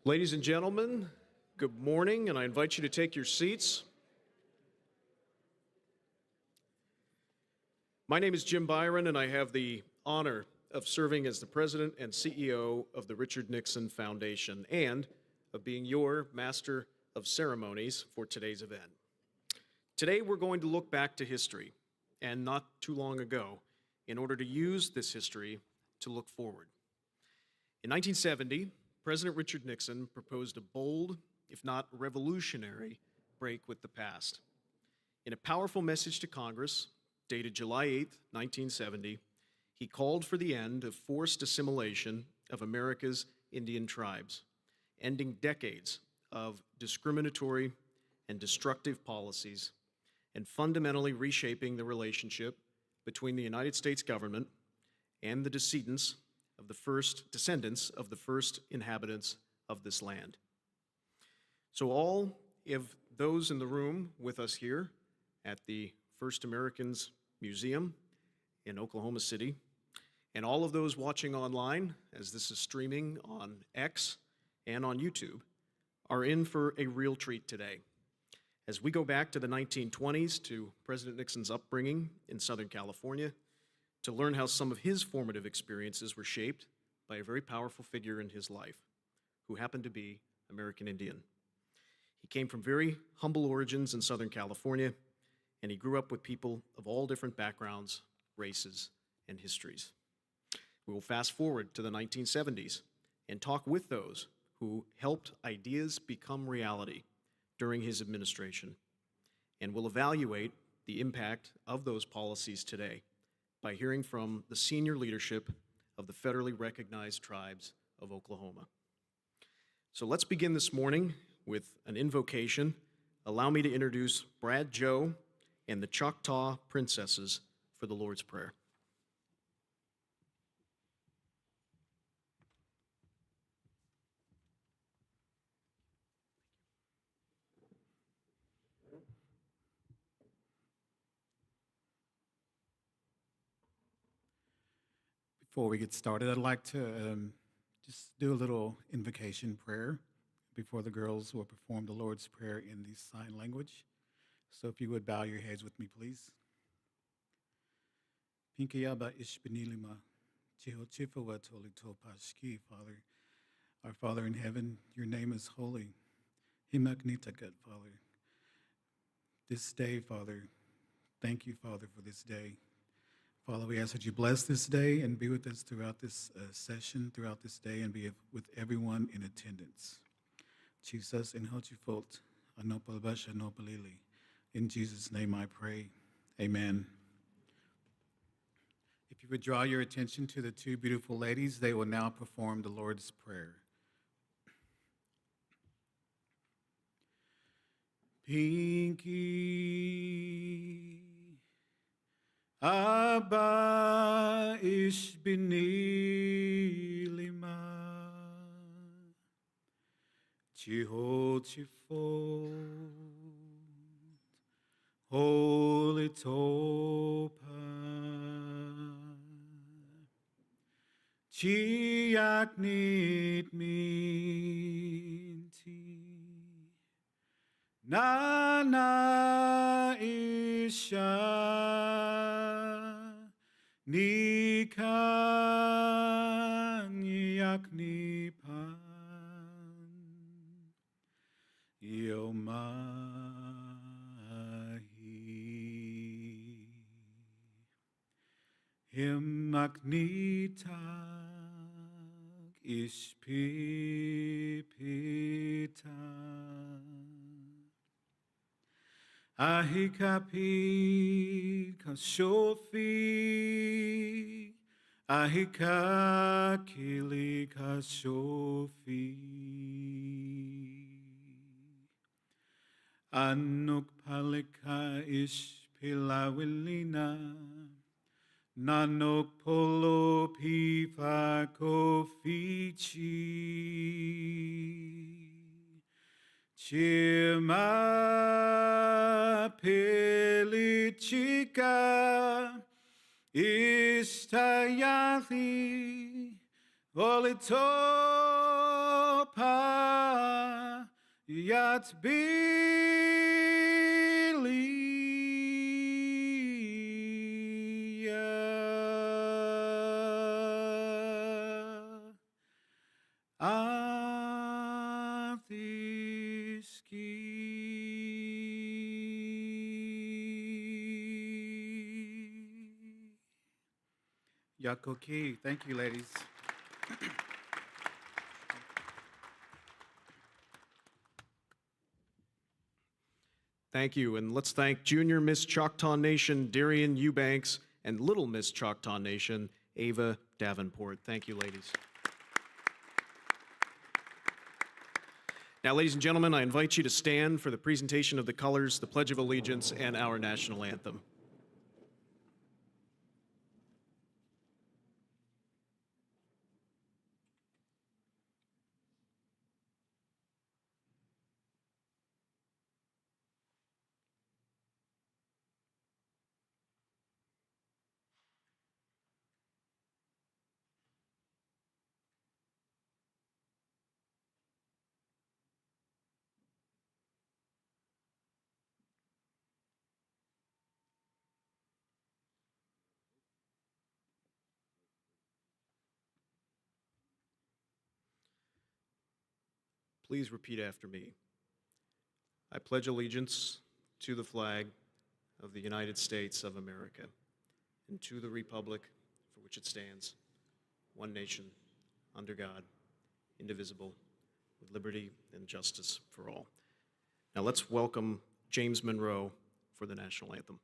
Ladies and gentlemen, good morning, and I invite you to take your seats. My name is Jim Byron, and I have the honor of serving as the president and CEO of the Richard Nixon Foundation and of being your master of ceremonies for today's event. Today, we're going to look back to history, and not too long ago, in order to use this history to look forward. In 1970, President Richard Nixon proposed a bold, if not revolutionary, break with the past. In a powerful message to Congress, dated July 8, 1970, he called for the end of forced assimilation of America's Indian tribes, ending decades of discriminatory and destructive policies, and fundamentally reshaping the relationship between the United States government and the descendants of the first inhabitants of this land. So all of those in the room with us here at the First Americans Museum in Oklahoma City, and all of those watching online, as this is streaming on X and on YouTube, are in for a real treat today. As we go back to the 1920s, to President Nixon's upbringing in Southern California, to learn how some of his formative experiences were shaped by a very powerful figure in his life, who happened to be American Indian. He came from very humble origins in Southern California, and he grew up with people of all different backgrounds, races, and histories. We will fast forward to the 1970s and talk with those who helped ideas become reality during his administration, and we'll evaluate the impact of those policies today by hearing from the senior leadership of the federally recognized tribes of Oklahoma. So let's begin this morning with an invocation. Allow me to introduce Brad Joe and the Choctaw Princesses for the Lord's Prayer. Before we get started, I'd like to just do a little invocation prayer before the girls will perform the Lord's Prayer in the sign language. So if you would bow your heads with me, please. Pinkayaba ishbenilima, chihochifawa tolito pashki, Father. Our Father in heaven, your name is holy. Himaknitagat, Father. This day, Father, thank you, Father, for this day. Father, we ask that you bless this day and be with us throughout this session, throughout this day, and be with everyone in attendance. Jesus in Hochifot, Anopalbash, Anopalili. In Jesus' name I pray. Amen. If you would draw your attention to the two beautiful ladies, they will now perform the Lord's Prayer. Pinky. Abba ishbenilima, chihochifot, holy topa, chiaknit minti, nana isha. Nikan yaknipan yomahi himmaknitag ishpipita ahikapit kashofi ahika kili kashofi anuk palika ishpilawilina nanok polo pifa kofichi Chima pelichika istayati, 'Cause olitopa Yat Bilia Athiski. Yakoki. Thank you, ladies. Thank you, and let's thank Junior Miss Choctaw Nation Darian Eubanks and Little Miss Choctaw Nation Ava Davenport. Thank you, ladies. Now, ladies and gentlemen, I invite you to stand for the presentation of the colors, the Pledge of Allegiance, and our national anthem. Please repeat after me. I pledge allegiance to the flag of the United States of America and to the republic for which it stands, one nation, under God, indivisible, with liberty and justice for all. Now let's welcome James Monroe for the national anthem.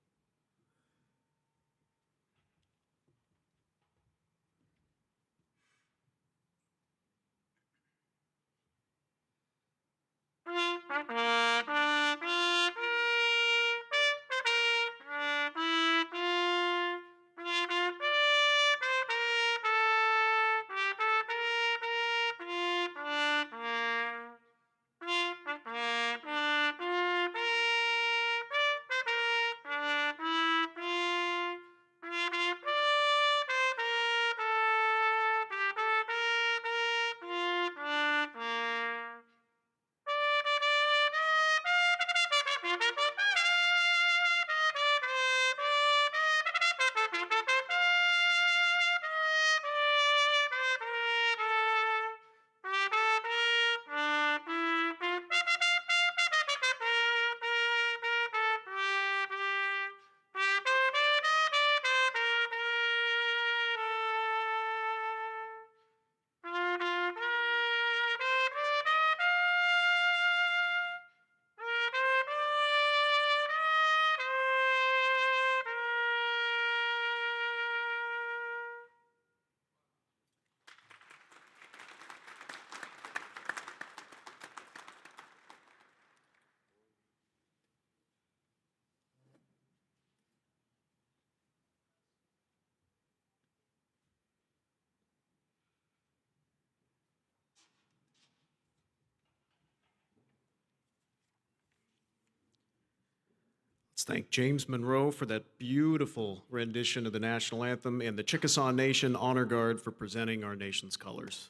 Let's thank James Monroe for that beautiful rendition of the national anthem and the Chickasaw Nation Honor Guard for presenting our nation's colors.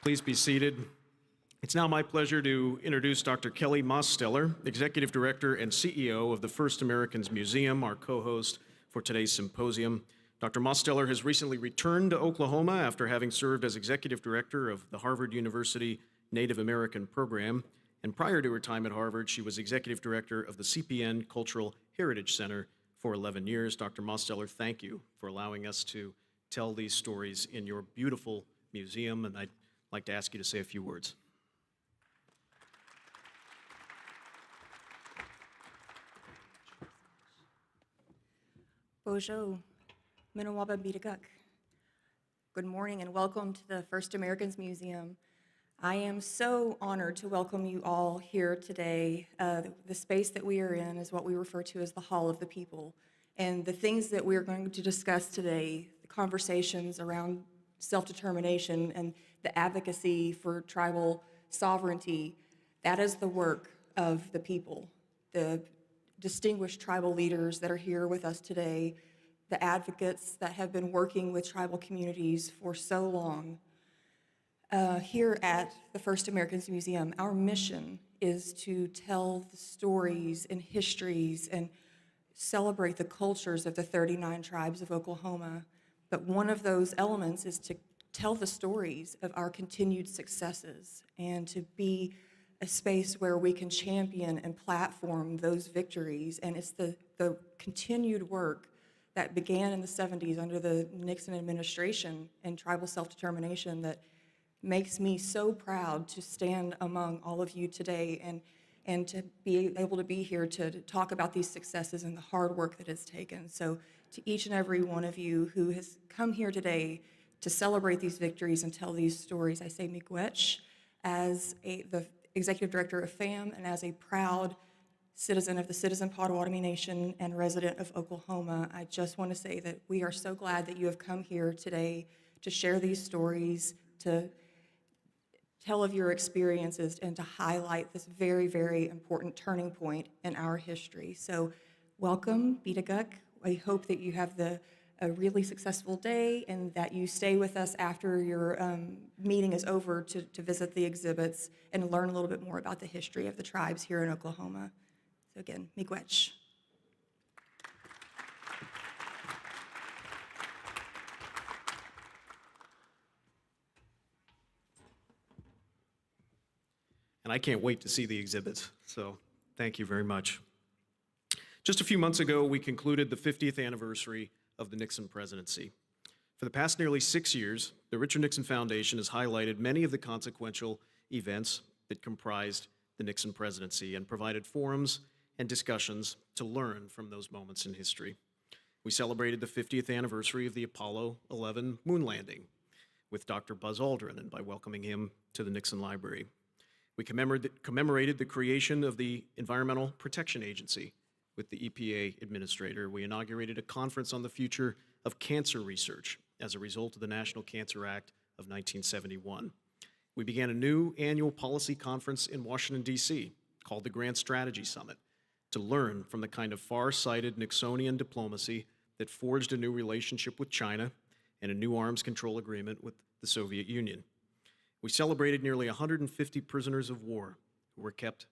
Please be seated. It's now my pleasure to introduce Dr. Kelli Mosteller, Executive Director and CEO of the First Americans Museum, our co-host for today's symposium. Dr. Mosteller has recently returned to Oklahoma after having served as Executive Director of the Harvard University Native American Program, and prior to her time at Harvard, she was Executive Director of the CPN Cultural Heritage Center for 11 years. Dr. Mosteller, thank you for allowing us to tell these stories in your beautiful museum, and I'd like to ask you to say a few words. Bojo, Minawaba Bidaguk. Good morning and welcome to the First Americans Museum. I am so honored to welcome you all here today. The space that we are in is what we refer to as the Hall of the People. And the things that we are going to discuss today, the conversations around self-determination and the advocacy for tribal sovereignty, that is the work of the people, the distinguished tribal leaders that are here with us today, the advocates that have been working with tribal communities for so long. Here at the First Americans Museum, our mission is to tell the stories and histories and celebrate the cultures of the 39 tribes of Oklahoma. But one of those elements is to tell the stories of our continued successes and to be a space where we can champion and platform those victories. And it's the continued work that began in the 70s under the Nixon administration and tribal self-determination that makes me so proud to stand among all of you today and to be able to be here to talk about these successes and the hard work that it's taken. So to each and every one of you who has come here today to celebrate these victories and tell these stories, I say miigwech as the Executive Director of FAM and as a proud citizen of the Citizen Potawatomi Nation and resident of Oklahoma. I just want to say that we are so glad that you have come here today to share these stories, to tell of your experiences, and to highlight this very, very important turning point in our history. So welcome, Biitaguk. I hope that you have a really successful day and that you stay with us after your meeting is over to visit the exhibits and learn a little bit more about the history of the tribes here in Oklahoma. So again, miigwech. And I can't wait to see the exhibits, so thank you very much. Just a few months ago, we concluded the 50th anniversary of the Nixon presidency. For the past nearly 6 years, the Richard Nixon Foundation has highlighted many of the consequential events that comprised the Nixon presidency and provided forums and discussions to learn from those moments in history. We celebrated the 50th anniversary of the Apollo 11 moon landing with Dr. Buzz Aldrin and by welcoming him to the Nixon Library. We commemorated the creation of the Environmental Protection Agency with the EPA administrator. We inaugurated a conference on the future of cancer research as a result of the National Cancer Act of 1971. We began a new annual policy conference in Washington, D.C., called the Grand Strategy Summit, to learn from the kind of far-sighted Nixonian diplomacy that forged a new relationship with China and a new arms control agreement with the Soviet Union. We celebrated nearly 150 prisoners of war who were kept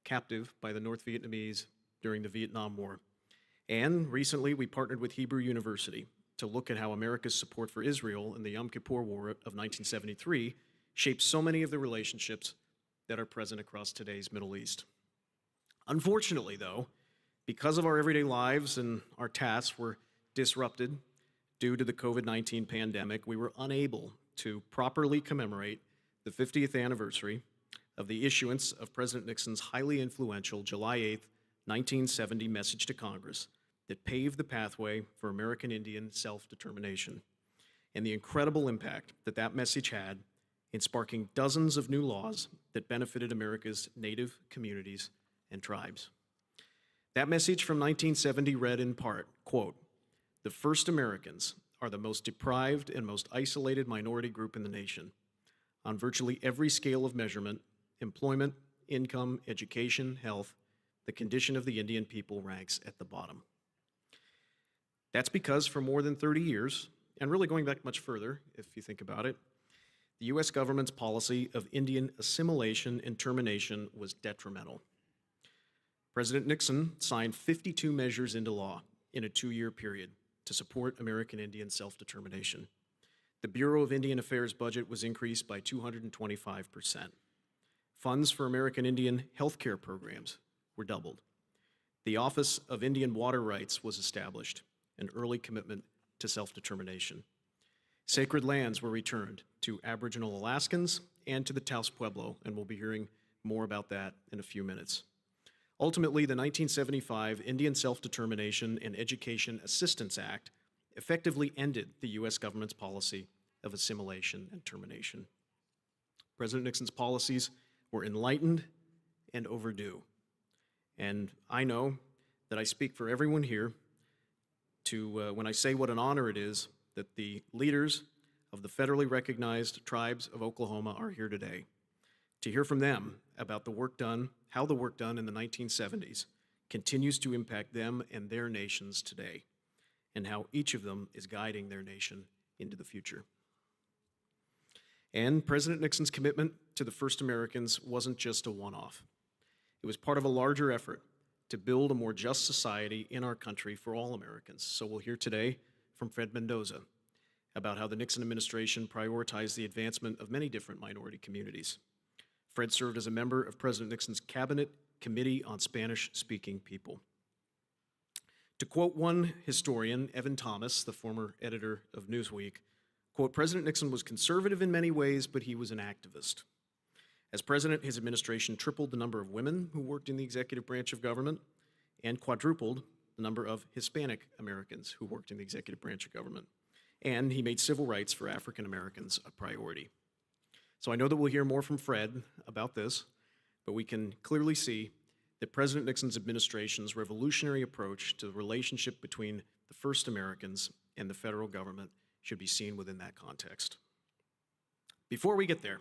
captive by the North Vietnamese during the Vietnam War. And recently, we partnered with Hebrew University to look at how America's support for Israel in the Yom Kippur War of 1973 shaped so many of the relationships that are present across today's Middle East. Unfortunately, though, because of our everyday lives and our tasks were disrupted due to the COVID-19 pandemic, we were unable to properly commemorate the 50th anniversary of the issuance of President Nixon's highly influential July 8, 1970 message to Congress that paved the pathway for American Indian self-determination, and the incredible impact that that message had in sparking dozens of new laws that benefited America's native communities and tribes. That message from 1970 read in part, quote, "The first Americans are the most deprived and most isolated minority group in the nation. On virtually every scale of measurement, employment, income, education, health, the condition of the Indian people ranks at the bottom." That's because for more than 30 years, and really going back much further, if you think about it, the US government's policy of Indian assimilation and termination was detrimental. President Nixon signed 52 measures into law in a 2-year period to support American Indian self-determination. The Bureau of Indian Affairs budget was increased by 225%. Funds for American Indian health care programs were doubled. The Office of Indian Water Rights was established, an early commitment to self-determination. Sacred lands were returned to Aboriginal Alaskans and to the Taos Pueblo, and we'll be hearing more about that in a few minutes. Ultimately, the 1975 Indian Self-Determination and Education Assistance Act effectively ended the US government's policy of assimilation and termination. President Nixon's policies were enlightened and overdue. And I know that I speak for everyone here when I say what an honor it is that the leaders of the federally recognized tribes of Oklahoma are here today, to hear from them about the work done, how the work done in the 1970s continues to impact them and their nations today, and how each of them is guiding their nation into the future. And President Nixon's commitment to the first Americans wasn't just a one-off. It was part of a larger effort to build a more just society in our country for all Americans. So we'll hear today from Fred Mendoza about how the Nixon administration prioritized the advancement of many different minority communities. Fred served as a member of President Nixon's Cabinet Committee on Spanish-Speaking People. To quote one historian, Evan Thomas, the former editor of Newsweek, quote, President Nixon was conservative in many ways, but he was an activist. As president, his administration tripled the number of women who worked in the executive branch of government and quadrupled the number of Hispanic Americans who worked in the executive branch of government. And he made civil rights for African Americans a priority. So I know that we'll hear more from Fred about this, but we can clearly see that President Nixon's administration's revolutionary approach to the relationship between the first Americans and the federal government should be seen within that context. Before we get there,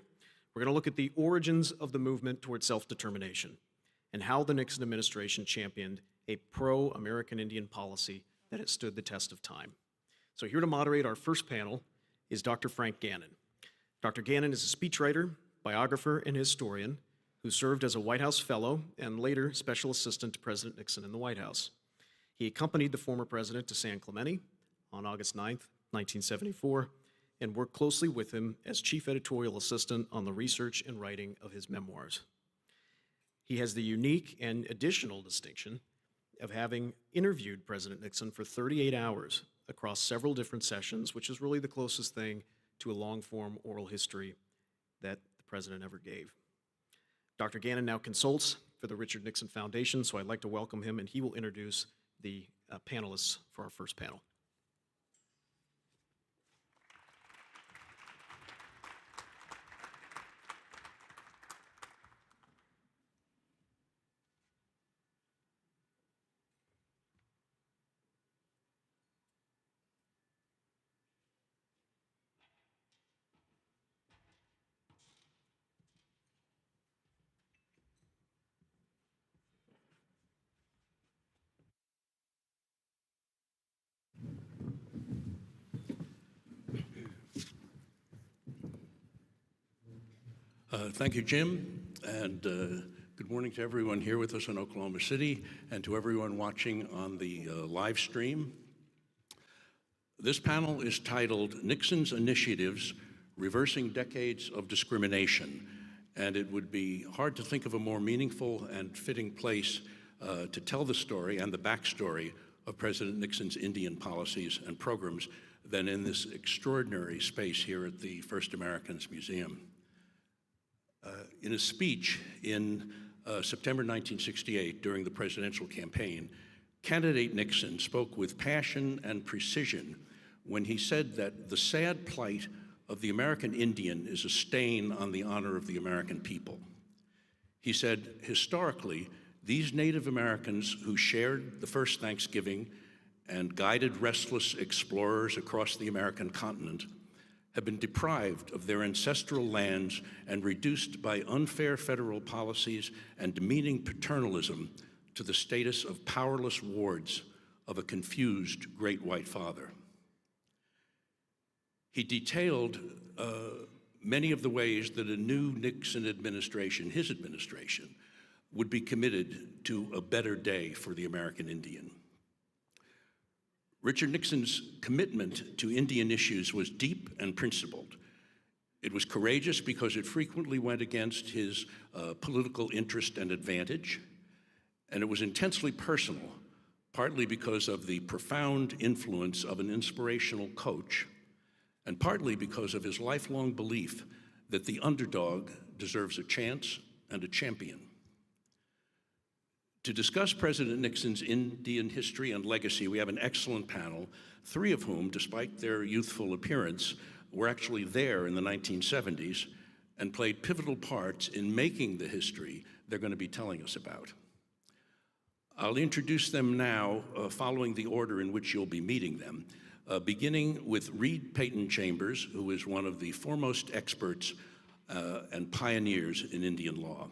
we're going to look at the origins of the movement toward self-determination and how the Nixon administration championed a pro-American Indian policy that has stood the test of time. So here to moderate our first panel is Dr. Frank Gannon. Dr. Gannon is a speechwriter, biographer, and historian who served as a White House fellow and later special assistant to President Nixon in the White House. He accompanied the former president to San Clemente on August 9th, 1974, and worked closely with him as chief editorial assistant on the research and writing of his memoirs. He has the unique and additional distinction of having interviewed President Nixon for 38 hours across several different sessions, which is really the closest thing to a long-form oral history that the president ever gave. Dr. Gannon now consults for the Richard Nixon Foundation, so I'd like to welcome him, and he will introduce the panelists for our first panel. Thank you, Jim, and good morning to everyone here with us in Oklahoma City and to everyone watching on the live stream. This panel is titled Nixon's Initiatives, Reversing Decades of Discrimination, and it would be hard to think of a more meaningful and fitting place to tell the story and the backstory of President Nixon's Indian policies and programs than in this extraordinary space here at the First Americans Museum. In a speech in September 1968 during the presidential campaign, candidate Nixon spoke with passion and precision when he said that the sad plight of the American Indian is a stain on the honor of the American people. He said, historically, these Native Americans who shared the first Thanksgiving and guided restless explorers across the American continent have been deprived of their ancestral lands and reduced by unfair federal policies and demeaning paternalism to the status of powerless wards of a confused great white father. He detailed many of the ways that a new Nixon administration, his administration, would be committed to a better day for the American Indian. Richard Nixon's commitment to Indian issues was deep and principled. It was courageous because it frequently went against his political interest and advantage, and it was intensely personal, partly because of the profound influence of an inspirational coach, and partly because of his lifelong belief that the underdog deserves a chance and a champion. To discuss President Nixon's Indian history and legacy, we have an excellent panel, three of whom, despite their youthful appearance, were actually there in the 1970s and played pivotal parts in making the history they're going to be telling us about. I'll introduce them now following the order in which you'll be meeting them, beginning with Reid Payton Chambers, who is one of the foremost experts and pioneers in Indian law.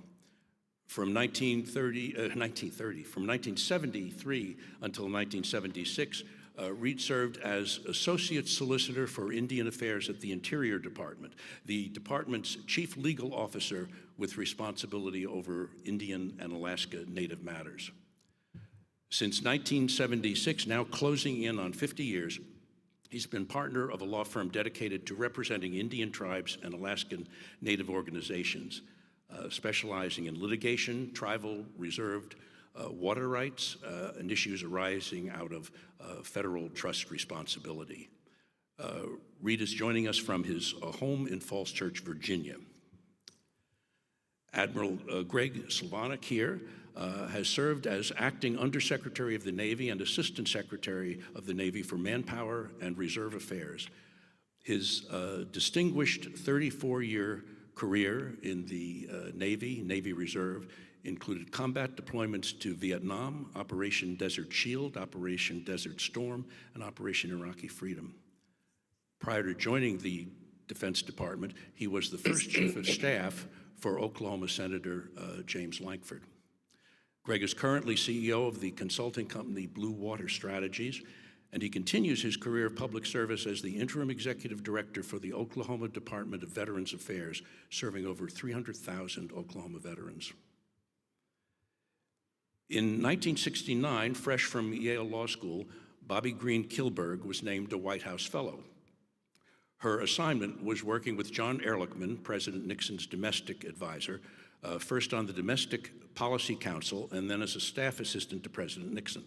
From 1973 until 1976, Reid served as Associate Solicitor for Indian Affairs at the Interior Department, the department's chief legal officer with responsibility over Indian and Alaska Native matters. Since 1976, now closing in on 50 years, he's been partner of a law firm dedicated to representing Indian tribes and Alaskan Native organizations, specializing in litigation, tribal, reserved, water rights, and issues arising out of federal trust responsibility. Reid is joining us from his home in Falls Church, Virginia. Admiral Greg Slavonic here has served as acting Undersecretary of the Navy and Assistant Secretary of the Navy for Manpower and Reserve Affairs. His distinguished 34-year career in the Navy Reserve included combat deployments to Vietnam, Operation Desert Shield, Operation Desert Storm, and Operation Iraqi Freedom. Prior to joining the Defense Department, he was the first Chief of Staff for Oklahoma Senator James Lankford. Greg is currently CEO of the consulting company Blue Water Strategies, and he continues his career of public service as the interim executive director for the Oklahoma Department of Veterans Affairs, serving over 300,000 Oklahoma veterans. In 1969, fresh from Yale Law School, Bobbie Greene Kilberg was named a White House Fellow. Her assignment was working with John Ehrlichman, President Nixon's domestic advisor, first on the Domestic Policy Council and then as a staff assistant to President Nixon.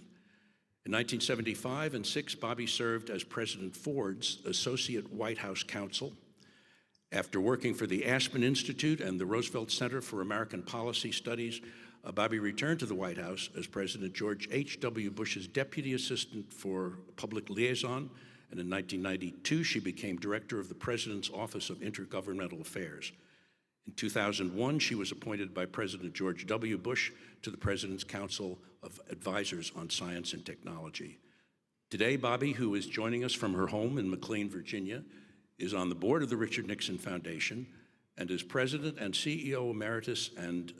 In 1975 and 6, Bobbie served as President Ford's Associate White House Counsel. After working for the Aspen Institute and the Roosevelt Center for American Policy Studies, Bobbie returned to the White House as President George H.W. Bush's Deputy Assistant for Public Liaison, and in 1992, she became Director of the President's Office of Intergovernmental Affairs. In 2001, she was appointed by President George W. Bush to the President's Council of Advisors on Science and Technology. Today, Bobbie, who is joining us from her home in McLean, Virginia, is on the board of the Richard Nixon Foundation and is President and CEO Emeritus and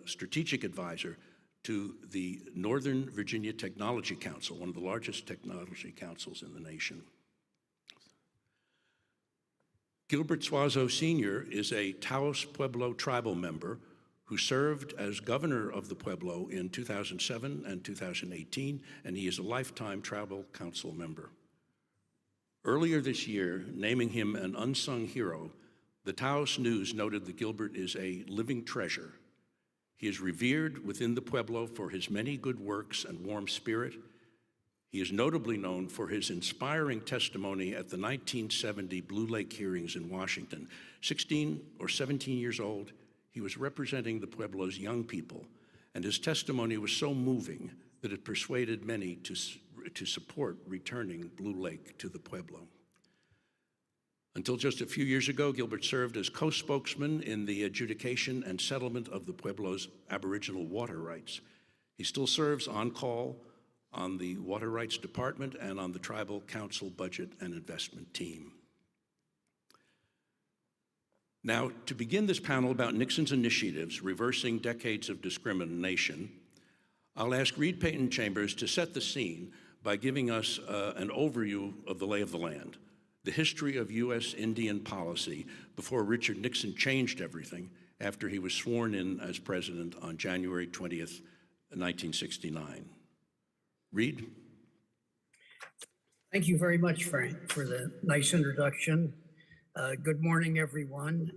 Strategic Advisor to the Northern Virginia Technology Council, one of the largest technology councils in the nation. Gilbert Suazo Sr. is a Taos Pueblo tribal member who served as governor of the Pueblo in 2007 and 2018, and he is a lifetime tribal council member. Earlier this year, naming him an unsung hero, the Taos News noted that Gilbert is a living treasure. He is revered within the Pueblo for his many good works and warm spirit. He is notably known for his inspiring testimony at the 1970 Blue Lake hearings in Washington. 16 or 17 years old, he was representing the Pueblo's young people, and his testimony was so moving that it persuaded many to support returning Blue Lake to the Pueblo. Until just a few years ago, Gilbert served as co-spokesman in the adjudication and settlement of the Pueblo's Aboriginal water rights. He still serves on call on the Water Rights Department and on the Tribal Council Budget and Investment Team. Now, to begin this panel about Nixon's initiatives reversing decades of discrimination, I'll ask Reid Payton Chambers to set the scene by giving us an overview of the lay of the land, the history of U.S. Indian policy before Richard Nixon changed everything after he was sworn in as president on January 20th, 1969. Reid? Thank you very much, Frank, for the nice introduction. Good morning, everyone.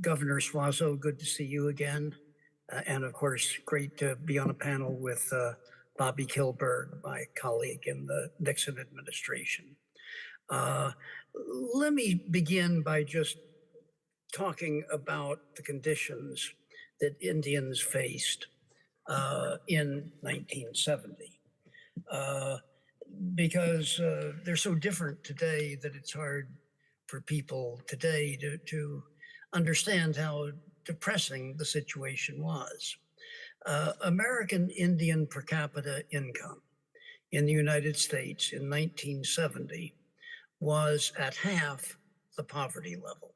Governor Suazo, good to see you again. And of course, great to be on a panel with Bobbie Kilberg, my colleague in the Nixon administration. Let me begin by just talking about the conditions that Indians faced in 1970. Because they're so different today that it's hard for people today to understand how depressing the situation was. American Indian per capita income in the United States in 1970 was at half the poverty level.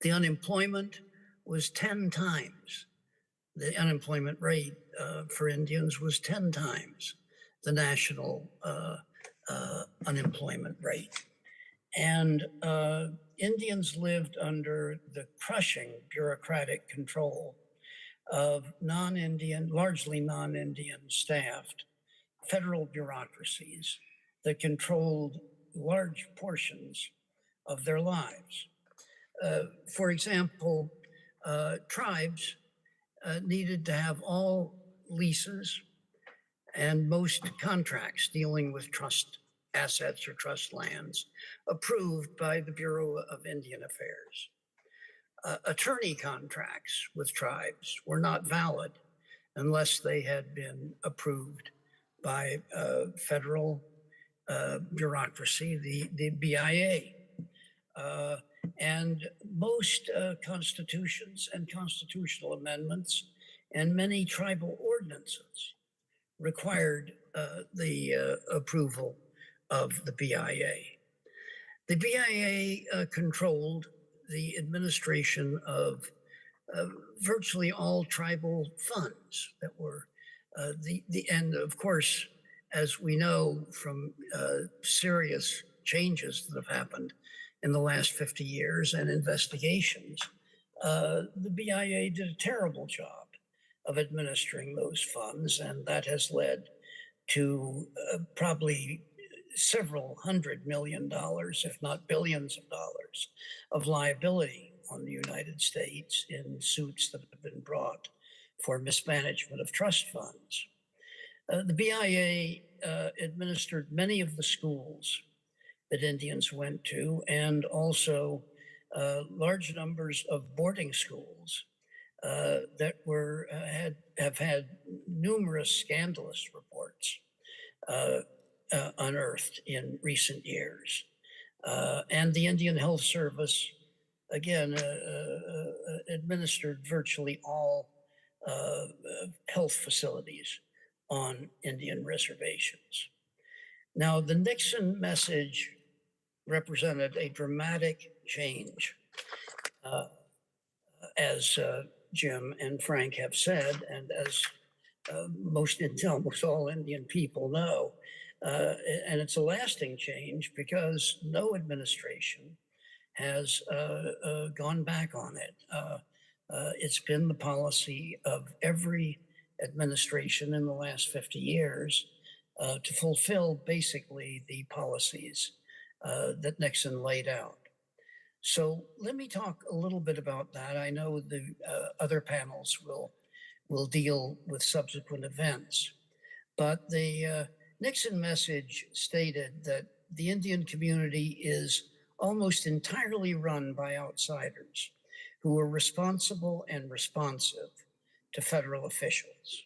The unemployment was 10 times the unemployment rate for Indians was 10 times the national unemployment rate. And Indians lived under the crushing bureaucratic control of non-Indian, largely non-Indian staffed federal bureaucracies that controlled large portions of their lives. For example, tribes needed to have all leases and most contracts dealing with trust assets or trust lands approved by the Bureau of Indian Affairs. Attorney contracts with tribes were not valid unless they had been approved by federal bureaucracy, the BIA. And most constitutions and constitutional amendments and many tribal ordinances required the approval of the BIA. The BIA controlled the administration of virtually all tribal funds that were and of course, as we know from serious changes that have happened in the last 50 years and investigations, the BIA did a terrible job of administering those funds, and that has led to probably several $100 million, if not billions of dollars, of liability on the United States in suits that have been brought for mismanagement of trust funds. The BIA administered many of the schools that Indians went to, and also large numbers of boarding schools that were have had numerous scandalous reports unearthed in recent years. And the Indian Health Service, again, administered virtually all health facilities on Indian reservations. Now, the Nixon message represented a dramatic change, as Jim and Frank have said, and as almost all Indian people know. And it's a lasting change because no administration has gone back on it. It's been the policy of every administration in the last 50 years to fulfill basically the policies that Nixon laid out. So let me talk a little bit about that. I know the other panels will deal with subsequent events, but the Nixon message stated that the Indian community is almost entirely run by outsiders who are responsible and responsive to federal officials.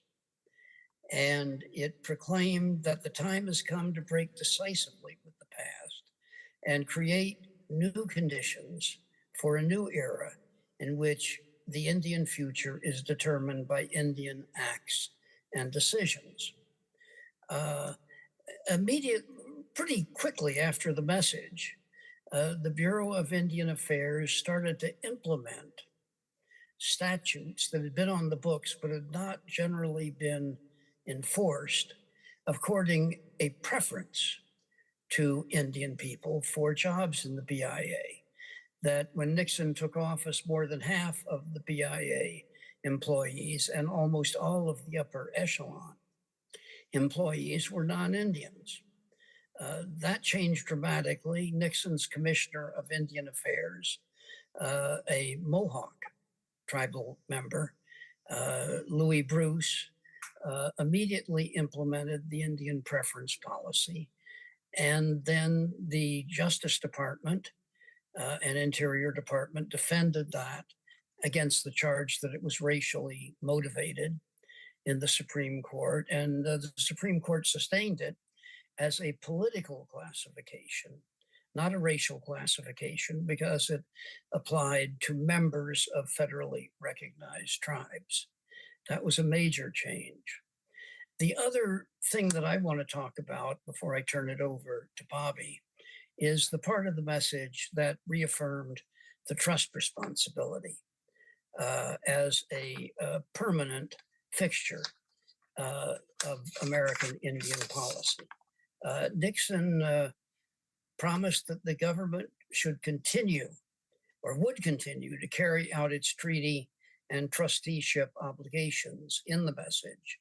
And it proclaimed that the time has come to break decisively with the past and create new conditions for a new era in which the Indian future is determined by Indian acts and decisions. Pretty quickly after the message, the Bureau of Indian Affairs started to implement statutes that had been on the books but had not generally been enforced, according a preference to Indian people for jobs in the BIA. That when Nixon took office, more than half of the BIA employees and almost all of the upper echelon employees were non-Indians. That changed dramatically. Nixon's Commissioner of Indian Affairs, a Mohawk tribal member, Louis Bruce, immediately implemented the Indian preference policy. And then the Justice Department and Interior Department defended that against the charge that it was racially motivated in the Supreme Court. And the Supreme Court sustained it as a political classification, not a racial classification, because it applied to members of federally recognized tribes. That was a major change. The other thing that I want to talk about before I turn it over to Bobbie is the part of the message that reaffirmed the trust responsibility as a permanent fixture of American Indian policy. Nixon promised that the government should continue or would continue to carry out its treaty and trusteeship obligations in the message,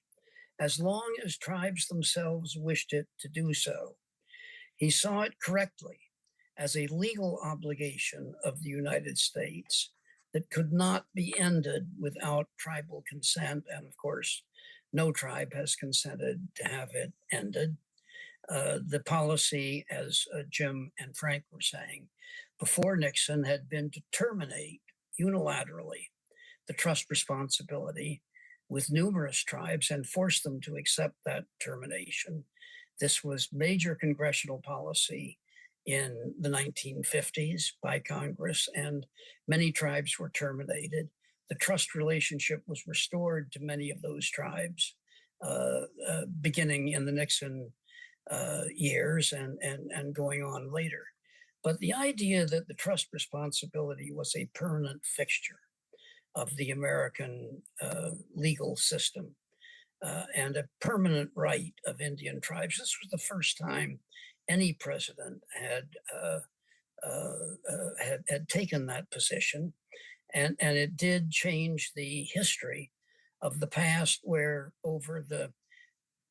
as long as tribes themselves wished it to do so. He saw it correctly as a legal obligation of the United States that could not be ended without tribal consent. And of course, no tribe has consented to have it ended. The policy, as Jim and Frank were saying, before Nixon had been to terminate unilaterally the trust responsibility with numerous tribes and force them to accept that termination. This was major congressional policy in the 1950s by Congress, and many tribes were terminated. The trust relationship was restored to many of those tribes, beginning in the Nixon years and going on later. But the idea that the trust responsibility was a permanent fixture of the American legal system and a permanent right of Indian tribes. This was the first time any president had taken that position, and it did change the history of the past, where over the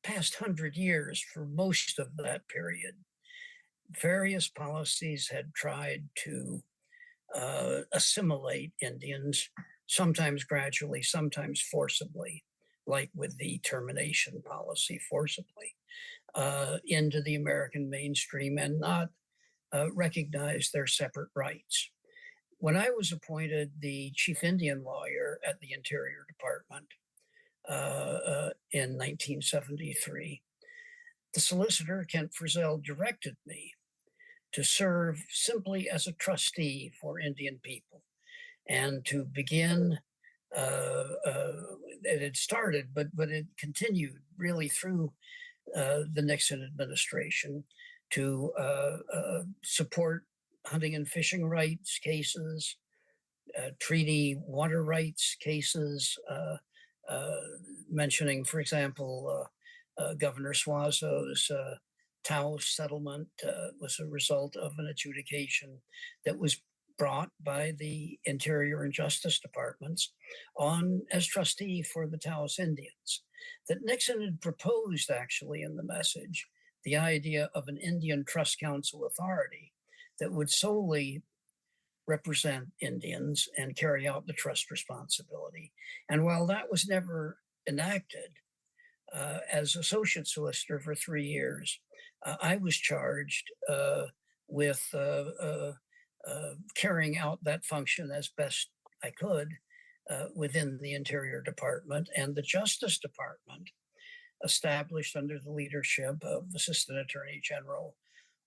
past 100 years, for most of that period, various policies had tried to assimilate Indians, sometimes gradually, sometimes forcibly, like with the termination policy, forcibly, into the American mainstream and not recognize their separate rights. When I was appointed the chief Indian lawyer at the Interior Department in 1973, the solicitor, Kent Frizzell, directed me to serve simply as a trustee for Indian people and to begin, it had started, but it continued really through the Nixon administration to support hunting and fishing rights cases, treaty water rights cases, mentioning, for example, Governor Suazo's Taos settlement was a result of an adjudication that was brought by the Interior and Justice Departments on as trustee for the Taos Indians. That Nixon had proposed, actually, in the message, the idea of an Indian Trust Council authority that would solely represent Indians and carry out the trust responsibility. And while that was never enacted, as associate solicitor for 3 years, I was charged with carrying out that function as best I could within the Interior Department. And the Justice Department established, under the leadership of Assistant Attorney General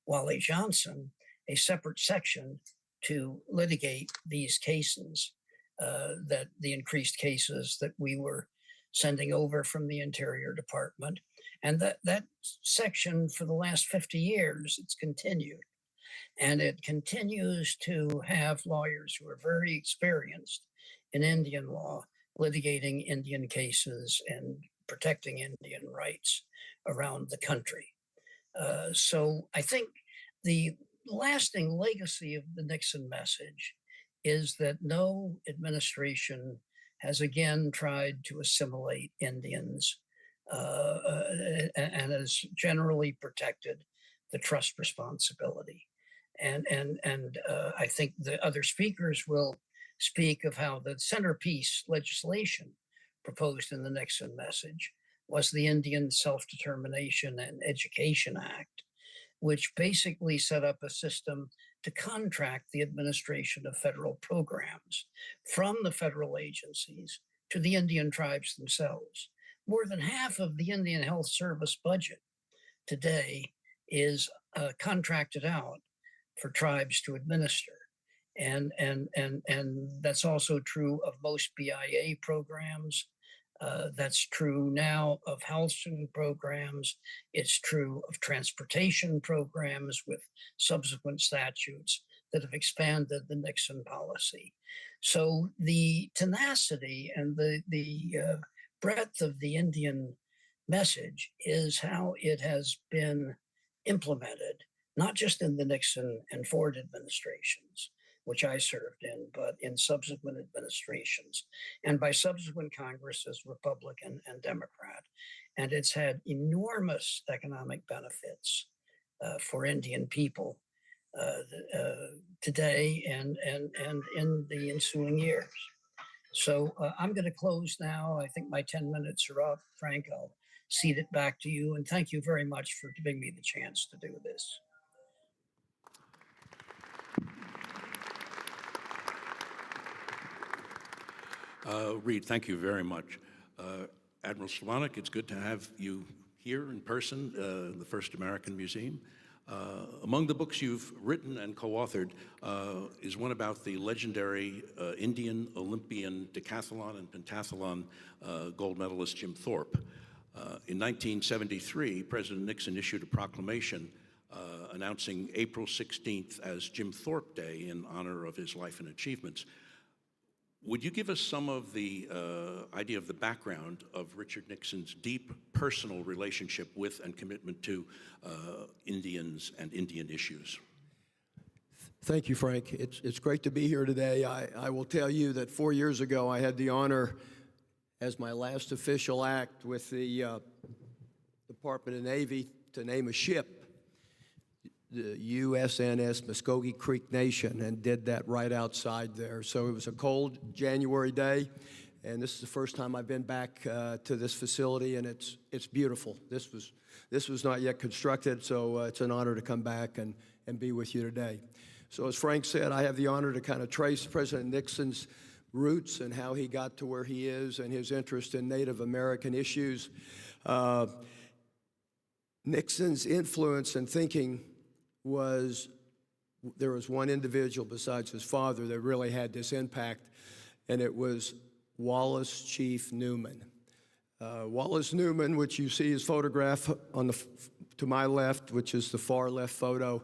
Wally Johnson, a separate section to litigate these cases, that the increased cases that we were sending over from the Interior Department. And that section, for the last 50 years, it's continued. And it continues to have lawyers who are very experienced in Indian law, litigating Indian cases and protecting Indian rights around the country. So I think the lasting legacy of the Nixon message is that no administration has again tried to assimilate Indians and has generally protected the trust responsibility. And I think the other speakers will speak of how the centerpiece legislation proposed in the Nixon message was the Indian Self-Determination and Education Act, which basically set up a system to contract the administration of federal programs from the federal agencies to the Indian tribes themselves. More than half of the Indian Health Service budget today is contracted out for tribes to administer. And that's also true of most BIA programs. That's true now of housing programs. It's true of transportation programs with subsequent statutes that have expanded the Nixon policy. So the tenacity and the breadth of the Indian message is how it has been implemented, not just in the Nixon and Ford administrations, which I served in, but in subsequent administrations and by subsequent Congresses, Republican and Democrat. And it's had enormous economic benefits for Indian people today and in the ensuing years. So I'm going to close now. I think my 10 minutes are up. Frank, I'll cede it back to you. And thank you very much for giving me the chance to do this. Reid, thank you very much. Admiral Slavonic, it's good to have you here in person, the First American Museum. Among the books you've written and co-authored is one about the legendary Indian Olympian decathlon and pentathlon gold medalist Jim Thorpe. In 1973, President Nixon issued a proclamation announcing April 16th as Jim Thorpe Day in honor of his life and achievements. Would you give us some of the idea of the background of Richard Nixon's deep personal relationship with and commitment to Indians and Indian issues? Thank you, Frank. It's great to be here today. I will tell you that 4 years ago, I had the honor as my last official act with the Department of Navy to name a ship, the USNS Muscogee Creek Nation, and did that right outside there. So it was a cold January day, and this is the first time I've been back to this facility, and it's beautiful. This was not yet constructed, so it's an honor to come back and be with you today. So as Frank said, I have the honor to kind of trace President Nixon's roots and how he got to where he is and his interest in Native American issues. Nixon's influence and thinking there was one individual besides his father that really had this impact, and it was Wallace Chief Newman. Wallace Newman, which you see his photograph to my left, which is the far left photo,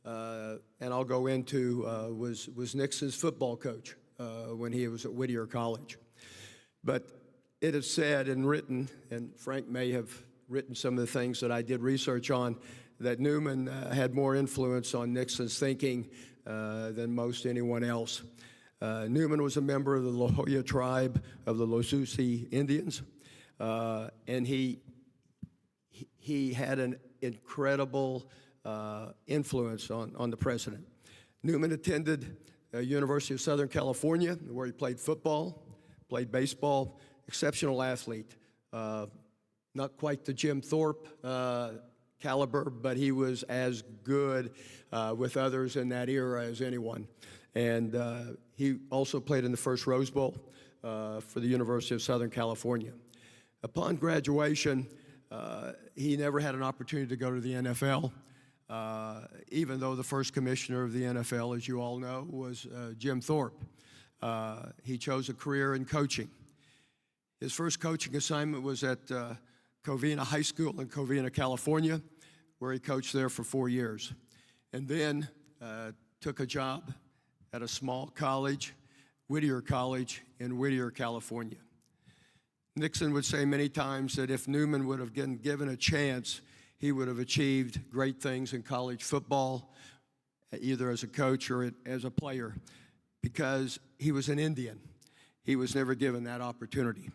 and I'll go into, was Nixon's football coach when he was at Whittier College. But it is said and written, and Frank may have written some of the things that I did research on, that Newman had more influence on Nixon's thinking than most anyone else. Newman was a member of the La Jolla tribe of the Losusi Indians, and he had an incredible influence on the president. Newman attended University of Southern California, where he played football, played baseball, exceptional athlete. Not quite the Jim Thorpe caliber, but he was as good with others in that era as anyone. And he also played in the first Rose Bowl for the University of Southern California. Upon graduation, he never had an opportunity to go to the NFL, even though the first commissioner of the NFL, as you all know, was Jim Thorpe. He chose a career in coaching. His first coaching assignment was at Covina High School in Covina, California, where he coached there for 4 years. And then took a job at a small college, Whittier College in Whittier, California. Nixon would say many times that if Newman would have been given a chance, he would have achieved great things in college football, either as a coach or as a player, because he was an Indian. He was never given that opportunity.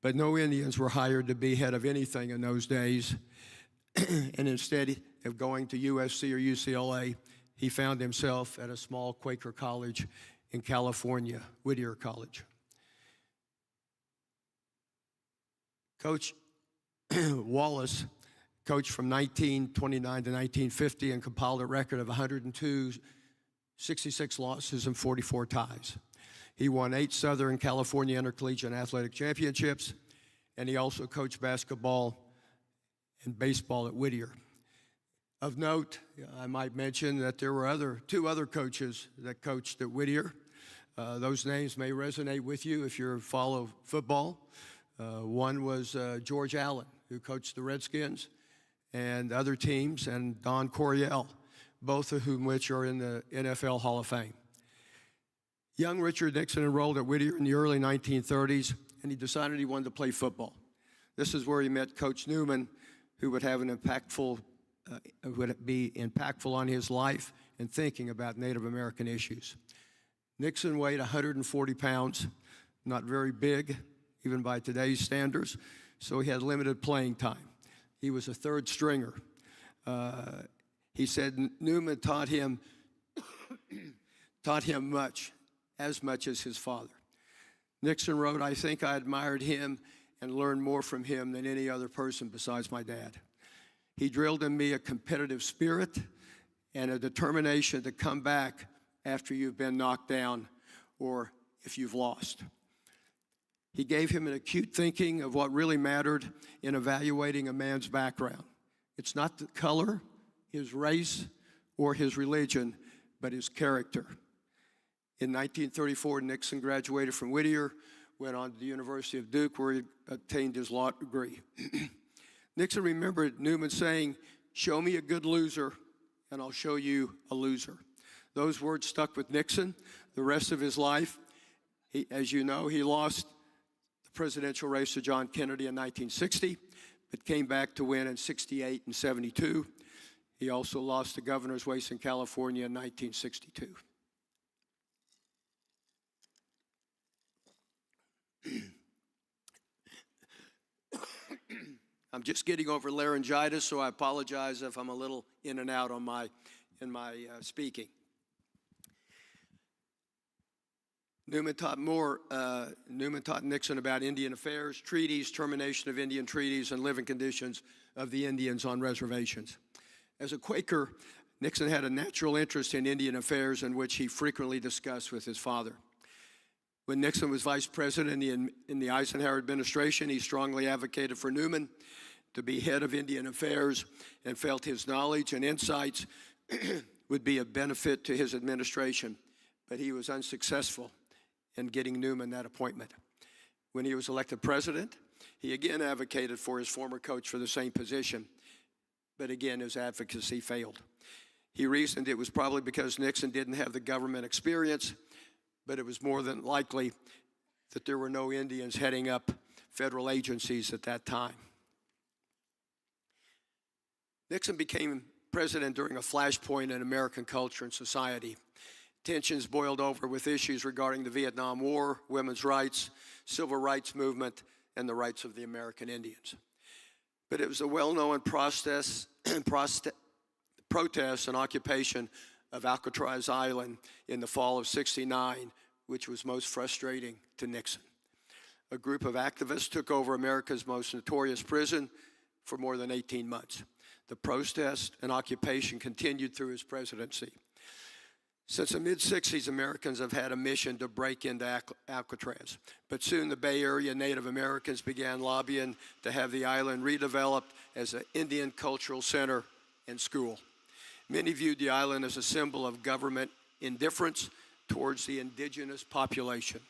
But no Indians were hired to be head of anything in those days. And instead of going to USC or UCLA, he found himself at a small Quaker college in California, Whittier College. Coach Wallace coached from 1929 to 1950 and compiled a record of 102, 66 losses, and 44 ties. He won 8 Southern California Intercollegiate Athletic Championships, and he also coached basketball and baseball at Whittier. Of note, I might mention that there were 2 other coaches that coached at Whittier. Those names may resonate with you if you follow football. One was George Allen, who coached the Redskins and other teams, and Don Coryell, both of whom which are in the NFL Hall of Fame. Young Richard Nixon enrolled at Whittier in the early 1930s, and he decided he wanted to play football. This is where he met Coach Newman, who would have an impactful, would be impactful on his life and thinking about Native American issues. Nixon weighed 140 pounds, not very big, even by today's standards, so he had limited playing time. He was a third stringer. He said Newman taught him much, as much as his father. Nixon wrote, "I think I admired him and learned more from him than any other person besides my dad. He drilled in me a competitive spirit and a determination to come back after you've been knocked down or if you've lost. He gave him an acute thinking of what really mattered in evaluating a man's background. It's not the color, his race, or his religion, but his character." In 1934, Nixon graduated from Whittier, went on to the University of Duke, where he obtained his law degree. Nixon remembered Newman saying, "Show me a good loser, and I'll show you a loser." Those words stuck with Nixon the rest of his life. As you know, he lost the presidential race to John Kennedy in 1960, but came back to win in 68 and 72. He also lost the governor's race in California in 1962. I'm just getting over laryngitis, so I apologize if I'm a little in and out on my speaking. Newman taught Nixon about Indian affairs, treaties, termination of Indian treaties, and living conditions of the Indians on reservations. As a Quaker, Nixon had a natural interest in Indian affairs, in which he frequently discussed with his father. When Nixon was vice president in the Eisenhower administration, he strongly advocated for Newman to be head of Indian affairs and felt his knowledge and insights would be a benefit to his administration, but he was unsuccessful in getting Newman that appointment. When he was elected president, he again advocated for his former coach for the same position, but again, his advocacy failed. He reasoned it was probably because Nixon didn't have the government experience, but it was more than likely that there were no Indians heading up federal agencies at that time. Nixon became president during a flashpoint in American culture and society. Tensions boiled over with issues regarding the Vietnam War, women's rights, civil rights movement, and the rights of the American Indians. But it was a well-known protest and occupation of Alcatraz Island in the fall of '69, which was most frustrating to Nixon. A group of activists took over America's most notorious prison for more than 18 months. The protest and occupation continued through his presidency. Since the mid-'60s, Americans have had a mission to break into Alcatraz. But soon the Bay Area Native Americans began lobbying to have the island redeveloped as an Indian cultural center and school. Many viewed the island as a symbol of government indifference towards the indigenous population.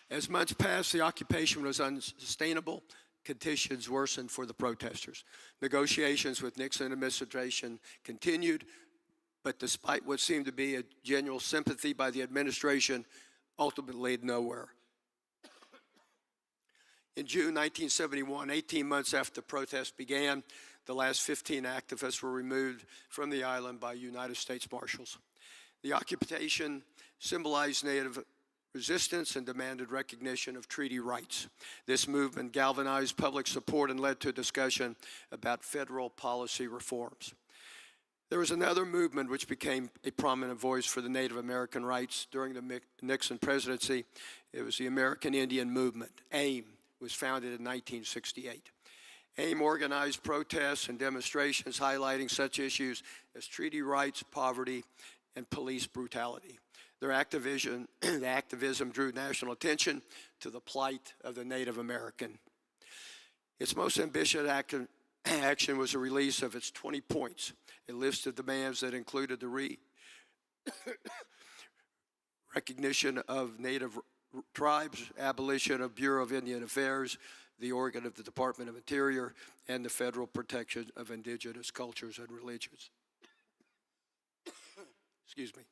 As months passed, the occupation was unsustainable. Conditions worsened for the protesters. Negotiations with Nixon administration continued, but despite what seemed to be a genuine sympathy by the administration, ultimately led nowhere. In June 1971, 18 months after the protests began, the last 15 activists were removed from the island by United States Marshals. The occupation symbolized Native resistance and demanded recognition of treaty rights. This movement galvanized public support and led to a discussion about federal policy reforms. There was another movement which became a prominent voice for the Native American rights during the Nixon presidency. It was the American Indian Movement. AIM was founded in 1968. AIM organized protests and demonstrations highlighting such issues as treaty rights, poverty, and police brutality. Their activism drew national attention to the plight of the Native American. Its most ambitious action was the release of its 20 points, a list of demands that included the recognition of Native tribes, abolition of Bureau of Indian Affairs, the organ of the Department of Interior, and the federal protection of indigenous cultures and religions. Excuse me.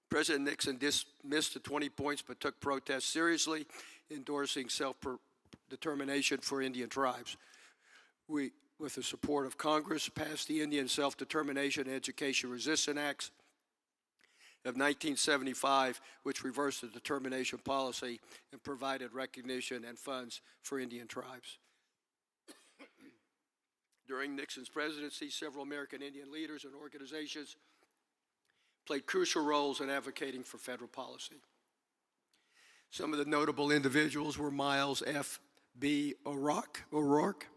President Nixon dismissed the 20 points but took protests seriously, endorsing self-determination for Indian tribes. We, with the support of Congress, passed the Indian Self-Determination and Education Resistance Acts of 1975, which reversed the determination policy and provided recognition and funds for Indian tribes. During Nixon's presidency, several American Indian leaders and organizations played crucial roles in advocating for federal policy. Some of the notable individuals were Miles F. B. O'Rourke,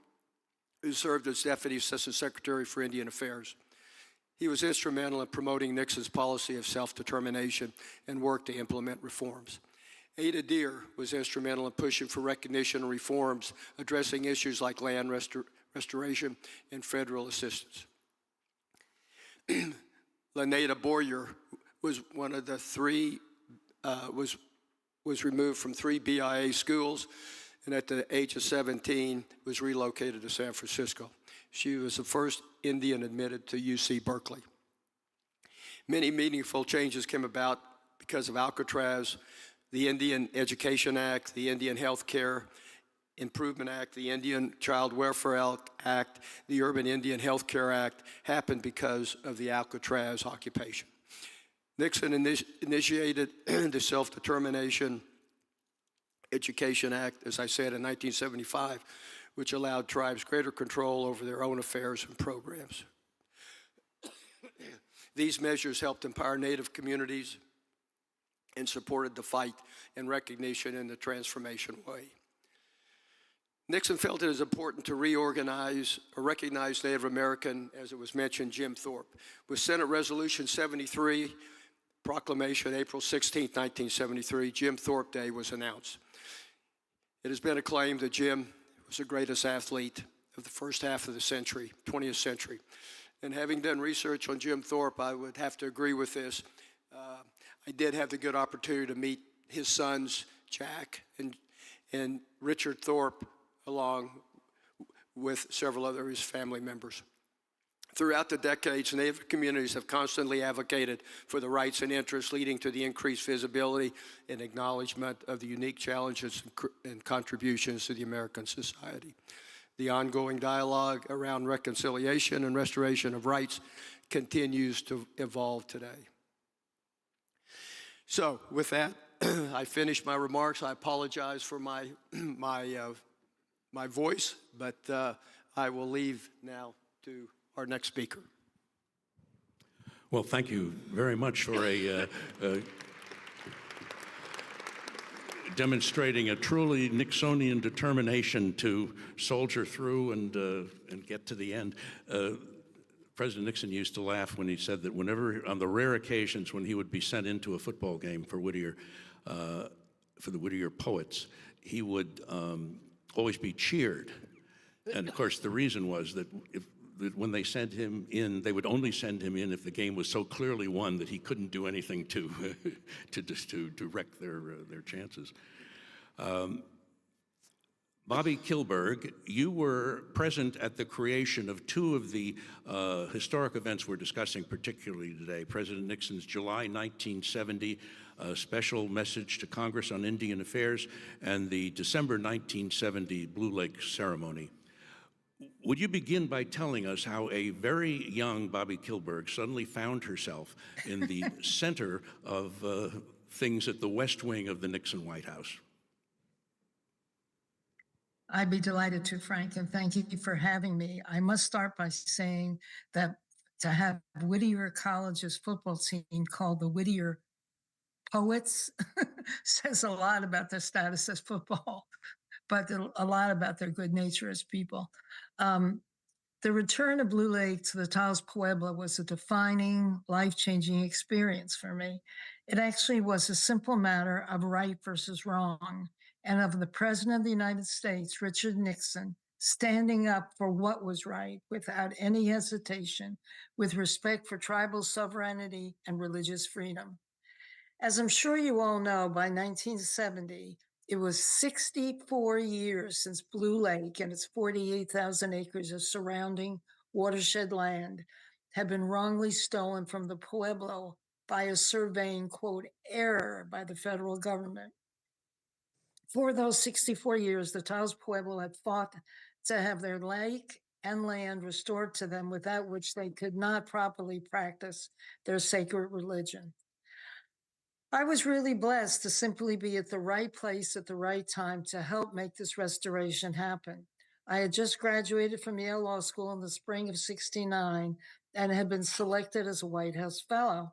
who served as Deputy Assistant Secretary for Indian Affairs. He was instrumental in promoting Nixon's policy of self-determination and worked to implement reforms. Ada Deer was instrumental in pushing for recognition and reforms, addressing issues like land restoration and federal assistance. Laneta Boyer was one of the three, was removed from 3 BIA schools, and at the age of 17 was relocated to San Francisco. She was the first Indian admitted to UC Berkeley. Many meaningful changes came about because of Alcatraz, the Indian Education Act, the Indian Health Care Improvement Act, the Indian Child Welfare Act, the Urban Indian Health Care Act happened because of the Alcatraz occupation. Nixon initiated the Self-Determination Education Act, as I said, in 1975, which allowed tribes greater control over their own affairs and programs. These measures helped empower Native communities and supported the fight and recognition in the transformation way. Nixon felt it was important to reorganize or recognize Native American, as it was mentioned, Jim Thorpe. With Senate Resolution 73, proclamation April 16, 1973, Jim Thorpe Day was announced. It has been acclaimed that Jim was the greatest athlete of the first half of the century, 20th century. And having done research on Jim Thorpe, I would have to agree with this. I did have the good opportunity to meet his sons, Jack and Richard Thorpe, along with several other of his family members. Throughout the decades, Native communities have constantly advocated for the rights and interests, leading to the increased visibility and acknowledgement of the unique challenges and contributions to the American society. The ongoing dialogue around reconciliation and restoration of rights continues to evolve today. So with that, I finished my remarks. I apologize for my voice, but I will leave now to our next speaker. Well, thank you very much for demonstrating a truly Nixonian determination to soldier through and get to the end. President Nixon used to laugh when he said that whenever, on the rare occasions when he would be sent into a football game for Whittier, for the Whittier Poets, he would always be cheered. And of course, the reason was that when they sent him in, they would only send him in if the game was so clearly won that he couldn't do anything to wreck their chances. Bobbie Kilberg, you were present at the creation of two of the historic events we're discussing particularly today. President Nixon's July 1970 special message to Congress on Indian Affairs and the December 1970 Blue Lake ceremony. Would you begin by telling us how a very young Bobbie Kilberg suddenly found herself in the center of things at the West Wing of the Nixon White House? I'd be delighted to, Frank, and thank you for having me. I must start by saying that to have Whittier College's football team called the Whittier Poets says a lot about their status as football, but a lot about their good nature as people. The return of Blue Lake to the Taos Pueblo was a defining, life-changing experience for me. It actually was a simple matter of right versus wrong, and of the President of the United States, Richard Nixon, standing up for what was right without any hesitation, with respect for tribal sovereignty and religious freedom. As I'm sure you all know, by 1970, it was 64 years since Blue Lake and its 48,000 acres of surrounding watershed land had been wrongly stolen from the Pueblo by a surveying, quote, error by the federal government. For those 64 years, the Taos Pueblo had fought to have their lake and land restored to them, without which they could not properly practice their sacred religion. I was really blessed to simply be at the right place at the right time to help make this restoration happen. I had just graduated from Yale Law School in the spring of '69 and had been selected as a White House Fellow.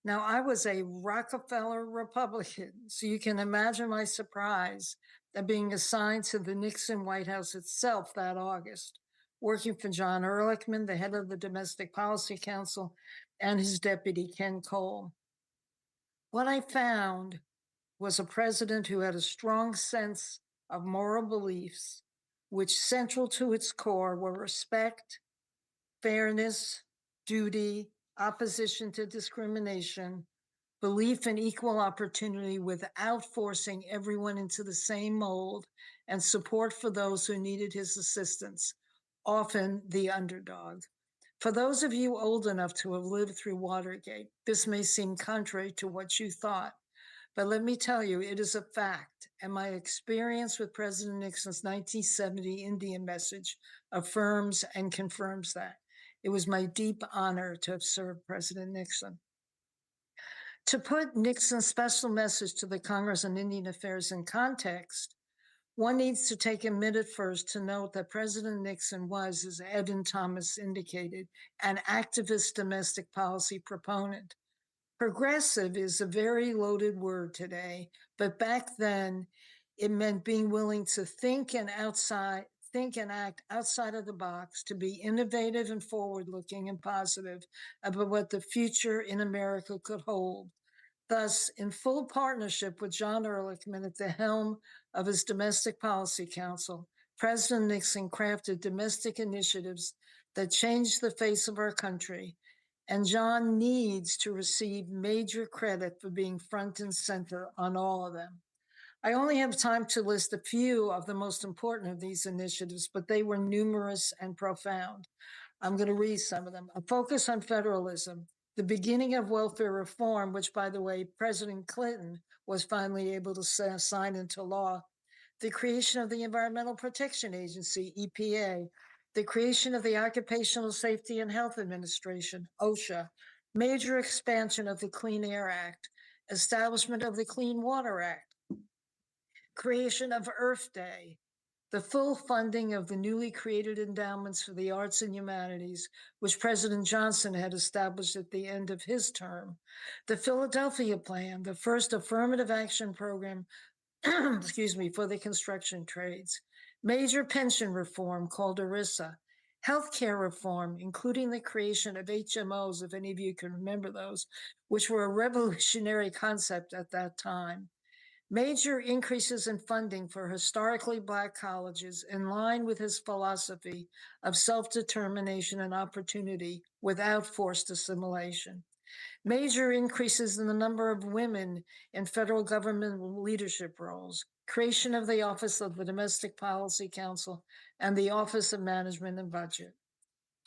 Now, I was a Rockefeller Republican, so you can imagine my surprise at being assigned to the Nixon White House itself that August, working for John Ehrlichman, the head of the Domestic Policy Council, and his deputy, Ken Cole. What I found was a president who had a strong sense of moral beliefs, which central to its core were respect, fairness, duty, opposition to discrimination, belief in equal opportunity without forcing everyone into the same mold, and support for those who needed his assistance, often the underdog. For those of you old enough to have lived through Watergate, this may seem contrary to what you thought, but let me tell you, it is a fact, and my experience with President Nixon's 1970 Indian message affirms and confirms that. It was my deep honor to have served President Nixon. To put Nixon's special message to the Congress on Indian Affairs in context, one needs to take a minute first to note that President Nixon was, as Evan Thomas indicated, an activist domestic policy proponent. Progressive is a very loaded word today, but back then it meant being willing to think and act outside of the box, to be innovative and forward-looking and positive about what the future in America could hold. Thus, in full partnership with John Ehrlichman at the helm of his Domestic Policy Council, President Nixon crafted domestic initiatives that changed the face of our country, and John needs to receive major credit for being front and center on all of them. I only have time to list a few of the most important of these initiatives, but they were numerous and profound. I'm going to read some of them. A focus on federalism, the beginning of welfare reform, which, by the way, President Clinton was finally able to sign into law, the creation of the Environmental Protection Agency, EPA, the creation of the Occupational Safety and Health Administration, OSHA, major expansion of the Clean Air Act, establishment of the Clean Water Act, creation of Earth Day, the full funding of the newly created endowments for the arts and humanities, which President Johnson had established at the end of his term, the Philadelphia Plan, the first affirmative action program, for the construction trades, major pension reform called ERISA, healthcare reform, including the creation of HMOs, if any of you can remember those, which were a revolutionary concept at that time. Major increases in funding for historically Black colleges in line with his philosophy of self-determination and opportunity without forced assimilation. Major increases in the number of women in federal government leadership roles, creation of the Office of the Domestic Policy Council and the Office of Management and Budget.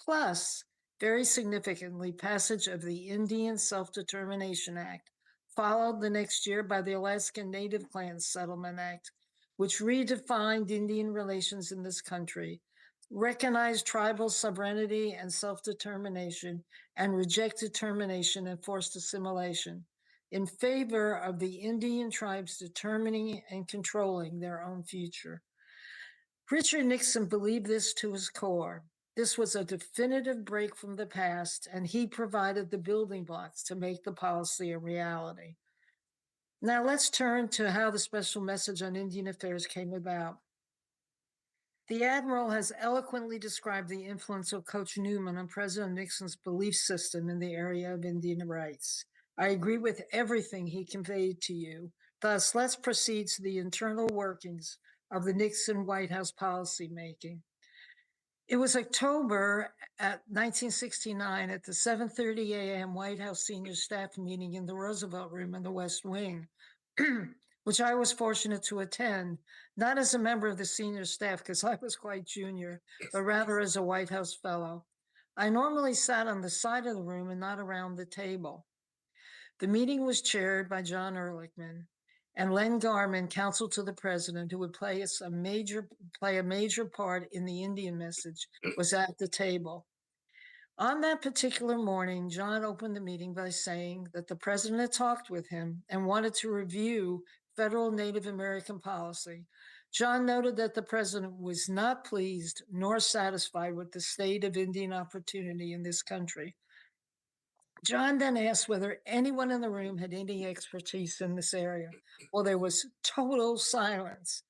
Plus, very significantly, passage of the Indian Self-Determination Act, followed the next year by the Alaskan Native Clans Settlement Act, which redefined Indian relations in this country, recognized tribal sovereignty and self-determination, and rejected termination and forced assimilation in favor of the Indian tribes determining and controlling their own future. Richard Nixon believed this to his core. This was a definitive break from the past, and he provided the building blocks to make the policy a reality. Now let's turn to how the special message on Indian affairs came about. The Admiral has eloquently described the influence of Coach Newman on President Nixon's belief system in the area of Indian rights. I agree with everything he conveyed to you. Thus, let's proceed to the internal workings of the Nixon White House policymaking. It was October 1969 at the 7:30 a.m. White House senior staff meeting in the Roosevelt Room in the West Wing, which I was fortunate to attend, not as a member of the senior staff, because I was quite junior, but rather as a White House fellow. I normally sat on the side of the room and not around the table. The meeting was chaired by John Ehrlichman, and Len Garman, counsel to the president, who would play a major part in the Indian message, was at the table. On that particular morning, John opened the meeting by saying that the president had talked with him and wanted to review federal Native American policy. John noted that the president was not pleased nor satisfied with the state of Indian opportunity in this country. John then asked whether anyone in the room had any expertise in this area. Well, there was total silence.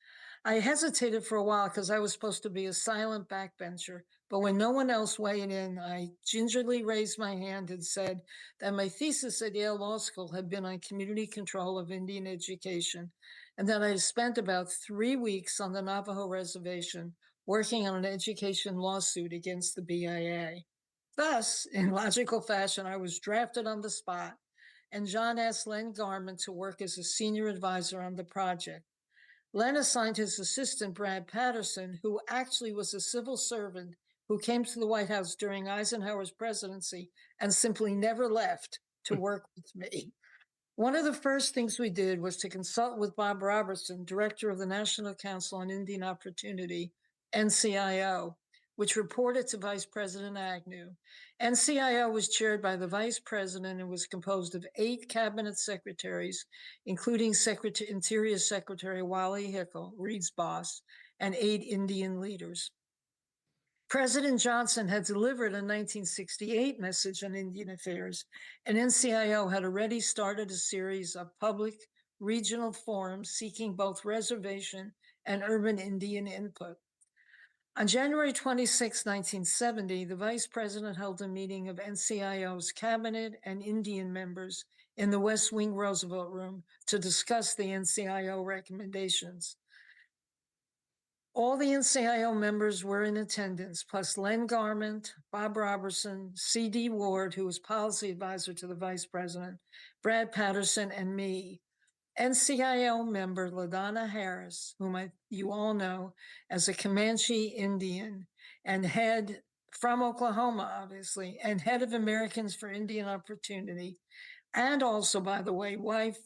I hesitated for a while because I was supposed to be a silent backbencher, but when no one else weighed in, I gingerly raised my hand and said that my thesis at Yale Law School had been on community control of Indian education, and that I had spent about 3 weeks on the Navajo reservation working on an education lawsuit against the BIA. Thus, in logical fashion, I was drafted on the spot, and John asked Len Garman to work as a senior advisor on the project. Len assigned his assistant, Brad Patterson, who actually was a civil servant who came to the White House during Eisenhower's presidency and simply never left, to work with me. One of the first things we did was to consult with Bob Robertson, director of the National Council on Indian Opportunity, NCIO, which reported to Vice President Agnew. NCIO was chaired by the Vice President and was composed of 8 cabinet secretaries, including Interior Secretary Wally Hickel, Reid's boss, and 8 Indian leaders. President Johnson had delivered a 1968 message on Indian affairs, and NCIO had already started a series of public regional forums seeking both reservation and urban Indian input. On January 26, 1970, the Vice President held a meeting of NCIO's cabinet and Indian members in the West Wing Roosevelt Room to discuss the NCIO recommendations. All the NCIO members were in attendance, plus Len Garman, Bob Robertson, C.D. Ward, who was policy advisor to the Vice President, Brad Patterson, and me. NCIO member LaDonna Harris, whom you all know as a Comanche Indian and head from Oklahoma, obviously, and head of Americans for Indian Opportunity, and also, by the way, wife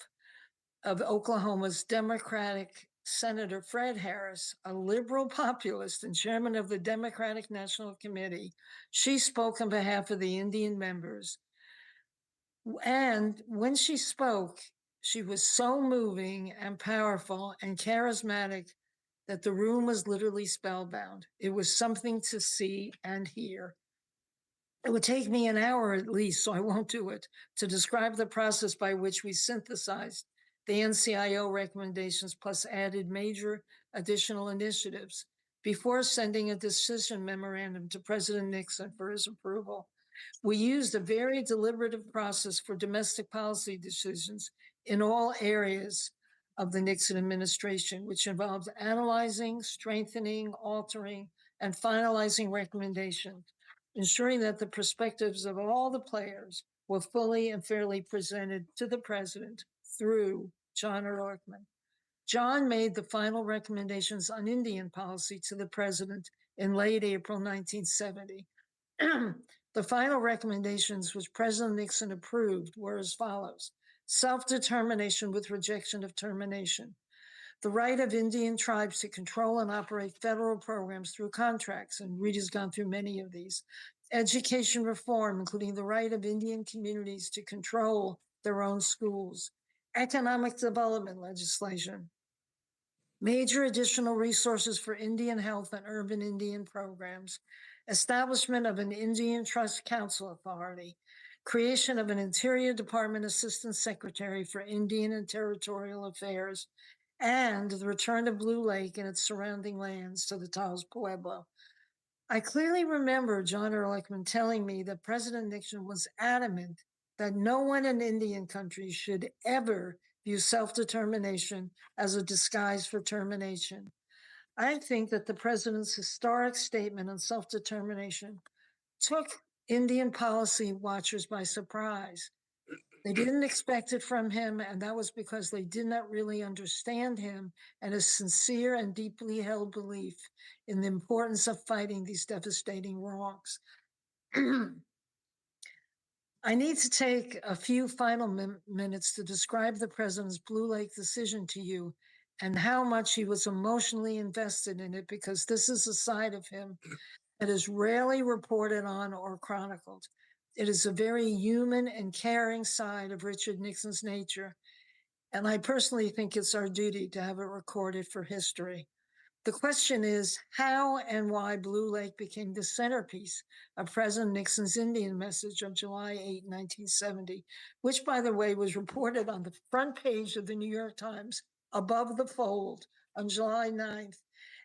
of Oklahoma's Democratic Senator Fred Harris, a liberal populist and chairman of the Democratic National Committee. She spoke on behalf of the Indian members. And when she spoke, she was so moving and powerful and charismatic that the room was literally spellbound. It was something to see and hear. It would take me an hour at least, so I won't do it, to describe the process by which we synthesized the NCIO recommendations plus added major additional initiatives before sending a decision memorandum to President Nixon for his approval. We used a very deliberative process for domestic policy decisions in all areas of the Nixon administration, which involved analyzing, strengthening, altering, and finalizing recommendations, ensuring that the perspectives of all the players were fully and fairly presented to the president through John Ehrlichman. John made the final recommendations on Indian policy to the president in late April 1970. The final recommendations, which President Nixon approved, were as follows: self-determination with rejection of termination, the right of Indian tribes to control and operate federal programs through contracts, and Reid has gone through many of these, education reform, including the right of Indian communities to control their own schools, economic development legislation, major additional resources for Indian health and urban Indian programs, establishment of an Indian Trust Council Authority, creation of an Interior Department Assistant Secretary for Indian and Territorial Affairs, and the return of Blue Lake and its surrounding lands to the Taos Pueblo. I clearly remember John Ehrlichman telling me that President Nixon was adamant that no one in Indian country should ever view self-determination as a disguise for termination. I think that the president's historic statement on self-determination took Indian policy watchers by surprise. They didn't expect it from him, and that was because they did not really understand him and his sincere and deeply held belief in the importance of fighting these devastating wrongs. I need to take a few final minutes to describe the president's Blue Lake decision to you and how much he was emotionally invested in it, because this is a side of him that is rarely reported on or chronicled. It is a very human and caring side of Richard Nixon's nature, and I personally think it's our duty to have it recorded for history. The question is how and why Blue Lake became the centerpiece of President Nixon's Indian message of July 8, 1970, which, by the way, was reported on the front page of the New York Times above the fold on July 9th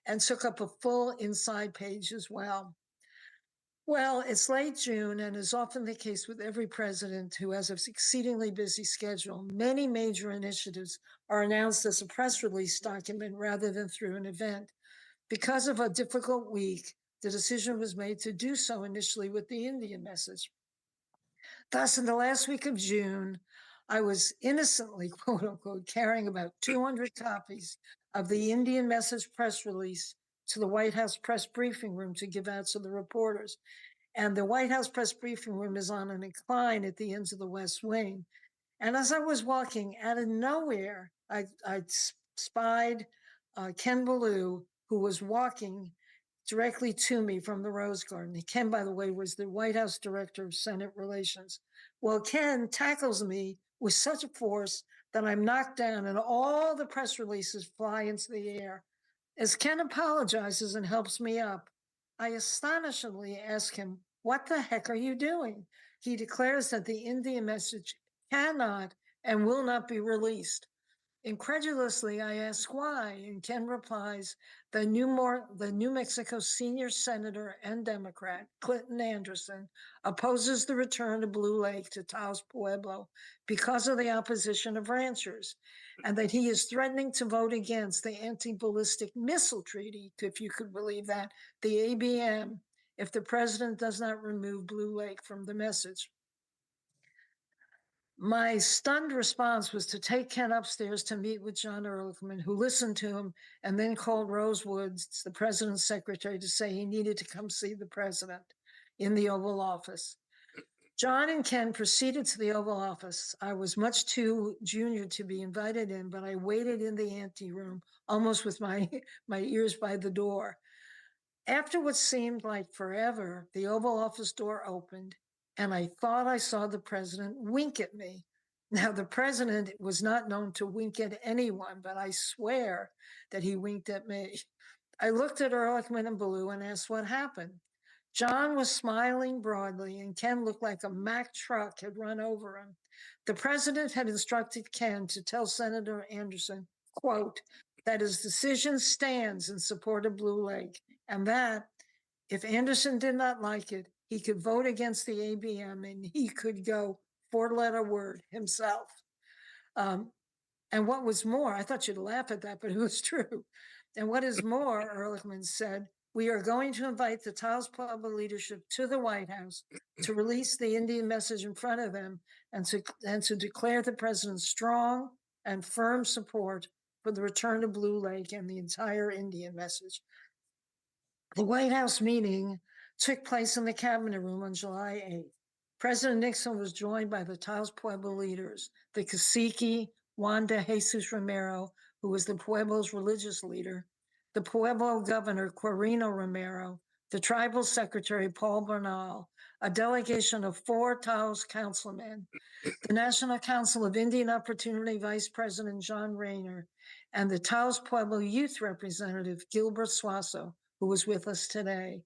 and took up a full inside page as well. Well, it's late June, and is often the case with every president who has an exceedingly busy schedule, many major initiatives are announced as a press release document rather than through an event. Because of a difficult week, the decision was made to do so initially with the Indian message. Thus, in the last week of June, I was innocently, quote unquote, carrying about 200 copies of the Indian message press release to the White House press briefing room to give out to the reporters. And the White House press briefing room is on an incline at the ends of the West Wing. And as I was walking, out of nowhere, I spied Ken Ballou, who was walking directly to me from the Rose Garden. Ken, by the way, was the White House Director of Senate Relations. Well, Ken tackles me with such a force that I'm knocked down and all the press releases fly into the air. As Ken apologizes and helps me up, I astonishingly ask him, "What the heck are you doing?" He declares that the Indian message cannot and will not be released. Incredulously, I ask why, and Ken replies, the New Mexico senior senator and Democrat, Clinton Anderson, opposes the return of Blue Lake to Taos, Pueblo because of the opposition of ranchers, and that he is threatening to vote against the anti-ballistic missile treaty, if you could believe that, the ABM, if the president does not remove Blue Lake from the message. My stunned response was to take Ken upstairs to meet with John Ehrlichman, who listened to him and then called Rose Woods, the president's secretary, to say he needed to come see the president in the Oval Office. John and Ken proceeded to the Oval Office. I was much too junior to be invited in, but I waited in the anteroom, almost with my ears by the door. After what seemed like forever, the Oval Office door opened, and I thought I saw the president wink at me. Now, the president was not known to wink at anyone, but I swear that he winked at me. I looked at Ehrlichman and Ballou and asked what happened. John was smiling broadly, and Ken looked like a Mack truck had run over him. The president had instructed Ken to tell Senator Anderson, quote, that his decision stands in support of Blue Lake, and that if Anderson did not like it, he could vote against the ABM and he could go four-letter word himself. And what was more, I thought you'd laugh at that, but it was true. And what is more, Ehrlichman said, we are going to invite the Taos Pueblo leadership to the White House to release the Indian message in front of them and to declare the president's strong and firm support for the return to Blue Lake and the entire Indian message. The White House meeting took place in the cabinet room on July 8th. President Nixon was joined by the Taos Pueblo leaders, the cacique Juan de Jesus Romero, who was the Pueblo's religious leader, the Pueblo governor Quirino Romero, the tribal secretary Paul Bernal, a delegation of 4 Taos councilmen, the National Council of Indian Opportunity Vice President John Rayner, and the Taos Pueblo youth representative Gilbert Suazo, who was with us today.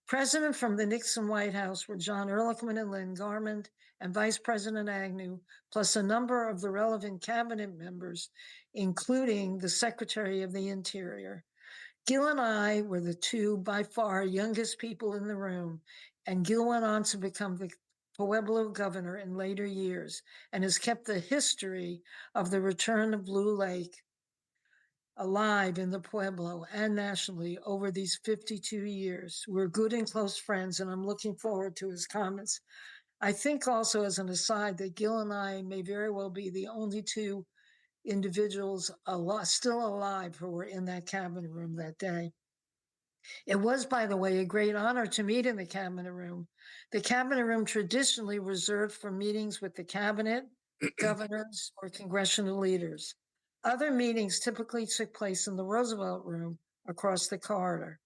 Present from the Nixon White House were John Ehrlichman and Lynn Garmond and Vice President Agnew, plus a number of the relevant cabinet members, including the Secretary of the Interior. Gil and I were the 2 by far youngest people in the room, and Gil went on to become the Pueblo governor in later years and has kept the history of the return of Blue Lake alive in the Pueblo and nationally over these 52 years. We're good and close friends, and I'm looking forward to his comments. I think also, as an aside, that Gil and I may very well be the only 2 individuals still alive who were in that cabinet room that day. It was, by the way, a great honor to meet in the cabinet room. The cabinet room traditionally reserved for meetings with the cabinet, governors, or congressional leaders. Other meetings typically took place in the Roosevelt room across the corridor.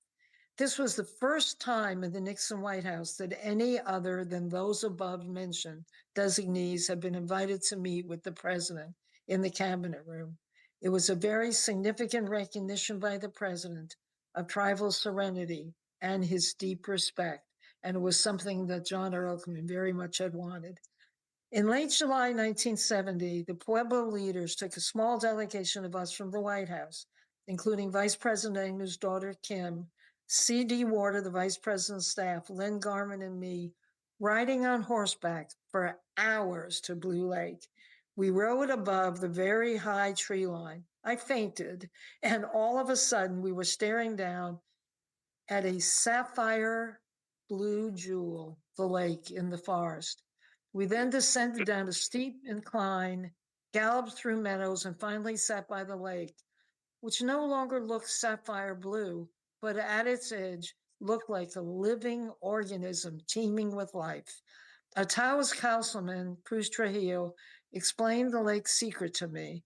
This was the first time in the Nixon White House that any other than those above mentioned designees had been invited to meet with the president in the cabinet room. It was a very significant recognition by the president of tribal serenity and his deep respect, and it was something that John Ehrlichman very much had wanted. In late July 1970, the Pueblo leaders took a small delegation of us from the White House, including Vice President Agnew's daughter, Kim, C.D. Ward of the Vice President's staff, Len Garman, and me, riding on horseback for hours to Blue Lake. We rode above the very high tree line. I fainted, and all of a sudden we were staring down at a sapphire blue jewel, the lake in the forest. We then descended down a steep incline, galloped through meadows, and finally sat by the lake, which no longer looked sapphire blue, but at its edge looked like a living organism teeming with life. A Taos councilman, Cruz Trujillo, explained the lake's secret to me,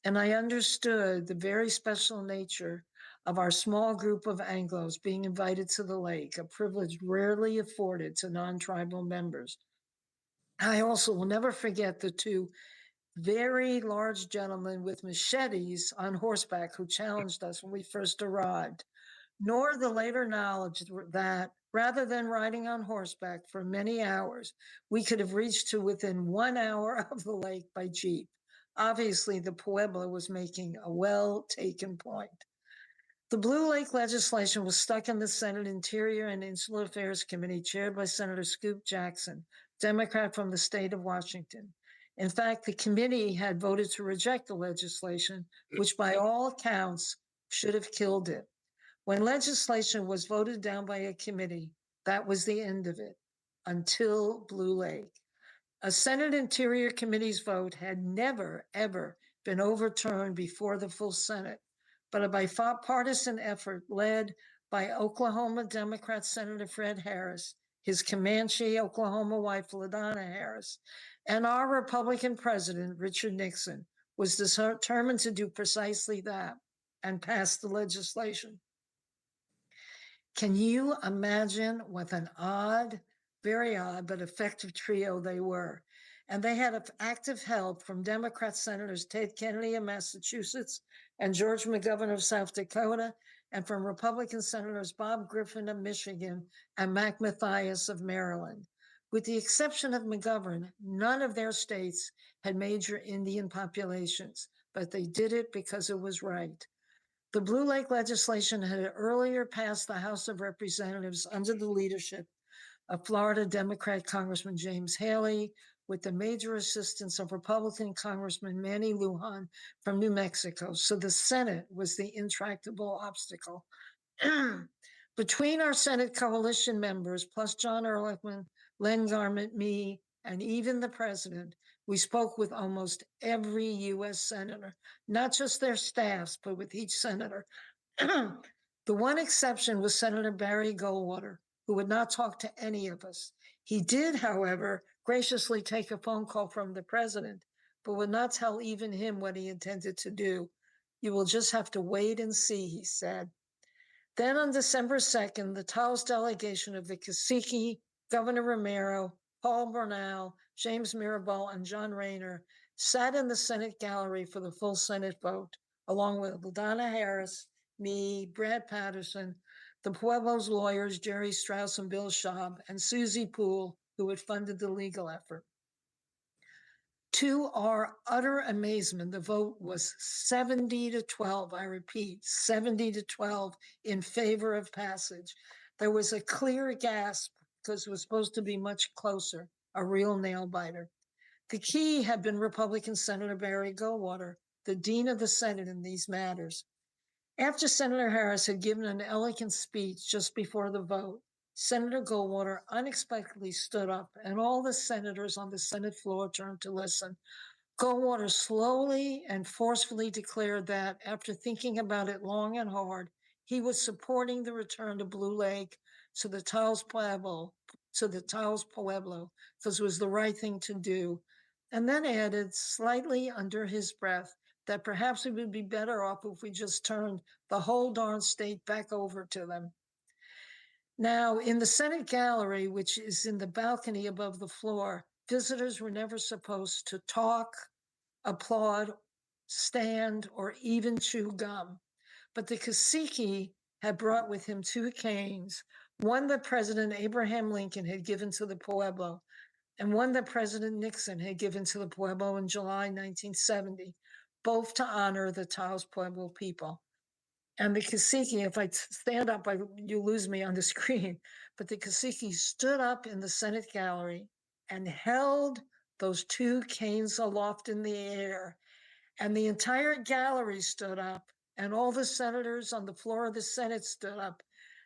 and I understood the very special nature of our small group of Anglos being invited to the lake, a privilege rarely afforded to non-tribal members. I also will never forget the two very large gentlemen with machetes on horseback who challenged us when we first arrived, nor the later knowledge that rather than riding on horseback for many hours, we could have reached to within 1 hour of the lake by jeep. Obviously, the Pueblo was making a well-taken point. The Blue Lake legislation was stuck in the Senate Interior and Insular Affairs Committee, chaired by Senator Scoop Jackson, Democrat from the state of Washington. In fact, the committee had voted to reject the legislation, which by all accounts should have killed it. When legislation was voted down by a committee, that was the end of it, until Blue Lake. A Senate Interior Committee's vote had never, ever been overturned before the full Senate, but a bipartisan effort led by Oklahoma Democrat Senator Fred Harris, his Comanche, Oklahoma wife, LaDonna Harris, and our Republican president, Richard Nixon, was determined to do precisely that and pass the legislation. Can you imagine what an odd, very odd, but effective trio they were? And they had active help from Democrat Senators Ted Kennedy of Massachusetts and George McGovern of South Dakota, and from Republican Senators Bob Griffin of Michigan and Mac Mathias of Maryland. With the exception of McGovern, none of their states had major Indian populations, but they did it because it was right. The Blue Lake legislation had earlier passed the House of Representatives under the leadership of Florida Democrat Congressman James Haley, with the major assistance of Republican Congressman Manny Lujan from New Mexico. So the Senate was the intractable obstacle. Between our Senate coalition members, plus John Ehrlichman, Len Garment, me, and even the president, we spoke with almost every U.S. senator, not just their staffs, but with each senator. The one exception was Senator Barry Goldwater, who would not talk to any of us. He did, however, graciously take a phone call from the president, but would not tell even him what he intended to do. You will just have to wait and see, he said. Then on December 2nd, the Taos delegation of the Cacique, Governor Romero, Paul Bernal, James Mirabal, and John Rayner sat in the Senate gallery for the full Senate vote, along with LaDonna Harris, me, Brad Patterson, the Pueblo's lawyers, Jerry Strauss and Bill Schaub, and Susie Poole, who had funded the legal effort. To our utter amazement, the vote was 70-12. I repeat, 70-12 in favor of passage. There was a clear gasp because it was supposed to be much closer, a real nail biter. The key had been Republican Senator Barry Goldwater, the dean of the Senate in these matters. After Senator Harris had given an elegant speech just before the vote, Senator Goldwater unexpectedly stood up, and all the senators on the Senate floor turned to listen. Goldwater slowly and forcefully declared that, after thinking about it long and hard, He was supporting the return to Blue Lake to the Taos Pueblo, because it was the right thing to do. And then added slightly under his breath that perhaps it would be better off if we just turned the whole darn state back over to them. Now, in the Senate gallery, which is in the balcony above the floor, visitors were never supposed to talk, applaud, stand, or even chew gum. But the cacique had brought with him two canes, one that President Abraham Lincoln had given to the Pueblo, and one that President Nixon had given to the Pueblo in July 1970, both to honor the Taos Pueblo people. And the cacique, if I stand up, you lose me on the screen, but the cacique stood up in the Senate gallery and held those two canes aloft in the air. And the entire gallery stood up, and all the senators on the floor of the Senate stood up,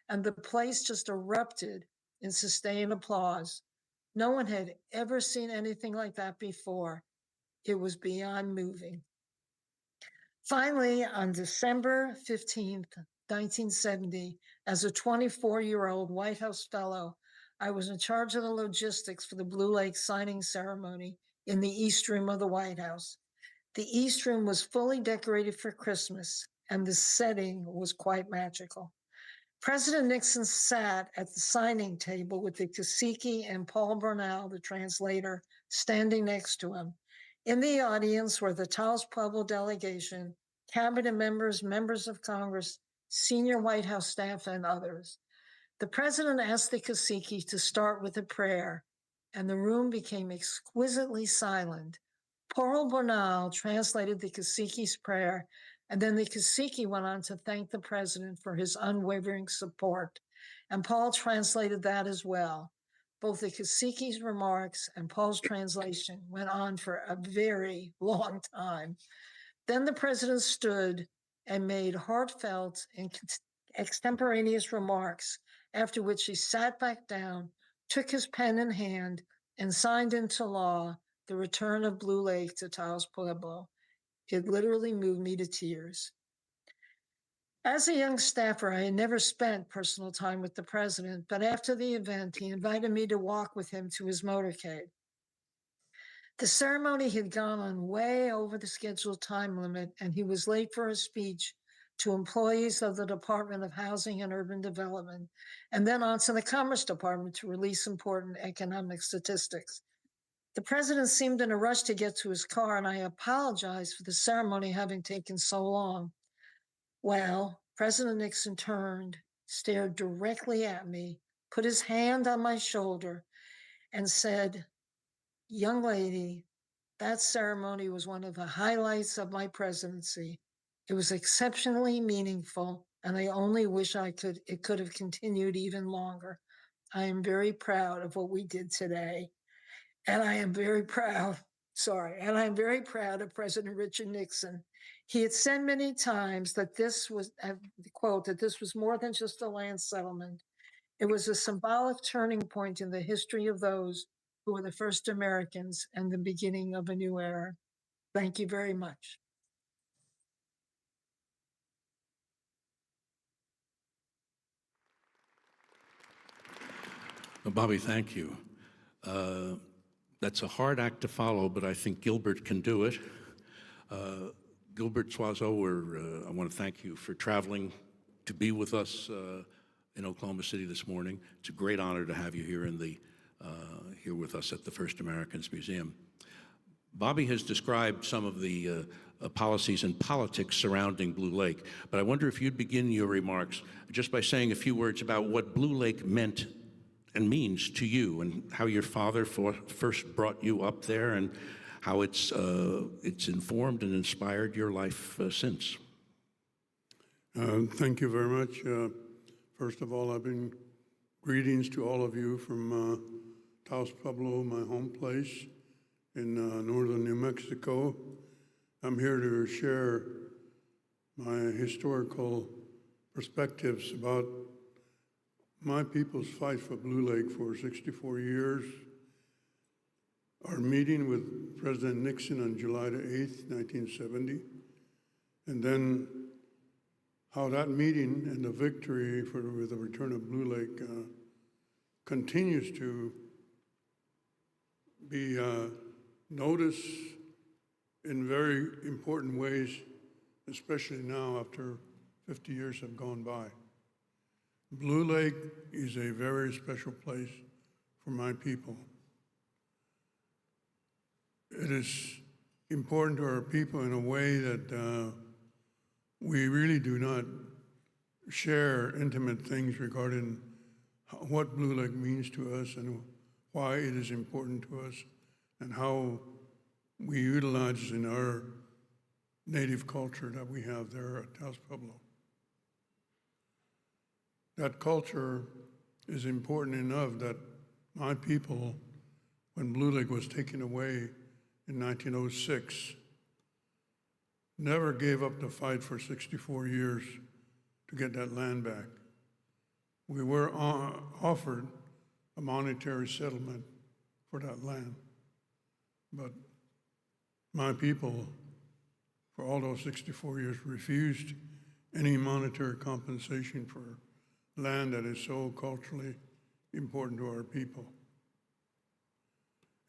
and the place just erupted in sustained applause. No one had ever seen anything like that before. It was beyond moving. Finally, on December 15th, 1970, as a 24-year-old White House fellow, I was in charge of the logistics for the Blue Lake signing ceremony in the East Room of the White House. The East Room was fully decorated for Christmas, and the setting was quite magical. President Nixon sat at the signing table with the cacique and Paul Bernal, the translator, standing next to him. In the audience were the Taos Pueblo delegation, cabinet members, members of Congress, senior White House staff, and others. The president asked the cacique to start with a prayer, and the room became exquisitely silent. Paul Bernal translated the cacique's prayer, and then the cacique went on to thank the president for his unwavering support. And Paul translated that as well. Both the cacique's remarks and Paul's translation went on for a very long time. Then the president stood and made heartfelt and extemporaneous remarks, after which he sat back down, took his pen in hand, and signed into law the return of Blue Lake to Taos Pueblo. It literally moved me to tears. As a young staffer, I had never spent personal time with the president, but after the event, he invited me to walk with him to his motorcade. The ceremony had gone on way over the scheduled time limit, and he was late for a speech to employees of the Department of Housing and Urban Development, and then on to the Commerce Department to release important economic statistics. The president seemed in a rush to get to his car, and I apologized for the ceremony having taken so long. Well, President Nixon turned, stared directly at me, put his hand on my shoulder, and said, "Young lady, that ceremony was one of the highlights of my presidency. It was exceptionally meaningful, and I only wish it could have continued even longer. I am very proud of what we did today. And I am very proud of President Richard Nixon. He had said many times that this was, quote, that this was more than just a land settlement. It was a symbolic turning point in the history of those who were the first Americans and the beginning of a new era. Thank you very much." Well, Bobbie, thank you. That's a hard act to follow, but I think Gilbert can do it. Gilbert, Suazo, I want to thank you for traveling to be with us in Oklahoma City this morning. It's a great honor to have you here here with us at the First Americans Museum. Bobbie has described some of the policies and politics surrounding Blue Lake, but I wonder if you'd begin your remarks just by saying a few words about what Blue Lake meant and means to you, and how your father first brought you up there, and how it's informed and inspired your life since. Thank you very much. First of all, greetings to all of you from Taos Pueblo, my home place in northern New Mexico. I'm here to share my historical perspectives about my people's fight for Blue Lake for 64 years. Our meeting with President Nixon on July the 8th, 1970, and then how that meeting and the victory with the return of Blue Lake continues to be noticed in very important ways, especially now after 50 years have gone by. Blue Lake is a very special place for my people. It is important to our people in a way that we really do not share intimate things regarding what Blue Lake means to us and why it is important to us and how we utilize in our native culture that we have there at Taos Pueblo. That culture is important enough that my people, when Blue Lake was taken away in 1906, never gave up the fight for 64 years to get that land back. We were offered a monetary settlement for that land, but my people, for all those 64 years, refused any monetary compensation for land that is so culturally important to our people.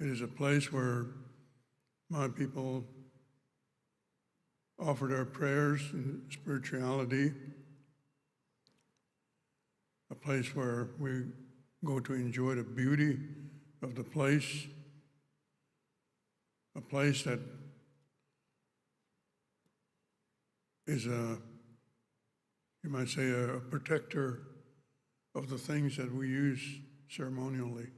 It is a place where my people offer their prayers and spirituality, a place where we go to enjoy the beauty of the place, a place that is you might say, a protector of the things that we use ceremonially.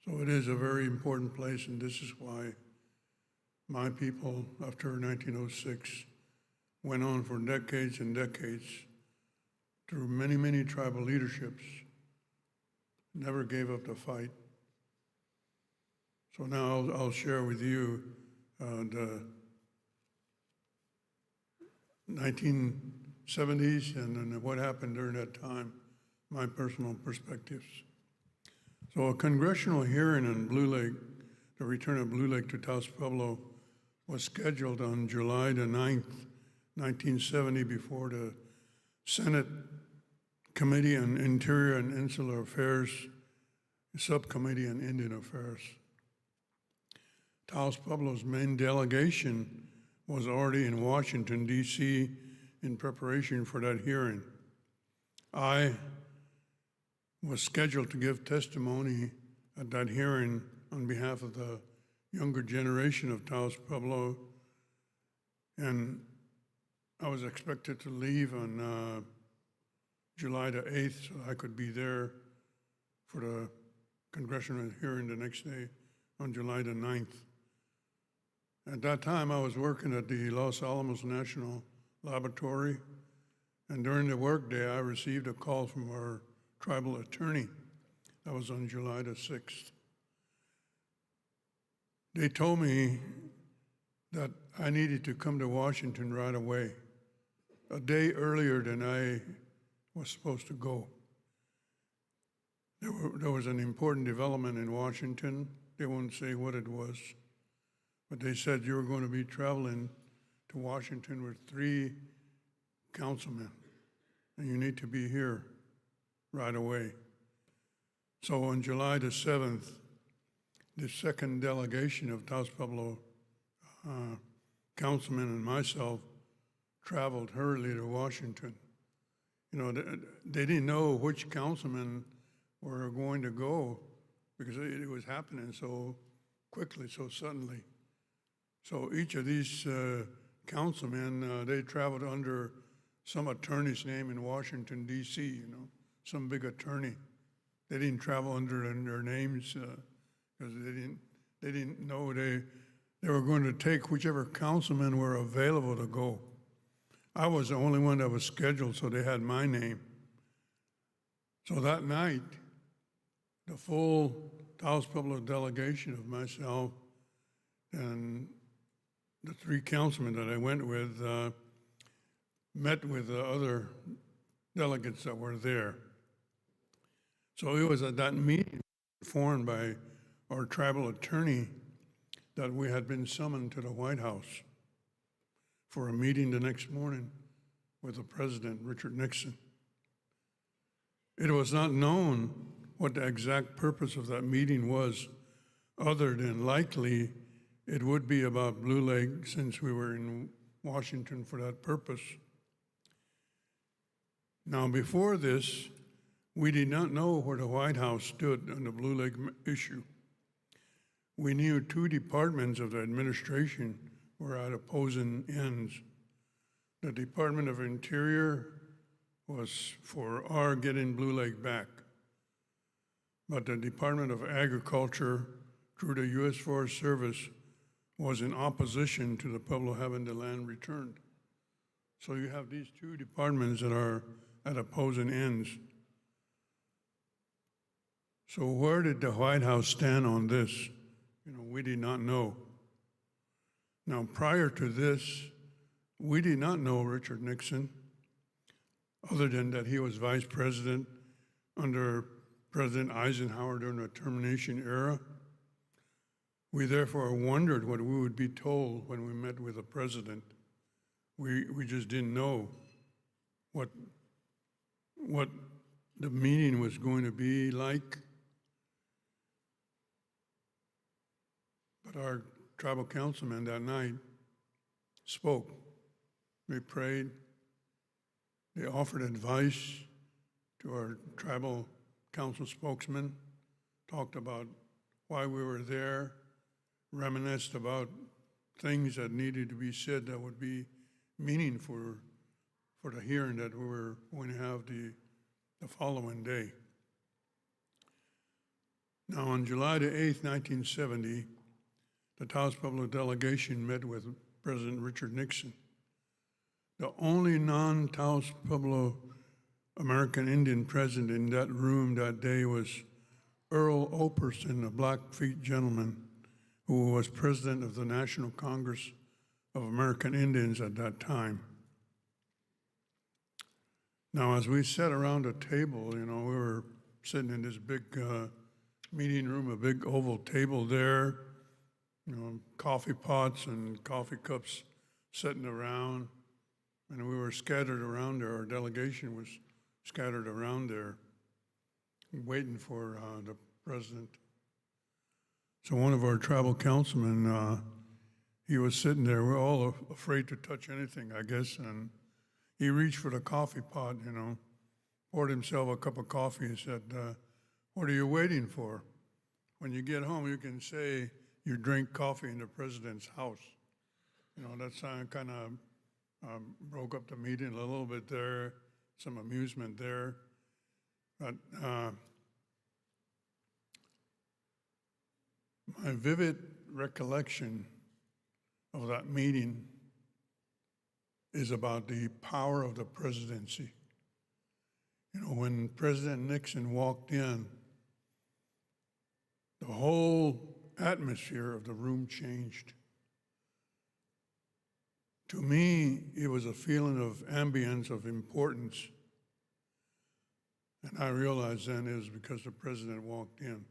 So it is a very important place, and this is why my people, after 1906, went on for decades and decades through many, many tribal leaderships, never gave up the fight. So now I'll share with you the 1970s and what happened during that time, my personal perspectives. So a congressional hearing on Blue Lake, the return of Blue Lake to Taos Pueblo, was scheduled on July the 9th, 1970, before the Senate Committee on Interior and Insular Affairs, Subcommittee on Indian Affairs. Taos Pueblo's main delegation was already in Washington, D.C. in preparation for that hearing. I was scheduled to give testimony at that hearing on behalf of the younger generation of Taos Pueblo, and I was expected to leave on July the 8th so I could be there for the congressional hearing the next day on July the 9th. At that time, I was working at the Los Alamos National Laboratory, and during the workday, I received a call from our tribal attorney. That was on July the 6th. They told me that I needed to come to Washington right away, a day earlier than I was supposed to go. There was an important development in Washington. They won't say what it was, but they said you were going to be traveling to Washington with 3 councilmen, and you need to be here right away. So on July the 7th, the second delegation of Taos Pueblo councilmen and myself traveled hurriedly to Washington. You know, they didn't know which councilmen were going to go because it was happening so quickly, so suddenly. So each of these councilmen, they traveled under some attorney's name in Washington, D.C., you know, some big attorney. They didn't travel under their names because they didn't know they were going to take whichever councilmen were available to go. I was the only one that was scheduled, so they had my name. So that night, the full Taos Pueblo delegation of myself and the 3 councilmen that I went with met with the other delegates that were there. So it was at that meeting formed by our tribal attorney that we had been summoned to the White House for a meeting the next morning with the president, Richard Nixon. It was not known what the exact purpose of that meeting was, other than likely it would be about Blue Lake, since we were in Washington for that purpose. Now, before this, we did not know where the White House stood on the Blue Lake issue. We knew two departments of the administration were at opposing ends. The Department of Interior was for our getting Blue Lake back, but the Department of Agriculture, through the U.S. Forest Service, was in opposition to the Pueblo having the land returned. So you have these two departments that are at opposing ends. So where did the White House stand on this? We did not know. Now, prior to this, we did not know Richard Nixon, other than that he was vice president under President Eisenhower during the termination era. We therefore wondered what we would be told when we met with the president. We just didn't know what the meeting was going to be like. But our tribal councilman that night spoke. They prayed. They offered advice to our tribal council spokesman, talked about why we were there, reminisced about things that needed to be said that would be meaningful for the hearing that we were going to have the following day. Now, on July the 8th, 1970, the Taos Pueblo delegation met with President Richard Nixon. The only non-Taos Pueblo American Indian present in that room that day was Earl Operson, a Blackfeet gentleman who was president of the National Congress of American Indians at that time. Now, as we sat around a table, we were sitting in this big meeting room, a big oval table there, coffee pots and coffee cups sitting around, and we were scattered around there. Our delegation was scattered around there, waiting for the president. So one of our tribal councilmen, he was sitting there. We're all afraid to touch anything, I guess, and he reached for the coffee pot, poured himself a cup of coffee and said, "What are you waiting for? When you get home, you can say you drink coffee in the president's house." That kind of broke up the meeting a little bit there, some amusement there. But my vivid recollection of that meeting is about the power of the presidency. When President Nixon walked in, the whole atmosphere of the room changed. To me, it was a feeling of ambience, of importance. And I realized then it was because the president walked in.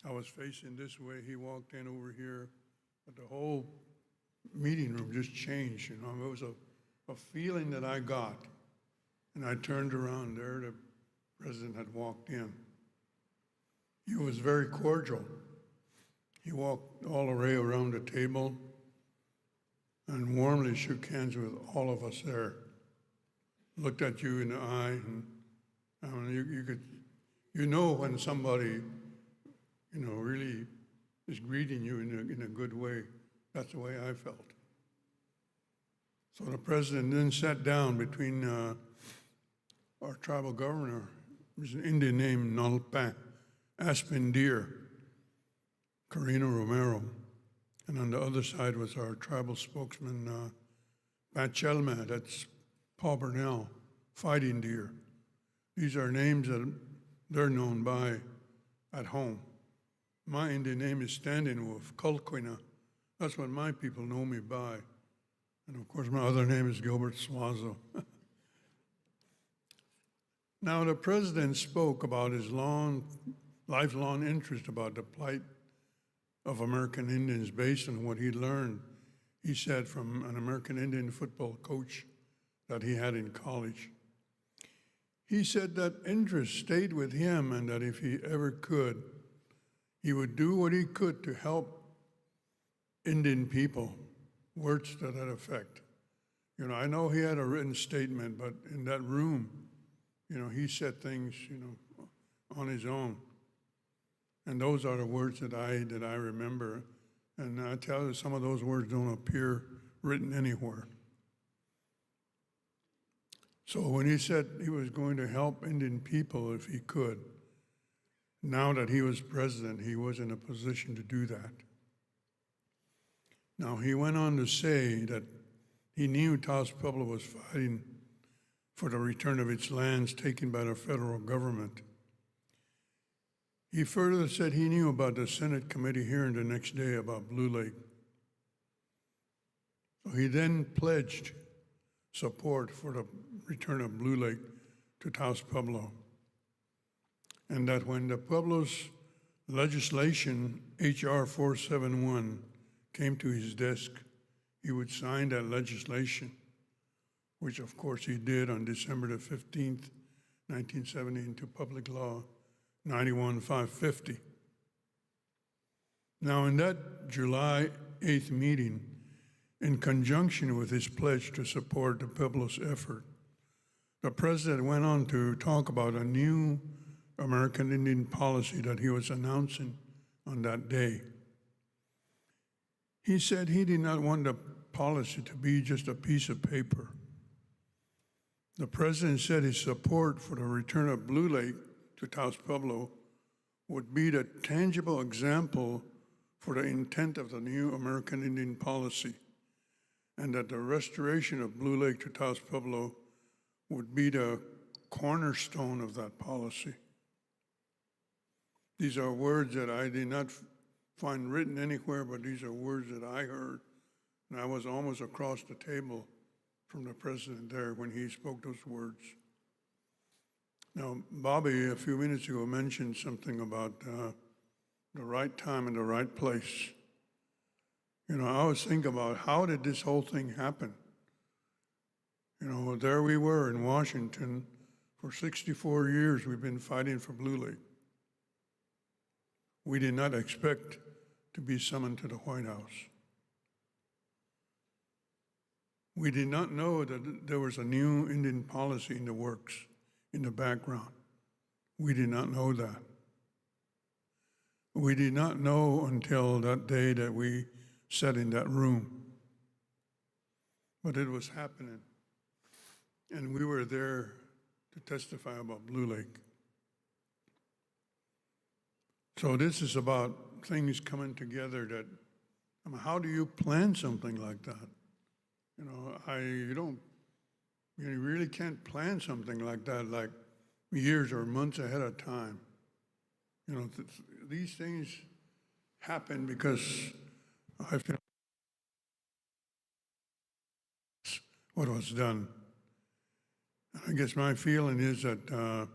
I was facing this way, he walked in over here, but the whole meeting room just changed. It was a feeling that I got. And I turned around there, the president had walked in. He was very cordial. He walked all the way around the table and warmly shook hands with all of us there. Looked at you in the eye, and you know when somebody, really is greeting you in a good way. That's the way I felt. So the president then sat down between our tribal governor, who's an Indian named Nalpa, Aspen Deer, Carino Romero, and on the other side was our tribal spokesman, Pat Chelma, that's Paul Burnell, Fighting Deer. These are names that they're known by at home. My Indian name is Standing Wolf, Kulquina. That's what my people know me by. And of course, my other name is Gilbert Suazo. Now, the president spoke about his lifelong interest about the plight of American Indians based on what he learned he said, from an American Indian football coach that he had in college. He said that interest stayed with him and that if he ever could, he would do what he could to help Indian people, words to that effect. You know, I know he had a written statement, but in that room, you know, he said things, you know, on his own. And those are the words that I remember. And I tell you, some of those words don't appear written anywhere. So when he said he was going to help Indian people if he could, now that he was president, he was in a position to do that. Now, he went on to say that he knew Taos Pueblo was fighting for the return of its lands taken by the federal government. He further said he knew about the Senate committee hearing the next day about Blue Lake. So he then pledged support for the return of Blue Lake to Taos Pueblo. And that when the Pueblo's legislation, H.R. 471, came to his desk, he would sign that legislation, which of course he did on December the 15th, 1970, into Public Law 91-550. Now, in that July 8th meeting, in conjunction with his pledge to support the Pueblo's effort, the president went on to talk about a new American Indian policy that he was announcing on that day. He said he did not want the policy to be just a piece of paper. The president said his support for the return of Blue Lake to Taos Pueblo would be the tangible example for the intent of the new American Indian policy, and that the restoration of Blue Lake to Taos Pueblo would be the cornerstone of that policy. These are words that I did not find written anywhere, but these are words that I heard, and I was almost across the table from the president there when he spoke those words. Now, Bobbie, a few minutes ago, mentioned something about the right time and the right place. You know, I always think about how did this whole thing happen? You know, there we were in Washington. For 64 years, we've been fighting for Blue Lake. We did not expect to be summoned to the White House. We did not know that there was a new Indian policy in the works, in the background. We did not know that. We did not know until that day that we sat in that room. But it was happening. And we were there to testify about Blue Lake. So this is about things coming together that, I mean, how do you plan something like that? You know, you really can't plan something like that like years or months ahead of time. You know, these things happen because I feel what was done. I guess my feeling is that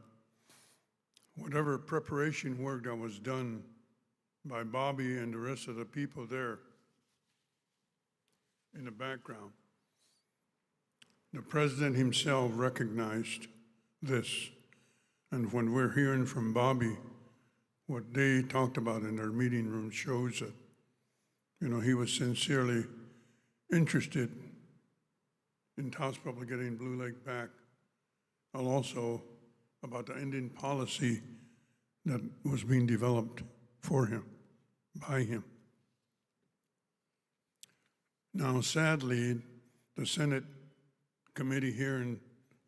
whatever preparation work that was done by Bobbie and the rest of the people there in the background, the president himself recognized this. And when we're hearing from Bobbie, what they talked about in their meeting room shows that, you know, he was sincerely interested in Taos Pueblo getting Blue Lake back, and also about the Indian policy that was being developed for him, by him. Now, sadly, the Senate committee hearing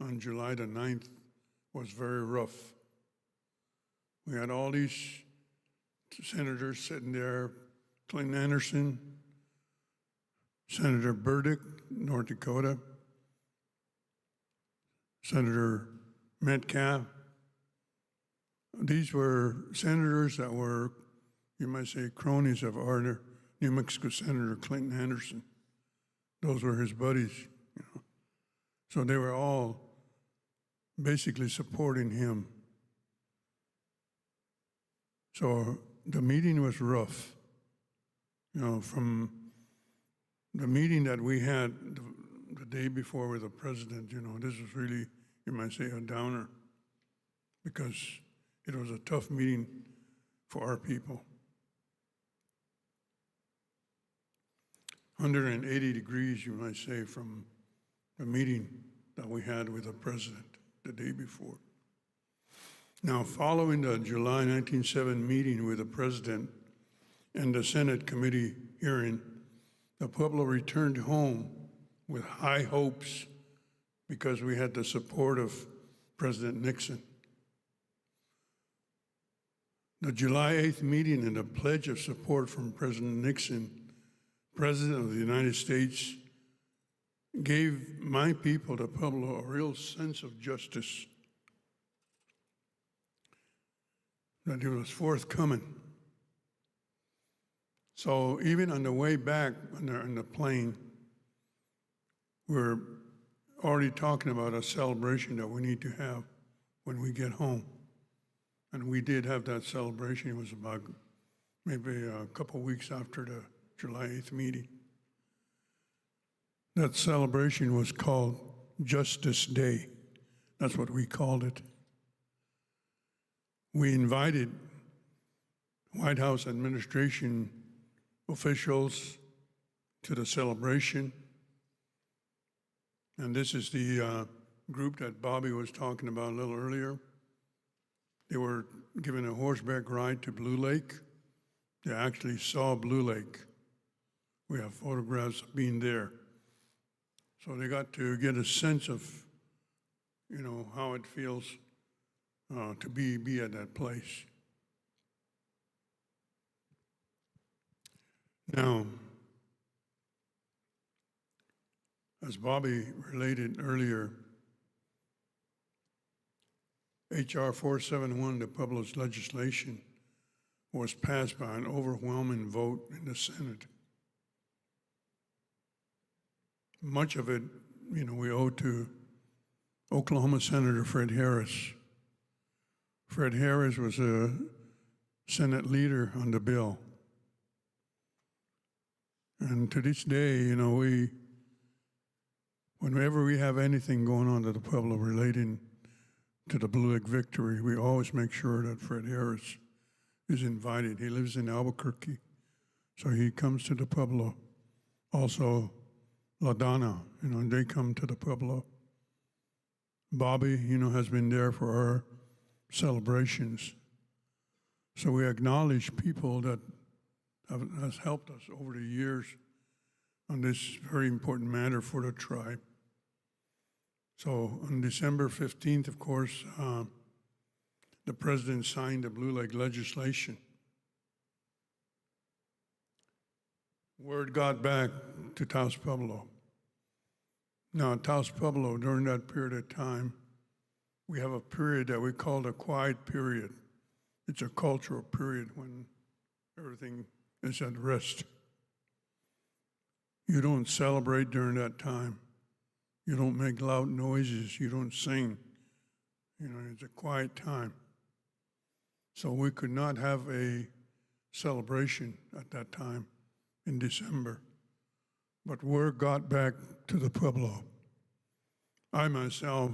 on July the 9th was very rough. We had all these senators sitting there, Clinton Anderson, Senator Burdick, North Dakota, Senator Metcalf. These were senators that were, you might say, cronies of our New Mexico Senator Clinton Anderson. Those were his buddies, you know. So they were all basically supporting him. So the meeting was rough, you know, from the meeting that we had the day before with the president, this was really, you might say, a downer, because it was a tough meeting for our people. 180 degrees, you might say, from the meeting that we had with the president the day before. Now, following the July 1907 meeting with the president and the Senate committee hearing, the Pueblo returned home with high hopes because we had the support of President Nixon. The July 8th meeting and the pledge of support from President Nixon, President of the United States, gave my people, the Pueblo, a real sense of justice, that it was forthcoming. So even on the way back on the plane, we're already talking about a celebration that we need to have when we get home. And we did have that celebration. It was about maybe a couple weeks after the July 8th meeting. That celebration was called Justice Day. That's what we called it. We invited White House administration officials to the celebration. And this is the group that Bobbie was talking about a little earlier. They were given a horseback ride to Blue Lake. They actually saw Blue Lake. We have photographs of being there. So they got to get a sense of, how it feels to be at that place. Now, as Bobbie related earlier, H.R. 471, the Pueblo's legislation, was passed by an overwhelming vote in the Senate. Much of it, we owe to Oklahoma Senator Fred Harris. Fred Harris was a Senate leader on the bill. And to this day, whenever we have anything going on to the Pueblo relating to the Blue Lake victory, we always make sure that Fred Harris is invited. He lives in Albuquerque, so he comes to the Pueblo. Also, La Donna, they come to the Pueblo. Bobbie, has been there for our celebrations. So we acknowledge people that has helped us over the years on this very important matter for the tribe. So on December 15th, of course, the president signed the Blue Lake legislation. Word got back to Taos Pueblo. Now, Taos Pueblo, during that period of time, we have a period that we call the quiet period. It's a cultural period when everything is at rest. You don't celebrate during that time. You don't make loud noises. You don't sing. It's a quiet time. So we could not have a celebration at that time in December. But word got back to the Pueblo. I myself,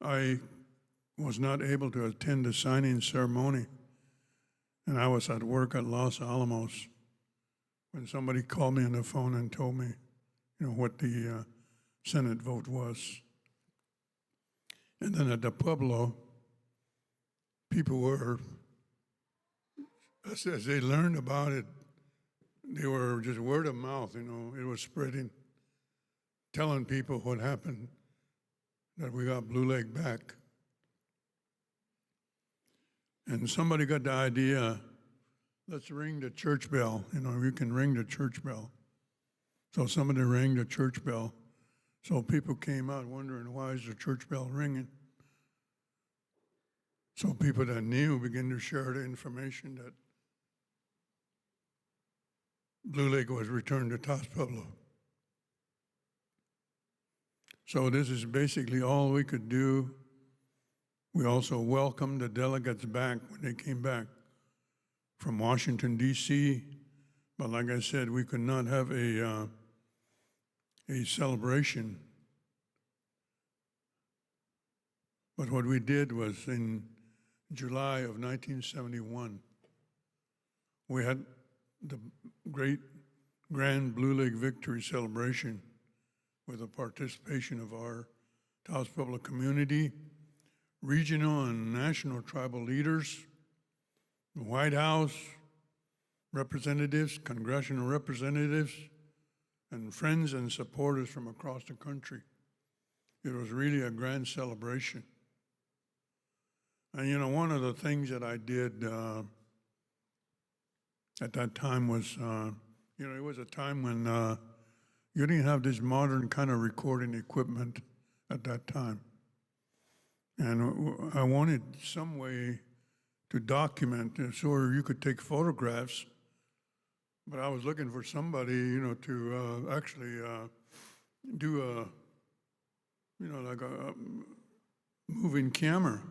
I was not able to attend the signing ceremony, and I was at work at Los Alamos when somebody called me on the phone and told me, what the Senate vote was. And then at the Pueblo, people were, as they learned about it, they were just word of mouth, it was spreading, telling people what happened, that we got Blue Lake back. And somebody got the idea, let's ring the church bell. You can ring the church bell. So somebody rang the church bell. So people came out wondering, why is the church bell ringing? So people that knew began to share the information that Blue Lake was returned to Taos Pueblo. So this is basically all we could do. We also welcomed the delegates back when they came back from Washington, D.C. But like I said, we could not have a a celebration. But what we did was in July of 1971, we had the great Grand Blue Lake Victory celebration with the participation of our Taos Pueblo community, regional and national tribal leaders, the White House representatives, congressional representatives, and friends and supporters from across the country. It was really a grand celebration. And you know, one of the things that I did at that time was, you know, it was a time when you didn't have this modern kind of recording equipment at that time. And I wanted some way to document it so you could take photographs. But I was looking for somebody, you know, to actually do a, you know, like a moving camera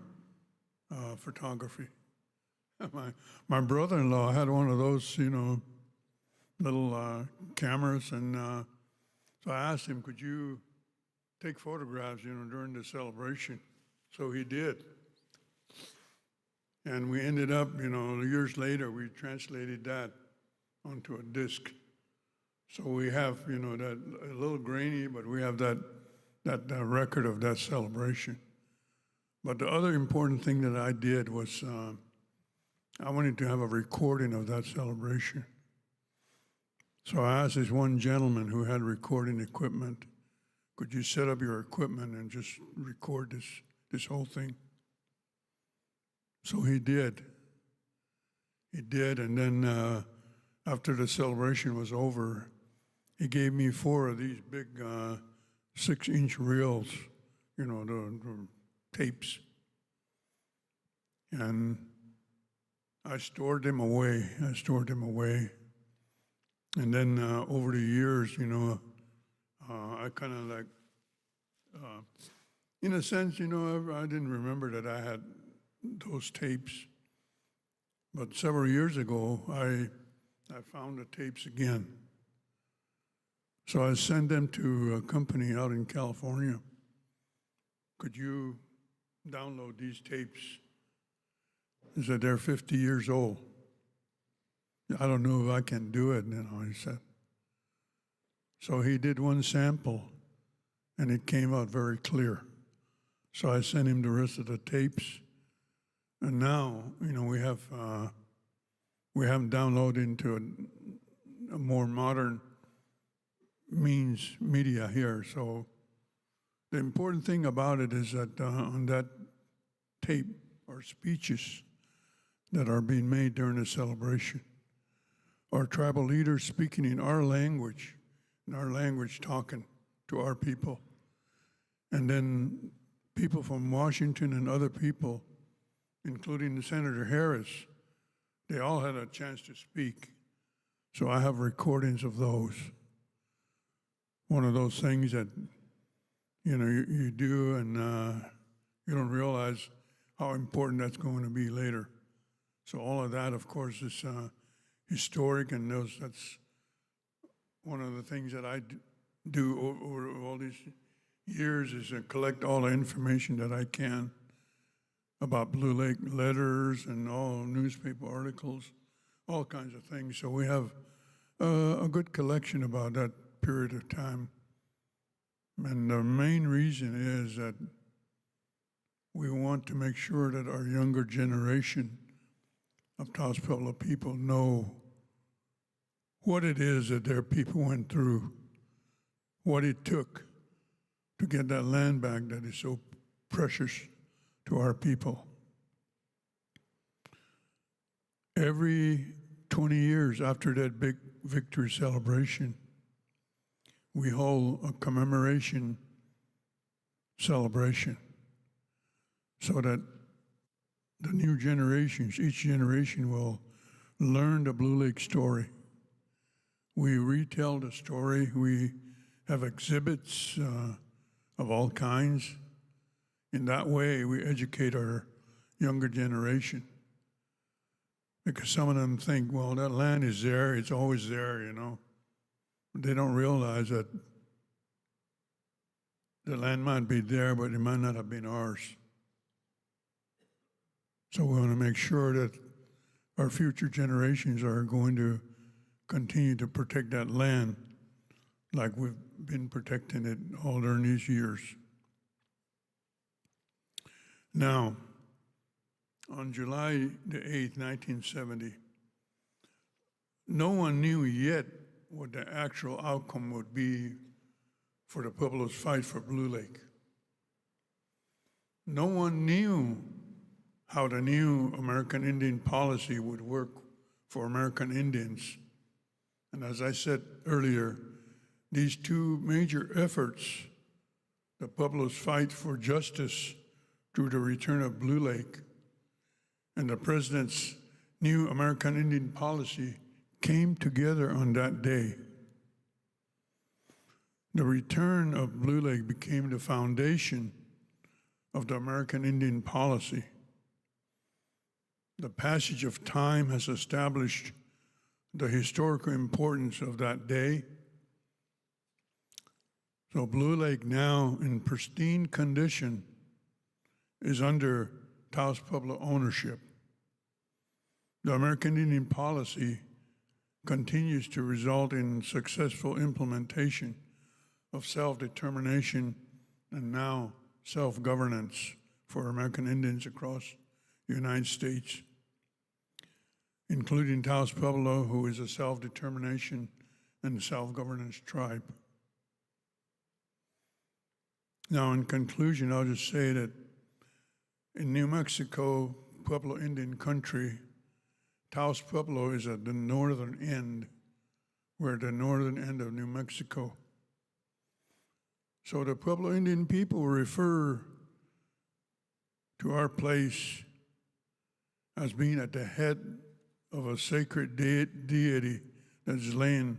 photography. My brother-in-law had one of those, you know, little cameras, and so I asked him, could you take photographs, you know, during the celebration? So he did. And we ended up, you know, years later, we translated that onto a disc. So we have, you know, that a little grainy, but we have that record of that celebration. But the other important thing that I did was I wanted to have a recording of that celebration. So I asked this one gentleman who had recording equipment, could you set up your equipment and just record this whole thing? So he did. He did, and then after the celebration was over, he gave me 4 of these big 6-inch reels, you know, the tapes. And I stored them away. And then over the years, you know, I kind of like, in a sense, you know, I didn't remember that I had those tapes. But several years ago, I found the tapes again. So I sent them to a company out in California. Could you download these tapes? He said, they're 50 years old. I don't know if I can do it, you know, he said. So he did one sample, and it came out very clear. So I sent him the rest of the tapes. And now, you know, we have them downloaded into a more modern media here. So the important thing about it is that on that tape are speeches that are being made during the celebration. Our tribal leaders speaking in our language talking to our people. And then people from Washington and other people, including Senator Harris, they all had a chance to speak. So I have recordings of those. One of those things that, you know, you do and you don't realize how important that's going to be later. So all of that, of course, is historic, and that's one of the things that I do over all these years is to collect all the information that I can about Blue Lake letters and all newspaper articles, all kinds of things. So we have a good collection about that period of time. And the main reason is that we want to make sure that our younger generation of Taos Pueblo people know what it is that their people went through, what it took to get that land back that is so precious to our people. Every 20 years after that big victory celebration, we hold a commemoration celebration so that the new generations, each generation will learn the Blue Lake story. We retell the story. We have exhibits of all kinds. In that way, we educate our younger generation. Because some of them think, well, that land is there, it's always there, you know. They don't realize that the land might be there, but it might not have been ours. So we want to make sure that our future generations are going to continue to protect that land like we've been protecting it all during these years. Now, on July the 8th, 1970, no one knew yet what the actual outcome would be for the Pueblo's fight for Blue Lake. No one knew how the new American Indian policy would work for American Indians. And as I said earlier, these two major efforts, the Pueblo's fight for justice through the return of Blue Lake and the President's new American Indian policy, came together on that day. The return of Blue Lake became the foundation of the American Indian policy. The passage of time has established the historical importance of that day. So Blue Lake, now in pristine condition, is under Taos Pueblo ownership. The American Indian policy continues to result in successful implementation of self-determination and now self-governance for American Indians across the United States, including Taos Pueblo, who is a self-determination and self-governance tribe. Now, in conclusion, I'll just say that in New Mexico, Pueblo Indian country, Taos Pueblo is at the northern end. We're at the northern end of New Mexico. So the Pueblo Indian people refer to our place as being at the head of a sacred deity that's laying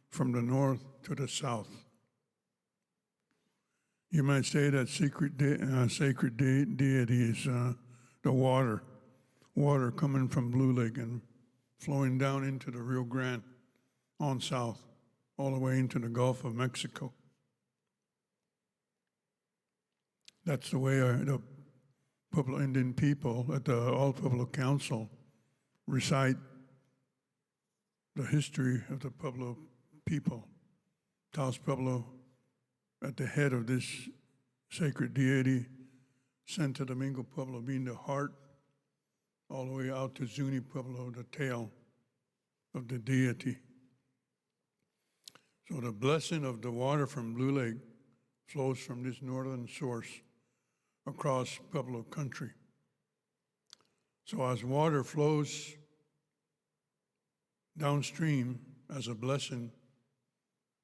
from the north to the south. You might say that sacred deity is the water coming from Blue Lake and flowing down into the Rio Grande on south, all the way into the Gulf of Mexico. That's the way the Pueblo Indian people at the All Pueblo Council recite the history of the Pueblo people. Taos Pueblo at the head of this sacred deity, Santo Domingo Pueblo being the heart, all the way out to Zuni Pueblo, the tail of the deity. So the blessing of the water from Blue Lake flows from this northern source across Pueblo country. So as water flows downstream as a blessing,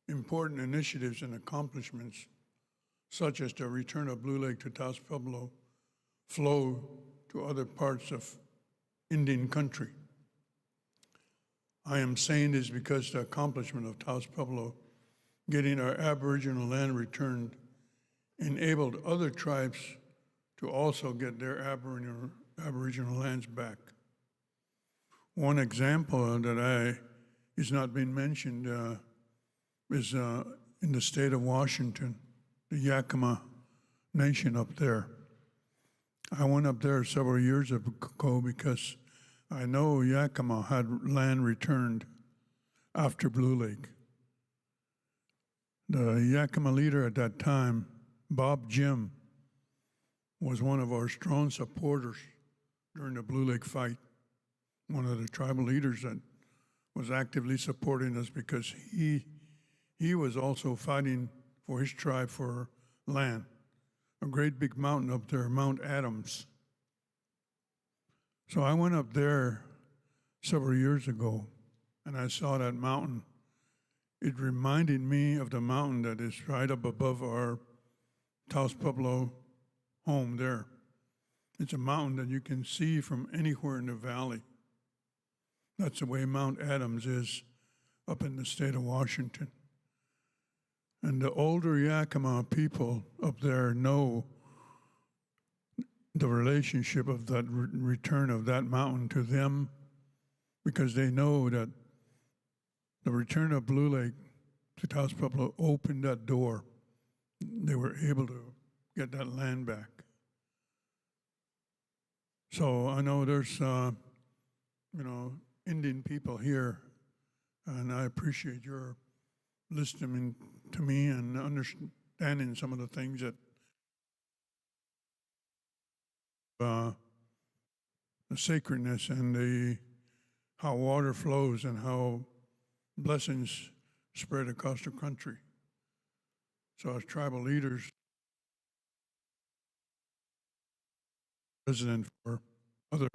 important initiatives and accomplishments, such as the return of Blue Lake to Taos Pueblo, flow to other parts of Indian country. I am saying this because the accomplishment of Taos Pueblo, getting our Aboriginal land returned, enabled other tribes to also get their Aboriginal lands back. One example that is not being mentioned is in the state of Washington, the Yakima Nation up there. I went up there several years ago because I know Yakima had land returned after Blue Lake. The Yakima leader at that time, Bob Jim, was one of our strong supporters during the Blue Lake fight, one of the tribal leaders that was actively supporting us because he was also fighting for his tribe for land, a great big mountain up there, Mount Adams. So I went up there several years ago and I saw that mountain. It reminded me of the mountain that is right up above our Taos Pueblo home there. It's a mountain that you can see from anywhere in the valley. That's the way Mount Adams is up in the state of Washington. And the older Yakima people up there know the relationship of that return of that mountain to them, because they know that the return of Blue Lake to Taos Pueblo opened that door they were able to get that land back. So I know there's, Indian people here, and I appreciate your listening to me and understanding some of the things that the sacredness and how water flows and how blessings spread across the country. So as tribal leaders, president for other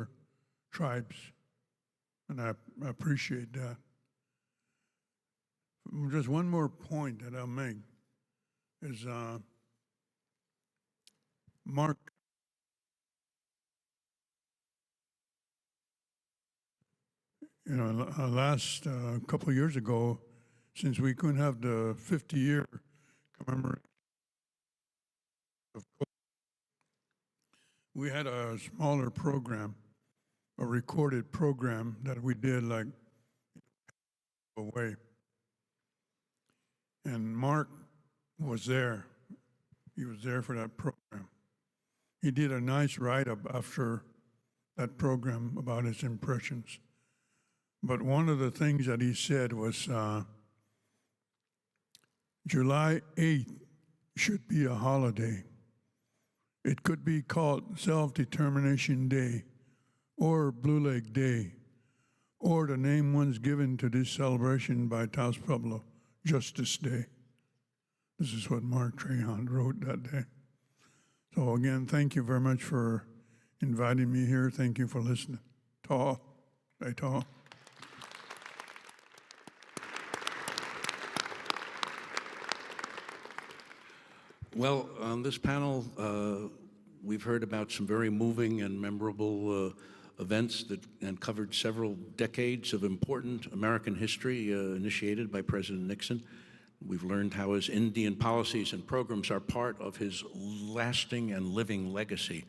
tribes, and I appreciate that. Just one more point that I'll make is Mark, last couple of years ago, since we couldn't have the 50-year commemoration of COVID, we had a smaller program, a recorded program that we did like away. And Mark was there. He was there for that program. He did a nice write-up after that program about his impressions. But one of the things that he said was July 8th should be a holiday. It could be called Self-Determination Day or Blue Lake Day, or the name once given to this celebration by Taos Pueblo, Justice Day. This is what Mark Trahan wrote that day. So again, thank you very much for inviting me here. Thank you for listening. Ta, hey, ta. Well, on this panel, we've heard about some very moving and memorable events and covered several decades of important American history initiated by President Nixon. We've learned how his Indian policies and programs are part of his lasting and living legacy.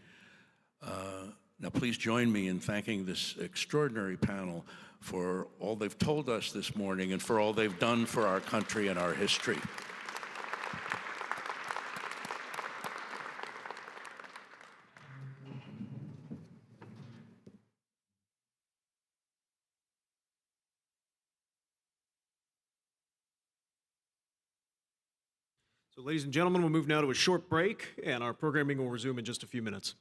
Now, please join me in thanking this extraordinary panel for all they've told us this morning and for all they've done for our country and our history. So, ladies and gentlemen, we'll move now to a short break, and our programming will resume in just a few minutes.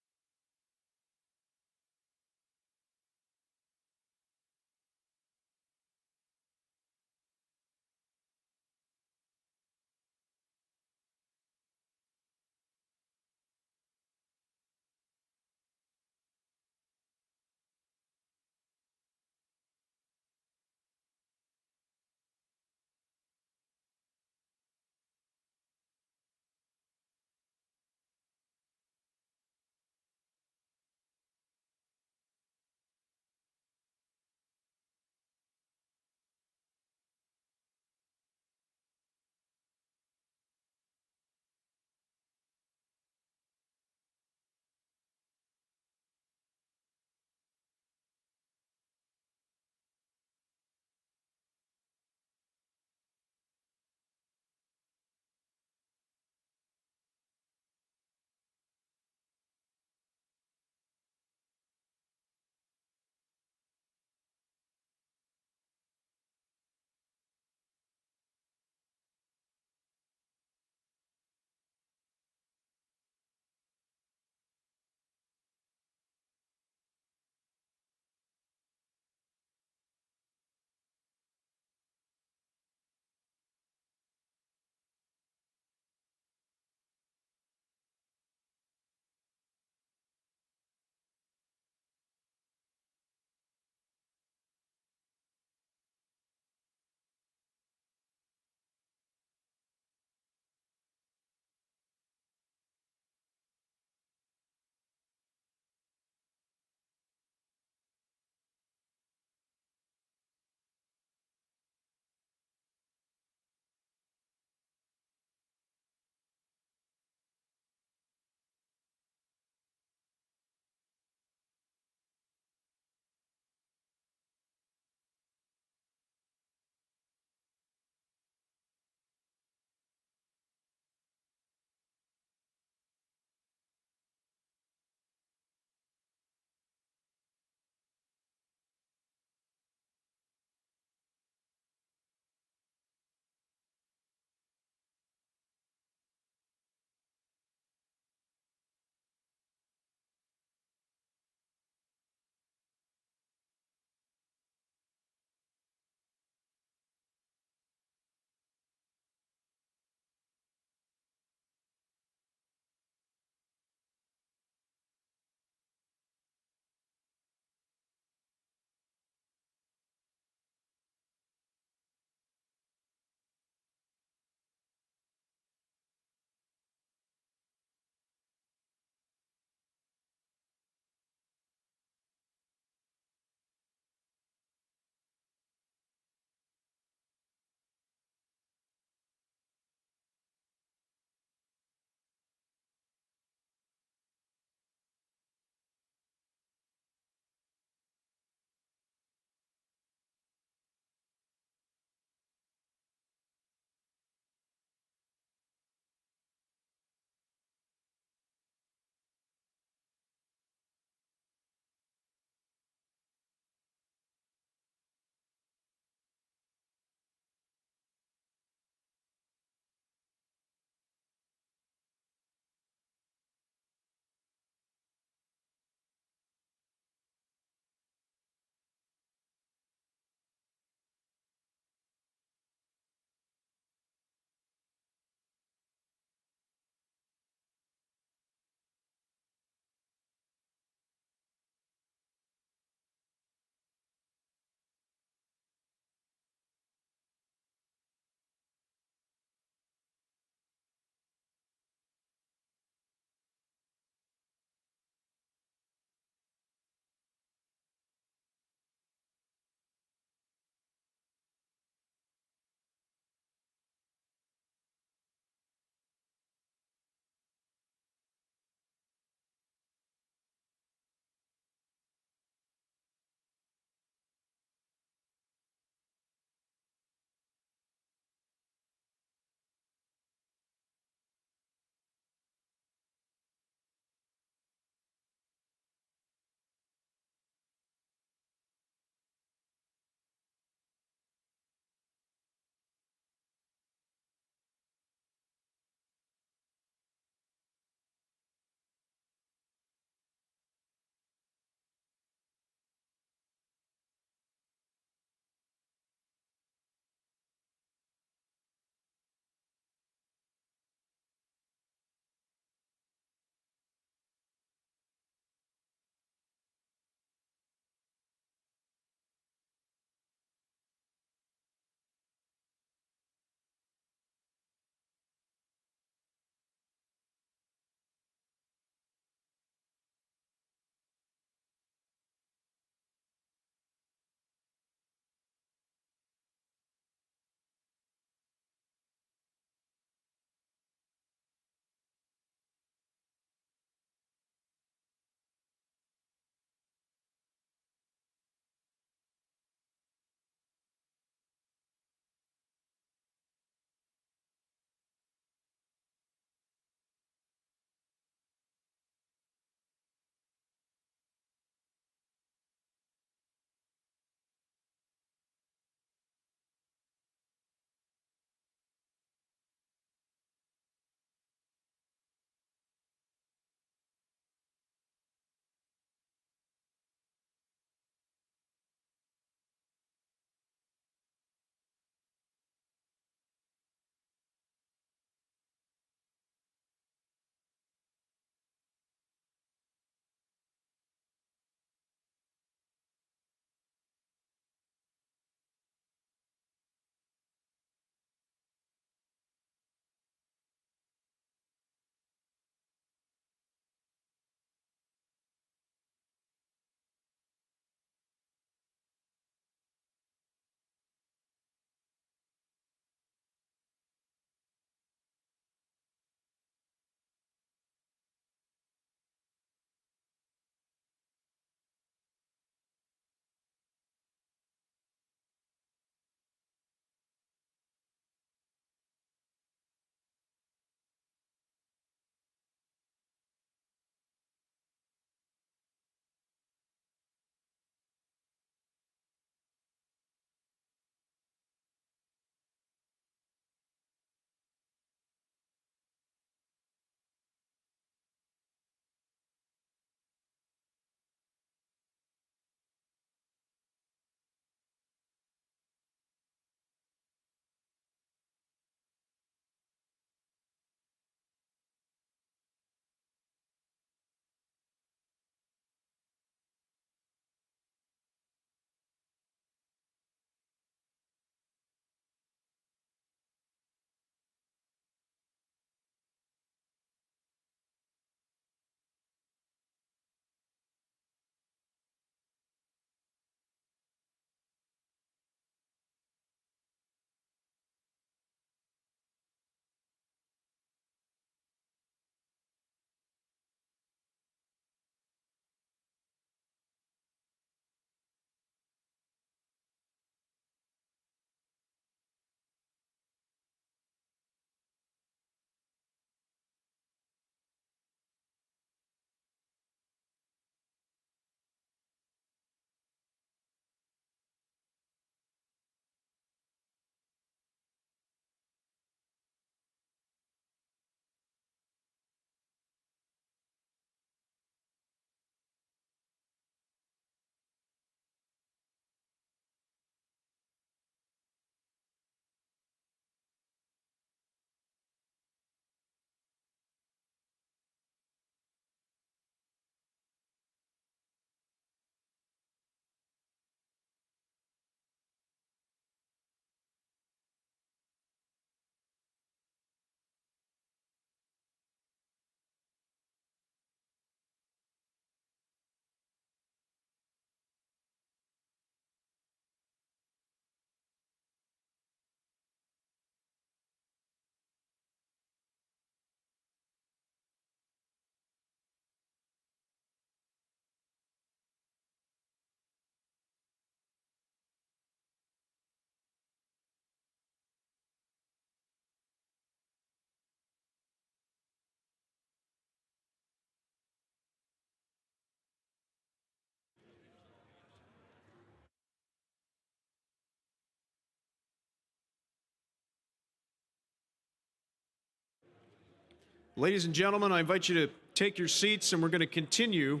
Ladies and gentlemen, I invite you to take your seats, and we're going to continue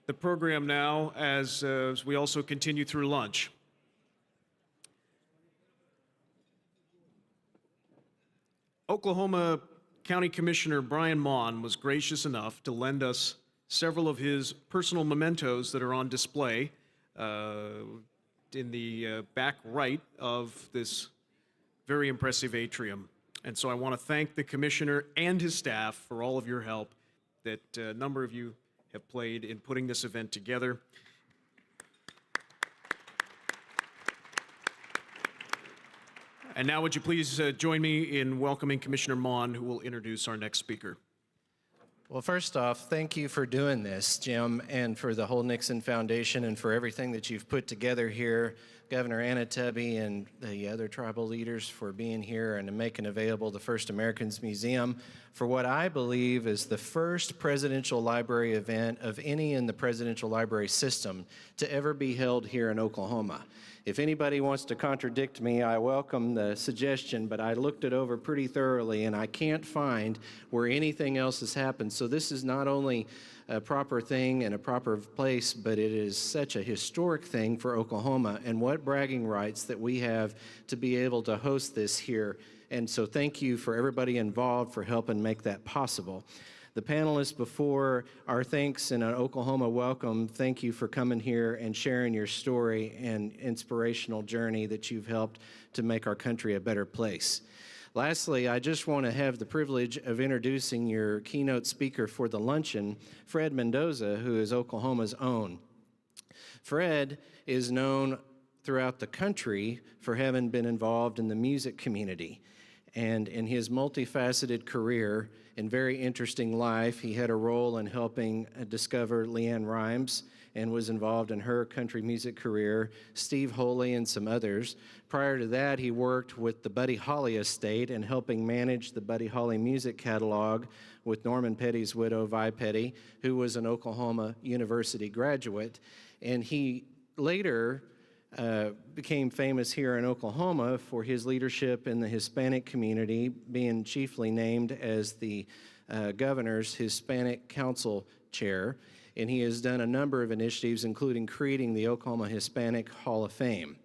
the program now as we also continue through lunch. Oklahoma County Commissioner Brian Mon was gracious enough to lend us several of his personal mementos that are on display in the back right of this very impressive atrium. And so I want to thank the commissioner and his staff for all of your help that a number of you have played in putting this event together. And now would you please join me in welcoming Commissioner Mon, who will introduce our next speaker. Well, first off, thank you for doing this, Jim, and for the whole Nixon Foundation and for everything that you've put together here. Governor Anoatubby and the other tribal leaders for being here and making available the First Americans Museum for what I believe is the first presidential library event of any in the presidential library system to ever be held here in Oklahoma. If anybody wants to contradict me, I welcome the suggestion, but I looked it over pretty thoroughly and I can't find where anything else has happened. So this is not only a proper thing and a proper place, but it is such a historic thing for Oklahoma, and what bragging rights that we have to be able to host this here. And so thank you for everybody involved for helping make that possible. The panelists before, our thanks and an Oklahoma welcome. Thank you for coming here and sharing your story and inspirational journey that you've helped to make our country a better place. Lastly, I just want to have the privilege of introducing your keynote speaker for the luncheon, Fred Mendoza, who is Oklahoma's own. Fred is known throughout the country for having been involved in the music community. And in his multifaceted career and very interesting life, he had a role in helping discover Leanne Rimes and was involved in her country music career, Steve Holy and some others. Prior to that, he worked with the Buddy Holly estate and helping manage the Buddy Holly music catalog with Norman Petty's widow, Vi Petty, who was an Oklahoma University graduate. And he later became famous here in Oklahoma for his leadership in the Hispanic community, being chiefly named as the governor's Hispanic Council chair. And he has done a number of initiatives, including creating the Oklahoma Hispanic Hall of Fame.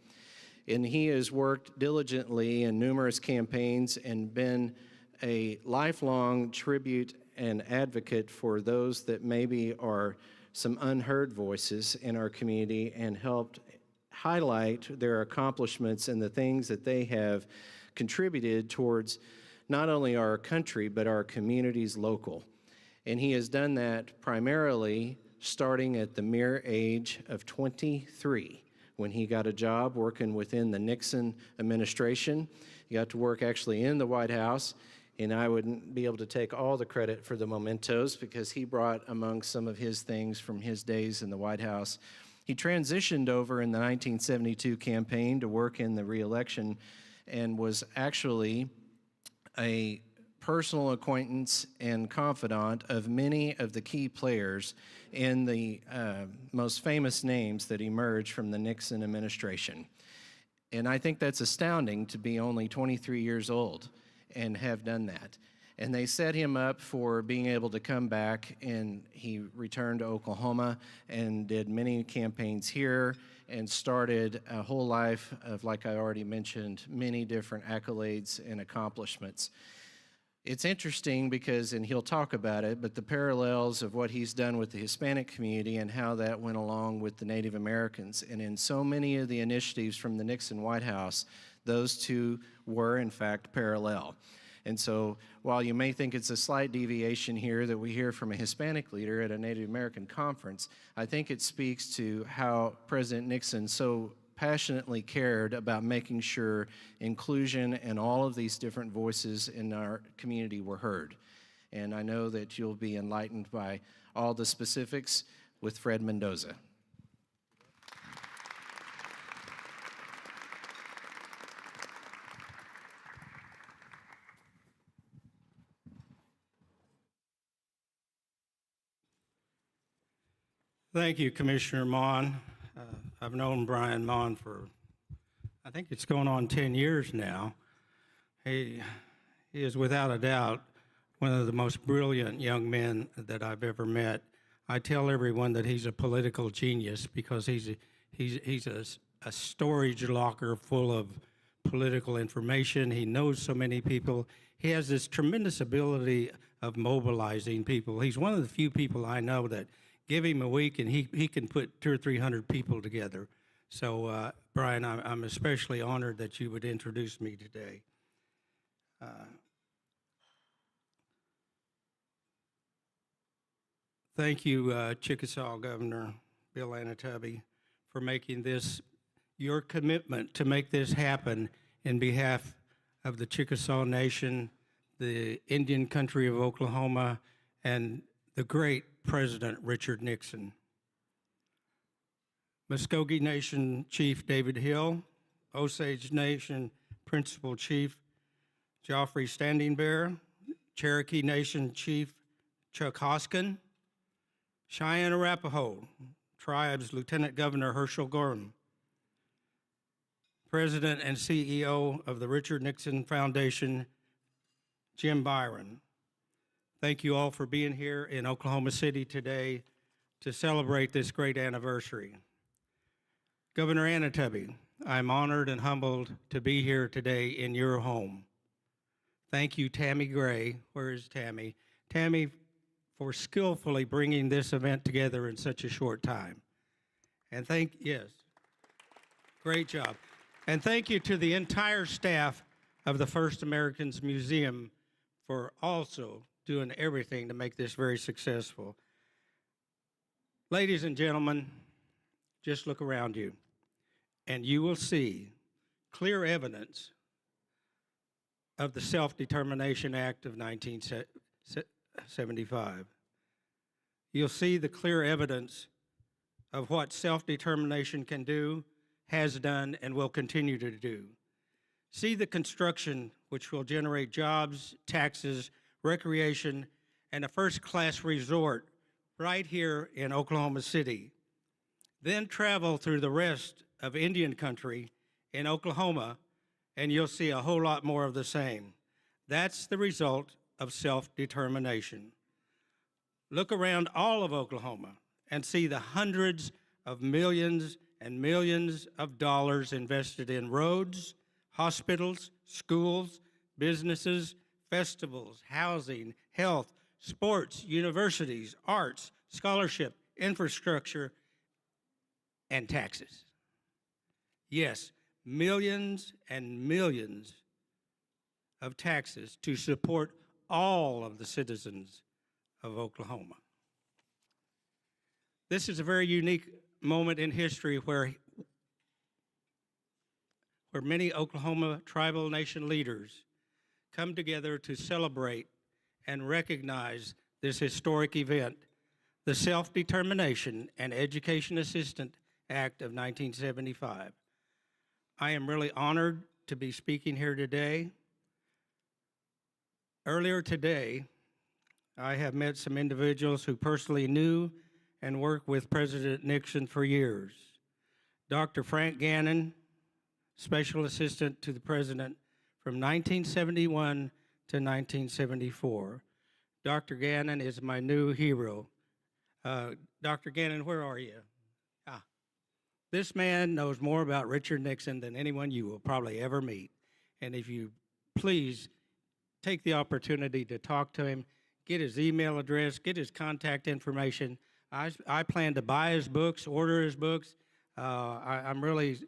And he has worked diligently in numerous campaigns and been a lifelong tribute and advocate for those that maybe are some unheard voices in our community, and helped highlight their accomplishments and the things that they have contributed towards not only our country, but our communities local. And he has done that primarily starting at the mere age of 23, when he got a job working within the Nixon administration. He got to work actually in the White House, and I wouldn't be able to take all the credit for the mementos because he brought among some of his things from his days in the White House. He transitioned over in the 1972 campaign to work in the re-election and was actually a personal acquaintance and confidant of many of the key players in the most famous names that emerged from the Nixon administration. And I think that's astounding to be only 23 years old and have done that. And they set him up for being able to come back, and he returned to Oklahoma and did many campaigns here and started a whole life of, like I already mentioned, many different accolades and accomplishments. It's interesting because, and he'll talk about it, but the parallels of what he's done with the Hispanic community and how that went along with the Native Americans. And in so many of the initiatives from the Nixon White House, those two were in fact parallel. And so while you may think it's a slight deviation here that we hear from a Hispanic leader at a Native American conference, I think it speaks to how President Nixon so passionately cared about making sure inclusion and all of these different voices in our community were heard. And I know that you'll be enlightened by all the specifics with Fred Mendoza. Thank you, Commissioner Mon. I've known Brian Mon for, I think it's going on 10 years now. He is without a doubt one of the most brilliant young men that I've ever met. I tell everyone that he's a political genius because he's a storage locker full of political information. He knows so many people. He has this tremendous ability of mobilizing people. He's one of the few people I know that give him a week and he can put 200 or 300 people together. So, Brian, I'm especially honored that you would introduce me today. Thank you, Chickasaw Governor Bill Anoatubby, for making this your commitment to make this happen in behalf of the Chickasaw Nation, the Indian country of Oklahoma, and the great President Richard Nixon. Muscogee Nation Chief David Hill, Osage Nation Principal Chief Geoffrey Standing Bear, Cherokee Nation Chief Chuck Hoskin, Cheyenne Arapaho Tribes Lieutenant Governor Herschel Gorham, President and CEO of the Richard Nixon Foundation, Jim Byron. Thank you all for being here in Oklahoma City today to celebrate this great anniversary. Governor Anoatubby, I'm honored and humbled to be here today in your home. Thank you, Tammy Gray. Where is Tammy? Tammy, for skillfully bringing this event together in such a short time. And yes, great job. And thank you to the entire staff of the First Americans Museum for also doing everything to make this very successful. Ladies and gentlemen, just look around you, and you will see clear evidence of the Self-Determination Act of 1975. You'll see the clear evidence of what self-determination can do, has done, and will continue to do. See the construction which will generate jobs, taxes, recreation, and a first-class resort right here in Oklahoma City. Then travel through the rest of Indian country in Oklahoma, and you'll see a whole lot more of the same. That's the result of self-determination. Look around all of Oklahoma and see the hundreds of millions and millions of dollars invested in roads, hospitals, schools, businesses, festivals, housing, health, sports, universities, arts, scholarship, infrastructure, and taxes. Yes, millions and millions of taxes to support all of the citizens of Oklahoma. This is a very unique moment in history where many Oklahoma tribal nation leaders come together to celebrate and recognize this historic event, the Self-Determination and Education Assistance Act of 1975. I am really honored to be speaking here today. Earlier today, I have met some individuals who personally knew and worked with President Nixon for years. Dr. Frank Gannon, Special Assistant to the President from 1971 to 1974. Dr. Gannon is my new hero. Dr. Gannon, where are you? This man knows more about Richard Nixon than anyone you will probably ever meet. And if you please take the opportunity to talk to him, get his email address, get his contact information. I plan to buy his books, order his books. I'm really,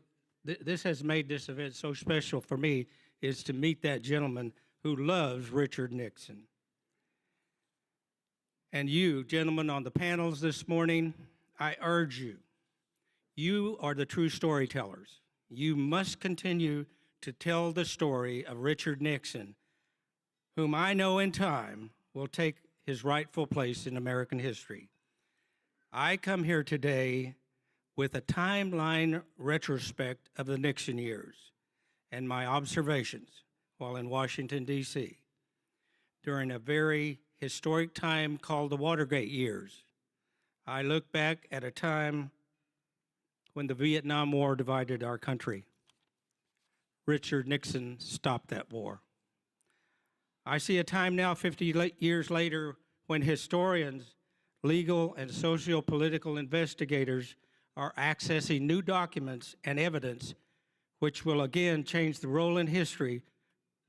this has made this event so special for me, is to meet that gentleman who loves Richard Nixon. And you, gentlemen on the panels this morning, I urge you, you are the true storytellers. You must continue to tell the story of Richard Nixon, whom I know in time will take his rightful place in American history. I come here today with a timeline retrospect of the Nixon years and my observations while in Washington, D.C. during a very historic time called the Watergate years. I look back at a time when the Vietnam War divided our country. Richard Nixon stopped that war. I see a time now, 50 years later, when historians, legal and socio-political investigators are accessing new documents and evidence which will again change the role in history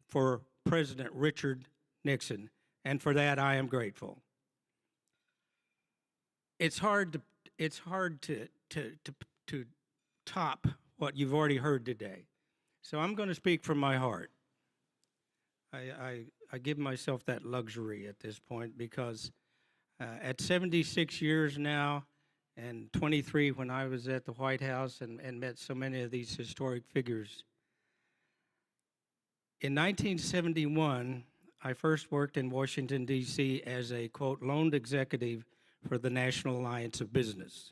for President Richard Nixon. And for that, I am grateful. It's hard to top what you've already heard today. So I'm going to speak from my heart. I give myself that luxury at this point because at 76 years now and 23 when I was at the White House and met so many of these historic figures. In 1971, I first worked in Washington, D.C. as a, quote, loaned executive for the National Alliance of Business,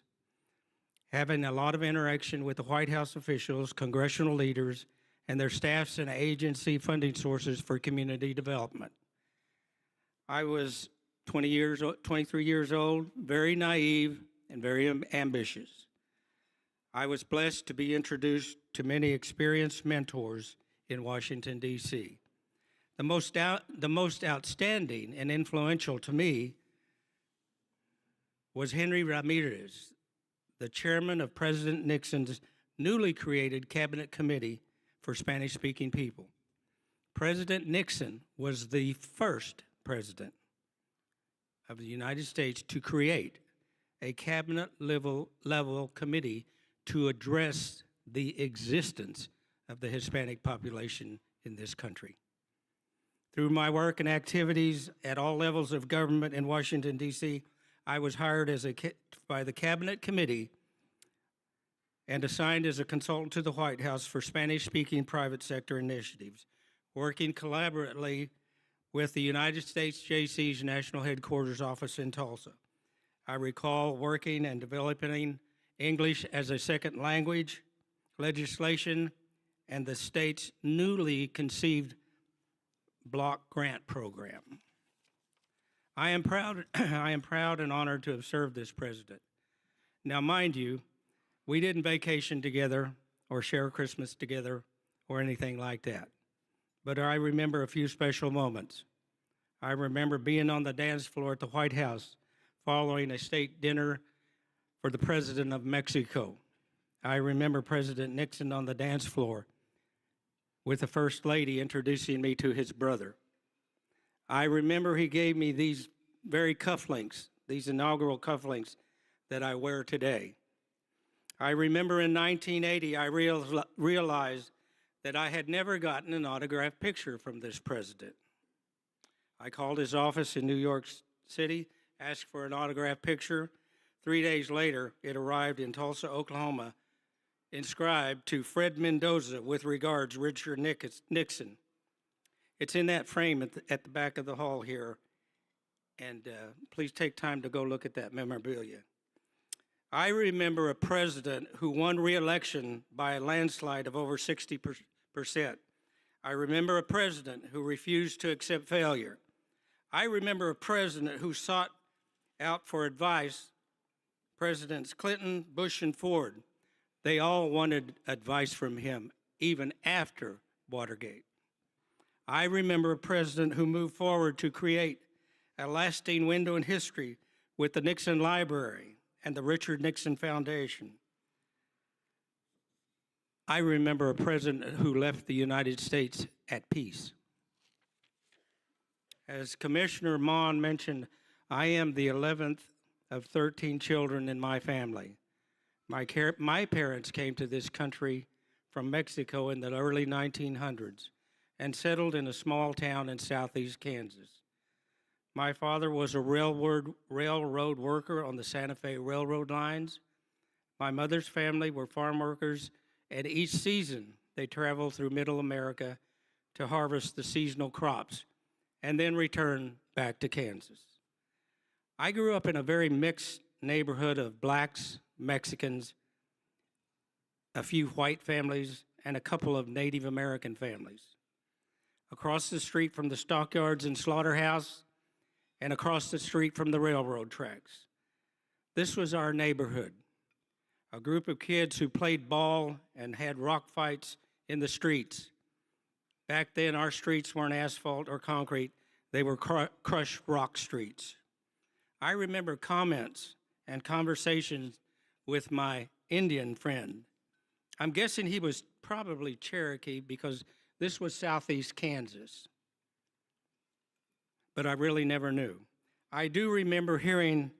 having a lot of interaction with the White House officials, congressional leaders, and their staffs and agency funding sources for community development. I was 23 years old, very naive, and very ambitious. I was blessed to be introduced to many experienced mentors in Washington, D.C. The most outstanding and influential to me was Henry Ramirez, the chairman of President Nixon's newly created Cabinet Committee for Spanish-speaking people. President Nixon was the first president of the United States to create a cabinet level committee to address the existence of the Hispanic population in this country. Through my work and activities at all levels of government in Washington, D.C., I was hired by the Cabinet Committee and assigned as a consultant to the White House for Spanish-speaking private sector initiatives, working collaboratively with the United States JC's National Headquarters Office in Tulsa. I recall working and developing English as a second language legislation and the state's newly conceived block grant program. I am proud and honored to have served this president. Now, mind you, we didn't vacation together or share Christmas together or anything like that. But I remember a few special moments. I remember being on the dance floor at the White House following a state dinner for the President of Mexico. I remember President Nixon on the dance floor with the First Lady introducing me to his brother. I remember he gave me these very cufflinks, these inaugural cufflinks that I wear today. I remember in 1980, I realized that I had never gotten an autographed picture from this president. I called his office in New York City, asked for an autographed picture. 3 days later, it arrived in Tulsa, Oklahoma, inscribed to Fred Mendoza, with regards, Richard Nixon. It's in that frame at the back of the hall here, and please take time to go look at that memorabilia. I remember a president who won re-election by a landslide of over 60%. I remember a president who refused to accept failure. I remember a president who sought out for advice, Presidents Clinton, Bush, and Ford. They all wanted advice from him, even after Watergate. I remember a president who moved forward to create a lasting window in history with the Nixon Library and the Richard Nixon Foundation. I remember a president who left the United States at peace. As Commissioner Mon mentioned, I am the 11th of 13 children in my family. My parents came to this country from Mexico in the early 1900s and settled in a small town in southeast Kansas. My father was a railroad worker on the Santa Fe Railroad lines. My mother's family were farm workers, and each season they traveled through Middle America to harvest the seasonal crops and then return back to Kansas. I grew up in a very mixed neighborhood of blacks, Mexicans, a few white families, and a couple of Native American families. Across the street from the stockyards and slaughterhouse, and across the street from the railroad tracks. This was our neighborhood, a group of kids who played ball and had rock fights in the streets. Back then, our streets weren't asphalt or concrete. They were crushed rock streets. I remember comments and conversations with my Indian friend. I'm guessing he was probably Cherokee because this was southeast Kansas. But I really never knew. I do remember hearing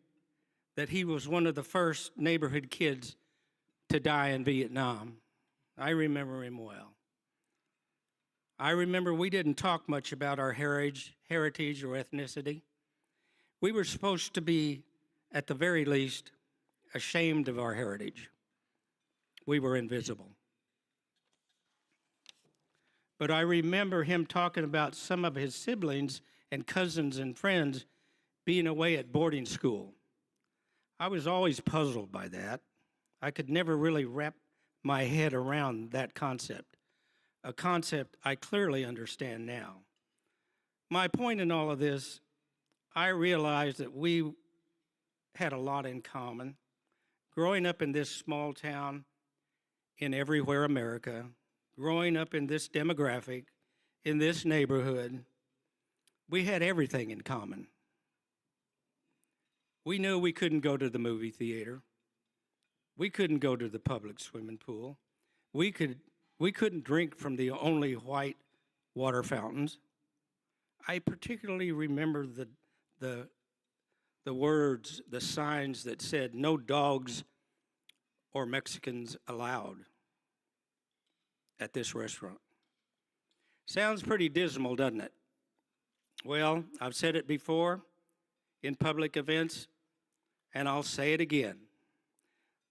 that he was one of the first neighborhood kids to die in Vietnam. I remember him well. I remember we didn't talk much about our heritage or ethnicity. We were supposed to be, at the very least, ashamed of our heritage. We were invisible. But I remember him talking about some of his siblings and cousins and friends being away at boarding school. I was always puzzled by that. I could never really wrap my head around that concept, a concept I clearly understand now. My point in all of this, I realized that we had a lot in common. Growing up in this small town in everywhere America, growing up in this demographic, in this neighborhood, we had everything in common. We knew we couldn't go to the movie theater. We couldn't go to the public swimming pool. We couldn't drink from the only white water fountains. I particularly remember the words, the signs that said no dogs or Mexicans allowed at this restaurant. Sounds pretty dismal, doesn't it? Well, I've said it before in public events, and I'll say it again.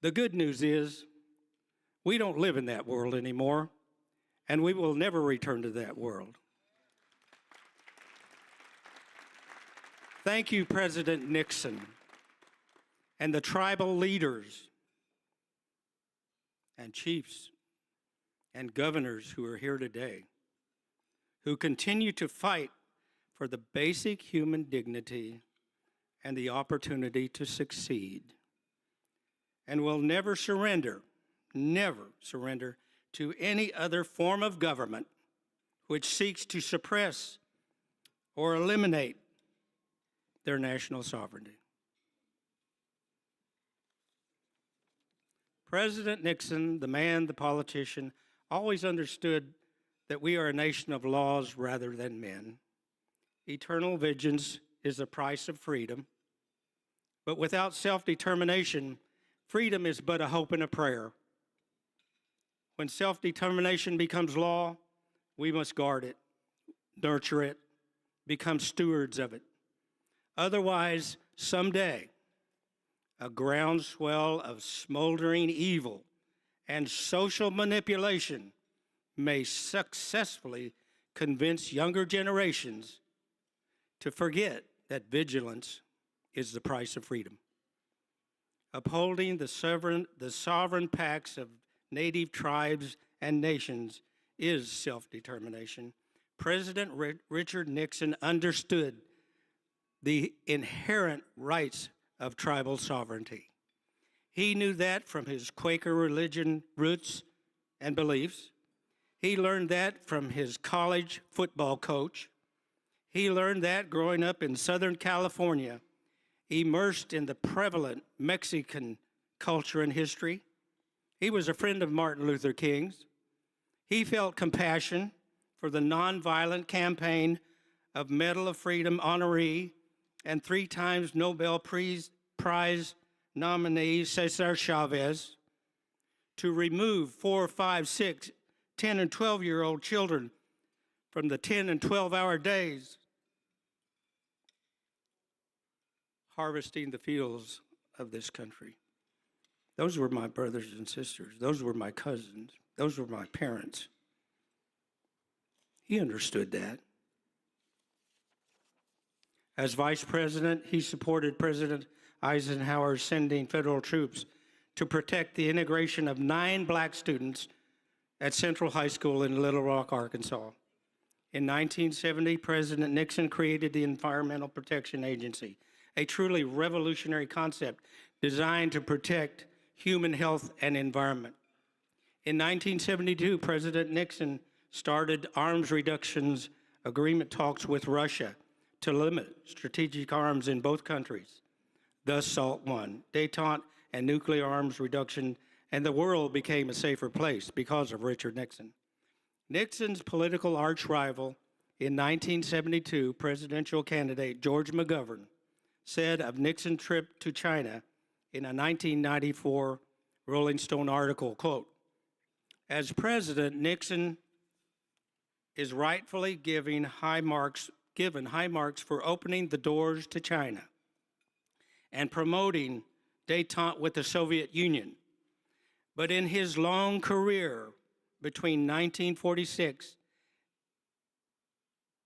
The good news is we don't live in that world anymore, and we will never return to that world. Thank you, President Nixon, and the tribal leaders and chiefs and governors who are here today, who continue to fight for the basic human dignity and the opportunity to succeed, and will never surrender to any other form of government which seeks to suppress or eliminate their national sovereignty. President Nixon, the man, the politician, always understood that we are a nation of laws rather than men. Eternal vengeance is the price of freedom, but without self-determination, freedom is but a hope and a prayer. When self-determination becomes law, we must guard it, nurture it, become stewards of it. Otherwise, someday, a groundswell of smoldering evil and social manipulation may successfully convince younger generations to forget that vigilance is the price of freedom. Upholding the sovereign pacts of native tribes and nations is self-determination. President Richard Nixon understood the inherent rights of tribal sovereignty. He knew that from his Quaker religion roots and beliefs. He learned that from his college football coach. He learned that growing up in Southern California, immersed in the prevalent Mexican culture and history. He was a friend of Martin Luther King's. He felt compassion for the nonviolent campaign of Medal of Freedom honoree and 3 times Nobel Prize nominee Cesar Chavez to remove 4, 5, 6, 10, and 12-year-old children from the 10 and 12-hour days harvesting the fields of this country. Those were my brothers and sisters. Those were my cousins. Those were my parents. He understood that. As vice president, he supported President Eisenhower sending federal troops to protect the integration of 9 black students at Central High School in Little Rock, Arkansas. In 1970, President Nixon created the Environmental Protection Agency, a truly revolutionary concept designed to protect human health and environment. In 1972, President Nixon started arms reductions agreement talks with Russia to limit strategic arms in both countries. Thus, SALT I, détente and nuclear arms reduction, and the world became a safer place because of Richard Nixon. Nixon's political arch-rival in 1972, presidential candidate George McGovern, said of Nixon's trip to China in a 1994 Rolling Stone article, quote, "As president, Nixon is rightfully given high marks for opening the doors to China and promoting détente with the Soviet Union. But in his long career between 1946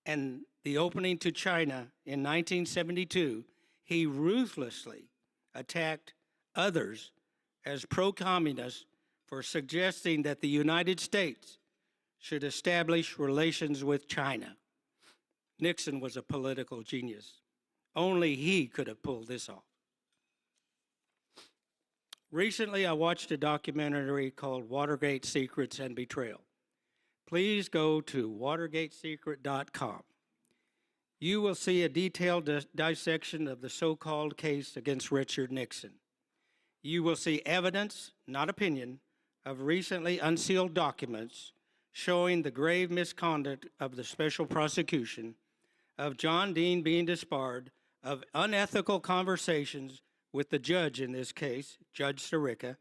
and the opening to China in 1972, he ruthlessly attacked others as pro-communists for suggesting that the United States should establish relations with China. Nixon was a political genius. Only he could have pulled this off." Recently, I watched a documentary called Watergate Secrets and Betrayal. Please go to watergatesecret.com. You will see a detailed dissection of the so-called case against Richard Nixon. You will see evidence, not opinion, of recently unsealed documents showing the grave misconduct of the special prosecution, of John Dean being disbarred, of unethical conversations with the judge in this case, Judge Sirica.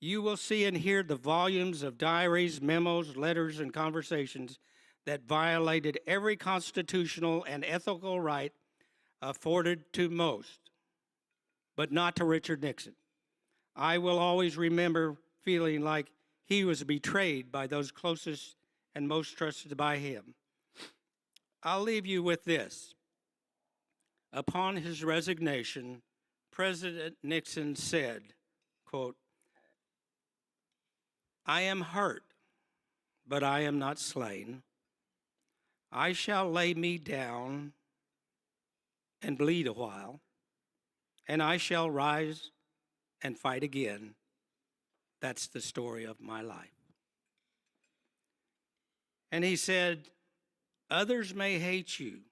You will see and hear the volumes of diaries, memos, letters, and conversations that violated every constitutional and ethical right afforded to most, but not to Richard Nixon. I will always remember feeling like he was betrayed by those closest and most trusted by him. I'll leave you with this. Upon his resignation, President Nixon said, quote, "I am hurt, but I am not slain. I shall lay me down and bleed a while, and I shall rise and fight again. That's the story of my life." And he said, "Others may hate you.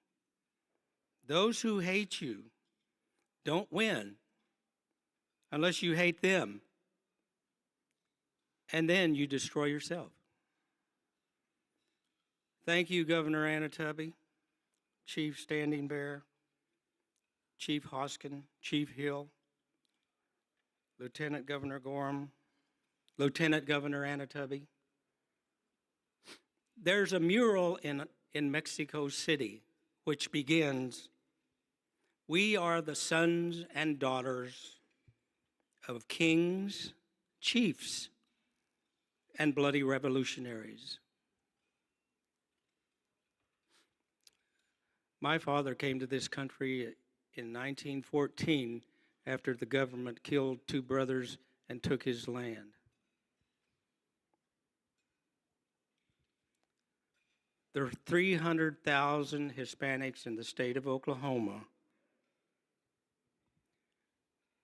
Those who hate you don't win unless you hate them, and then you destroy yourself." Thank you, Governor Anoatubby, Chief Standing Bear, Chief Hoskin, Chief Hill, Lieutenant Governor Gorham, Lieutenant Governor Anoatubby. There's a mural in Mexico City which begins, "We are the sons and daughters of kings, chiefs, and bloody revolutionaries." My father came to this country in 1914 after the government killed two brothers and took his land. There are 300,000 Hispanics in the state of Oklahoma.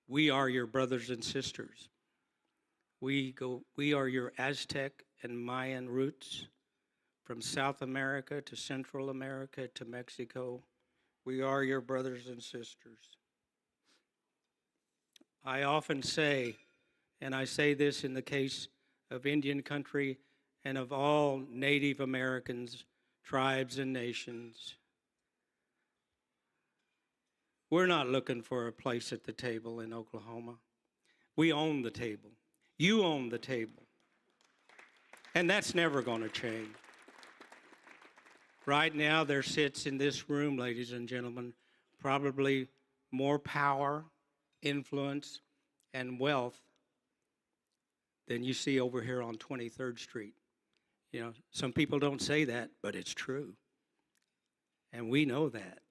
We are your brothers and sisters. We are your Aztec and Mayan roots, from South America to Central America to Mexico. We are your brothers and sisters. I often say, and I say this in the case of Indian country and of all Native Americans, tribes, and nations, we're not looking for a place at the table in Oklahoma. We own the table. You own the table. And that's never going to change. Right now, there sits in this room, ladies and gentlemen, probably more power, influence, and wealth than you see over here on 23rd Street. You know, some people don't say that, but it's true. And we know that.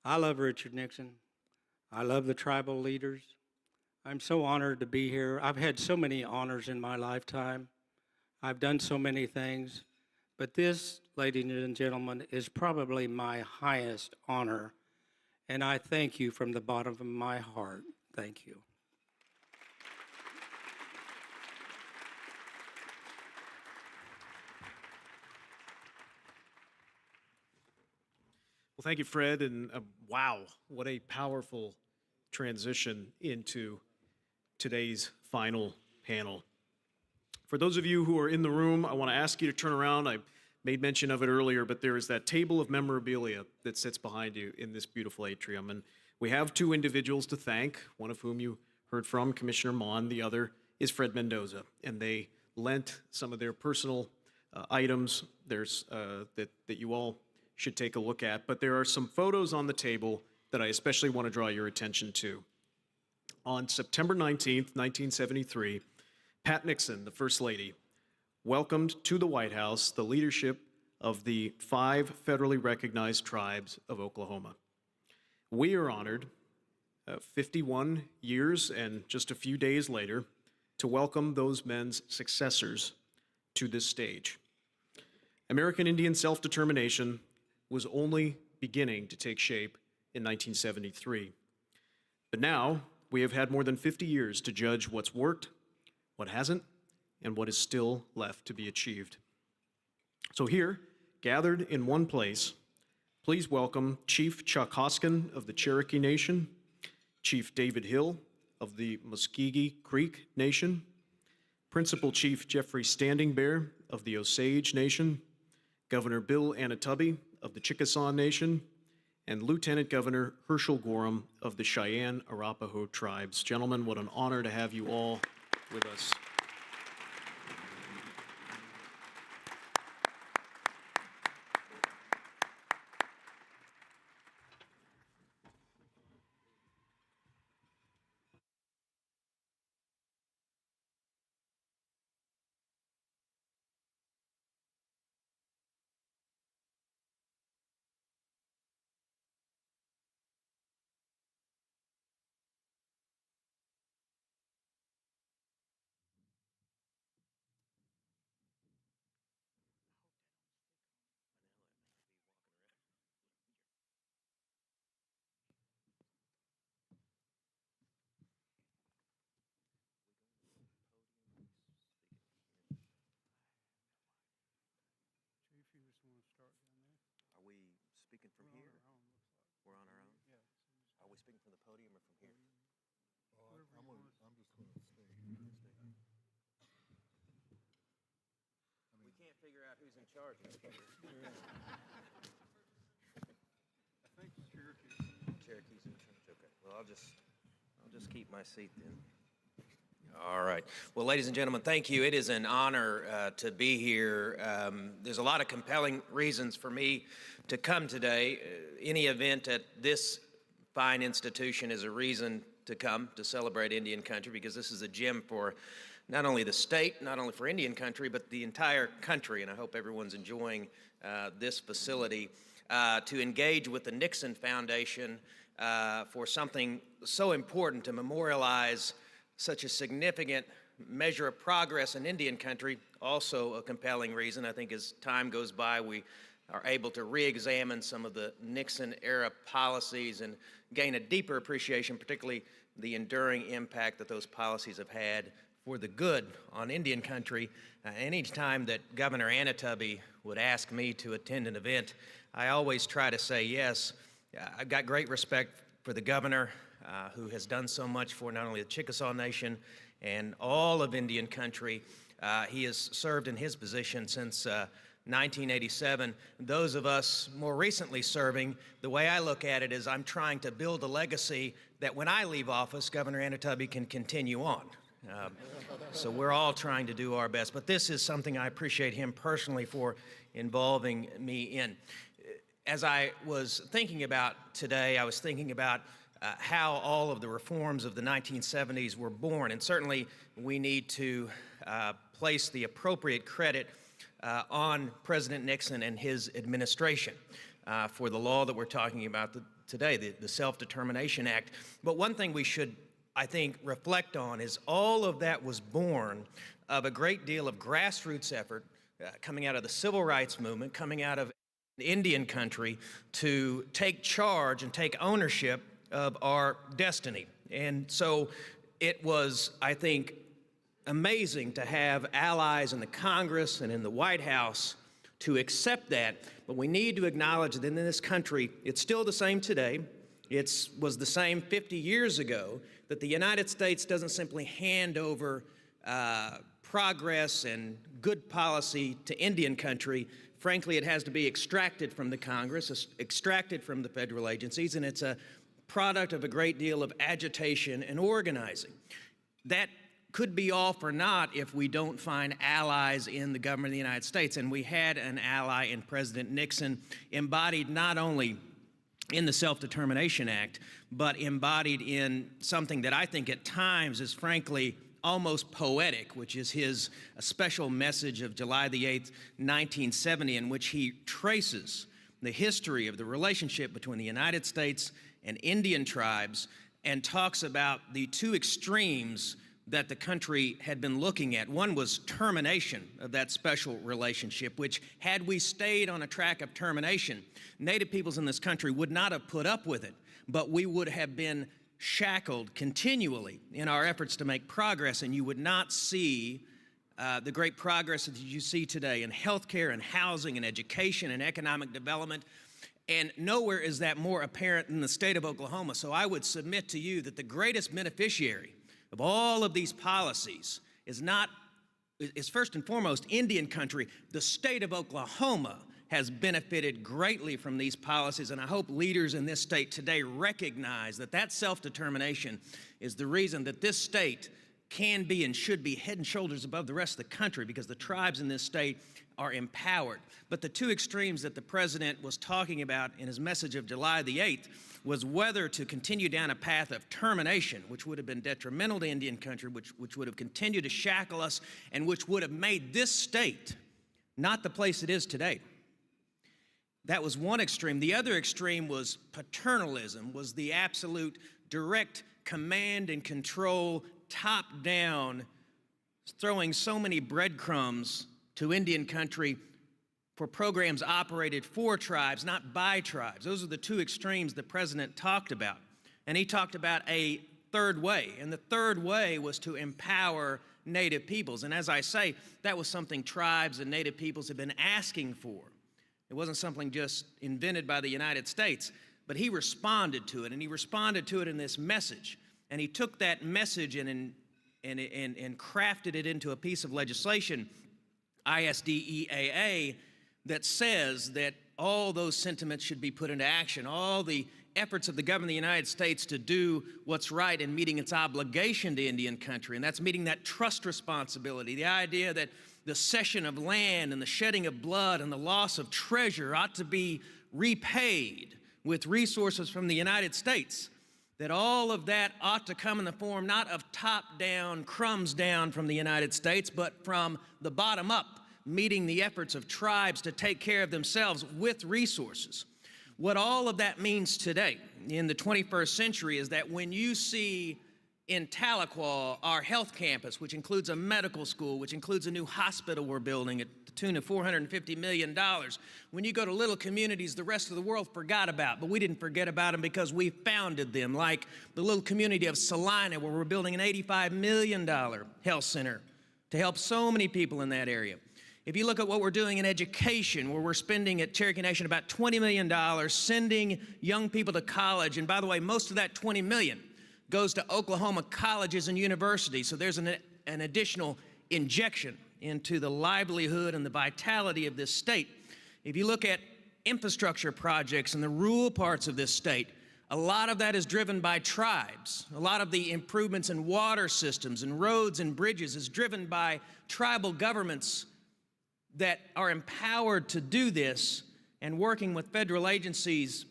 I love Richard Nixon. I love the tribal leaders. I'm so honored to be here. I've had so many honors in my lifetime. I've done so many things. But this, ladies and gentlemen, is probably my highest honor. And I thank you from the bottom of my heart. Thank you. Well, thank you, Fred, and wow, what a powerful transition into today's final panel. For those of you who are in the room, I want to ask you to turn around. I made mention of it earlier, but there is that table of memorabilia that sits behind you in this beautiful atrium, and we have two individuals to thank, one of whom you heard from, Commissioner Mon, the other is Fred Mendoza, and they lent some of their personal items that you all should take a look at, but there are some photos on the table that I especially want to draw your attention to. On September 19th, 1973, Pat Nixon, the First Lady, welcomed to the White House the leadership of the 5 federally recognized tribes of Oklahoma. We are honored, 51 years and just a few days later, to welcome those men's successors to this stage. American Indian self-determination was only beginning to take shape in 1973. But now, we have had more than 50 years to judge what's worked, what hasn't, and what is still left to be achieved. So here, gathered in one place, please welcome Chief Chuck Hoskin of the Cherokee Nation, Chief David Hill of the Muscogee Creek Nation, Principal Chief Geoffrey Standing Bear of the Osage Nation, Governor Bill Anoatubby of the Chickasaw Nation, and Lieutenant Governor Herschel Gorham of the Cheyenne Arapaho tribes. Gentlemen, what an honor to have you all with us. Are we speaking from here? We're on our own? Are we speaking from the podium or from here? We can't figure out who's in charge of it. I think Cherokee. Cherokee's in charge, okay. Well, I'll just keep my seat then. All right. Well, ladies and gentlemen, thank you. It is an honor to be here. There's a lot of compelling reasons for me to come today. Any event at this fine institution is a reason to come to celebrate Indian country, because this is a gem for not only the state, not only for Indian country, but the entire country. And I hope everyone's enjoying this facility to engage with the Nixon Foundation for something so important, to memorialize such a significant measure of progress in Indian country. Also a compelling reason. I think as time goes by, we are able to re-examine some of the Nixon-era policies and gain a deeper appreciation, particularly the enduring impact that those policies have had for the good on Indian country. Any time that Governor Anoatubby would ask me to attend an event, I always try to say yes. I've got great respect for the governor, who has done so much for not only the Chickasaw Nation and all of Indian country. He has served in his position since 1987. Those of us more recently serving, the way I look at it is I'm trying to build a legacy that when I leave office, Governor Anoatubby can continue on. So we're all trying to do our best. But this is something I appreciate him personally for involving me in. As I was thinking about today, I was thinking about how all of the reforms of the 1970s were born. And certainly we need to place the appropriate credit on President Nixon and his administration for the law that we're talking about today, the Self-Determination Act. But one thing we should, I think, reflect on is all of that was born of a great deal of grassroots effort coming out of the civil rights movement, coming out of Indian country, to take charge and take ownership of our destiny. And so it was, I think, amazing to have allies in the Congress and in the White House to accept that. But we need to acknowledge that in this country, it's still the same today. It was the same 50 years ago, that the United States doesn't simply hand over progress and good policy to Indian country. Frankly, it has to be extracted from the Congress, extracted from the federal agencies, and it's a product of a great deal of agitation and organizing. That could be all for naught if we don't find allies in the government of the United States. And we had an ally in President Nixon, embodied not only in the Self-Determination Act, but embodied in something that I think at times is frankly almost poetic, which is his special message of July the 8th, 1970, in which he traces the history of the relationship between the United States and Indian tribes and talks about the two extremes that the country had been looking at. One was termination of that special relationship, which had we stayed on a track of termination, Native peoples in this country would not have put up with it, but we would have been shackled continually in our efforts to make progress, and you would not see the great progress that you see today in healthcare and housing and education and economic development. And nowhere is that more apparent than the state of Oklahoma. So I would submit to you that the greatest beneficiary of all of these policies is first and foremost Indian country. The state of Oklahoma has benefited greatly from these policies, and I hope leaders in this state today recognize that that self-determination is the reason that this state can be and should be head and shoulders above the rest of the country, because the tribes in this state are empowered. But the two extremes that the president was talking about in his message of July the 8th was whether to continue down a path of termination, which would have been detrimental to Indian country, which would have continued to shackle us, and which would have made this state not the place it is today. That was one extreme. The other extreme was paternalism, was the absolute direct command and control, top down, throwing so many breadcrumbs to Indian country for programs operated for tribes, not by tribes. Those are the two extremes the president talked about. And he talked about a third way, and the third way was to empower Native peoples. And as I say, that was something tribes and Native peoples have been asking for. It wasn't something just invented by the United States, but he responded to it, and he responded to it in this message. And he took that message and crafted it into a piece of legislation, ISDEAA, that says that all those sentiments should be put into action. All the efforts of the government of the United States to do what's right in meeting its obligation to Indian country, and that's meeting that trust responsibility, the idea that the cession of land and the shedding of blood and the loss of treasure ought to be repaid with resources from the United States, that all of that ought to come in the form not of top-down, crumbs down from the United States, but from the bottom up, meeting the efforts of tribes to take care of themselves with resources. What all of that means today in the 21st century is that when you see in Tahlequah, our health campus, which includes a medical school, which includes a new hospital we're building at the tune of $450 million. When you go to little communities the rest of the world forgot about, but we didn't forget about them because we founded them, like the little community of Salina, where we're building an $85 million health center to help so many people in that area. If you look at what we're doing in education, where we're spending at Cherokee Nation about $20 million, sending young people to college, and by the way, most of that $20 million goes to Oklahoma colleges and universities, so there's an additional injection into the livelihood and the vitality of this state. If you look at infrastructure projects in the rural parts of this state, a lot of that is driven by tribes. A lot of the improvements in water systems and roads and bridges is driven by tribal governments that are empowered to do this and working with federal agencies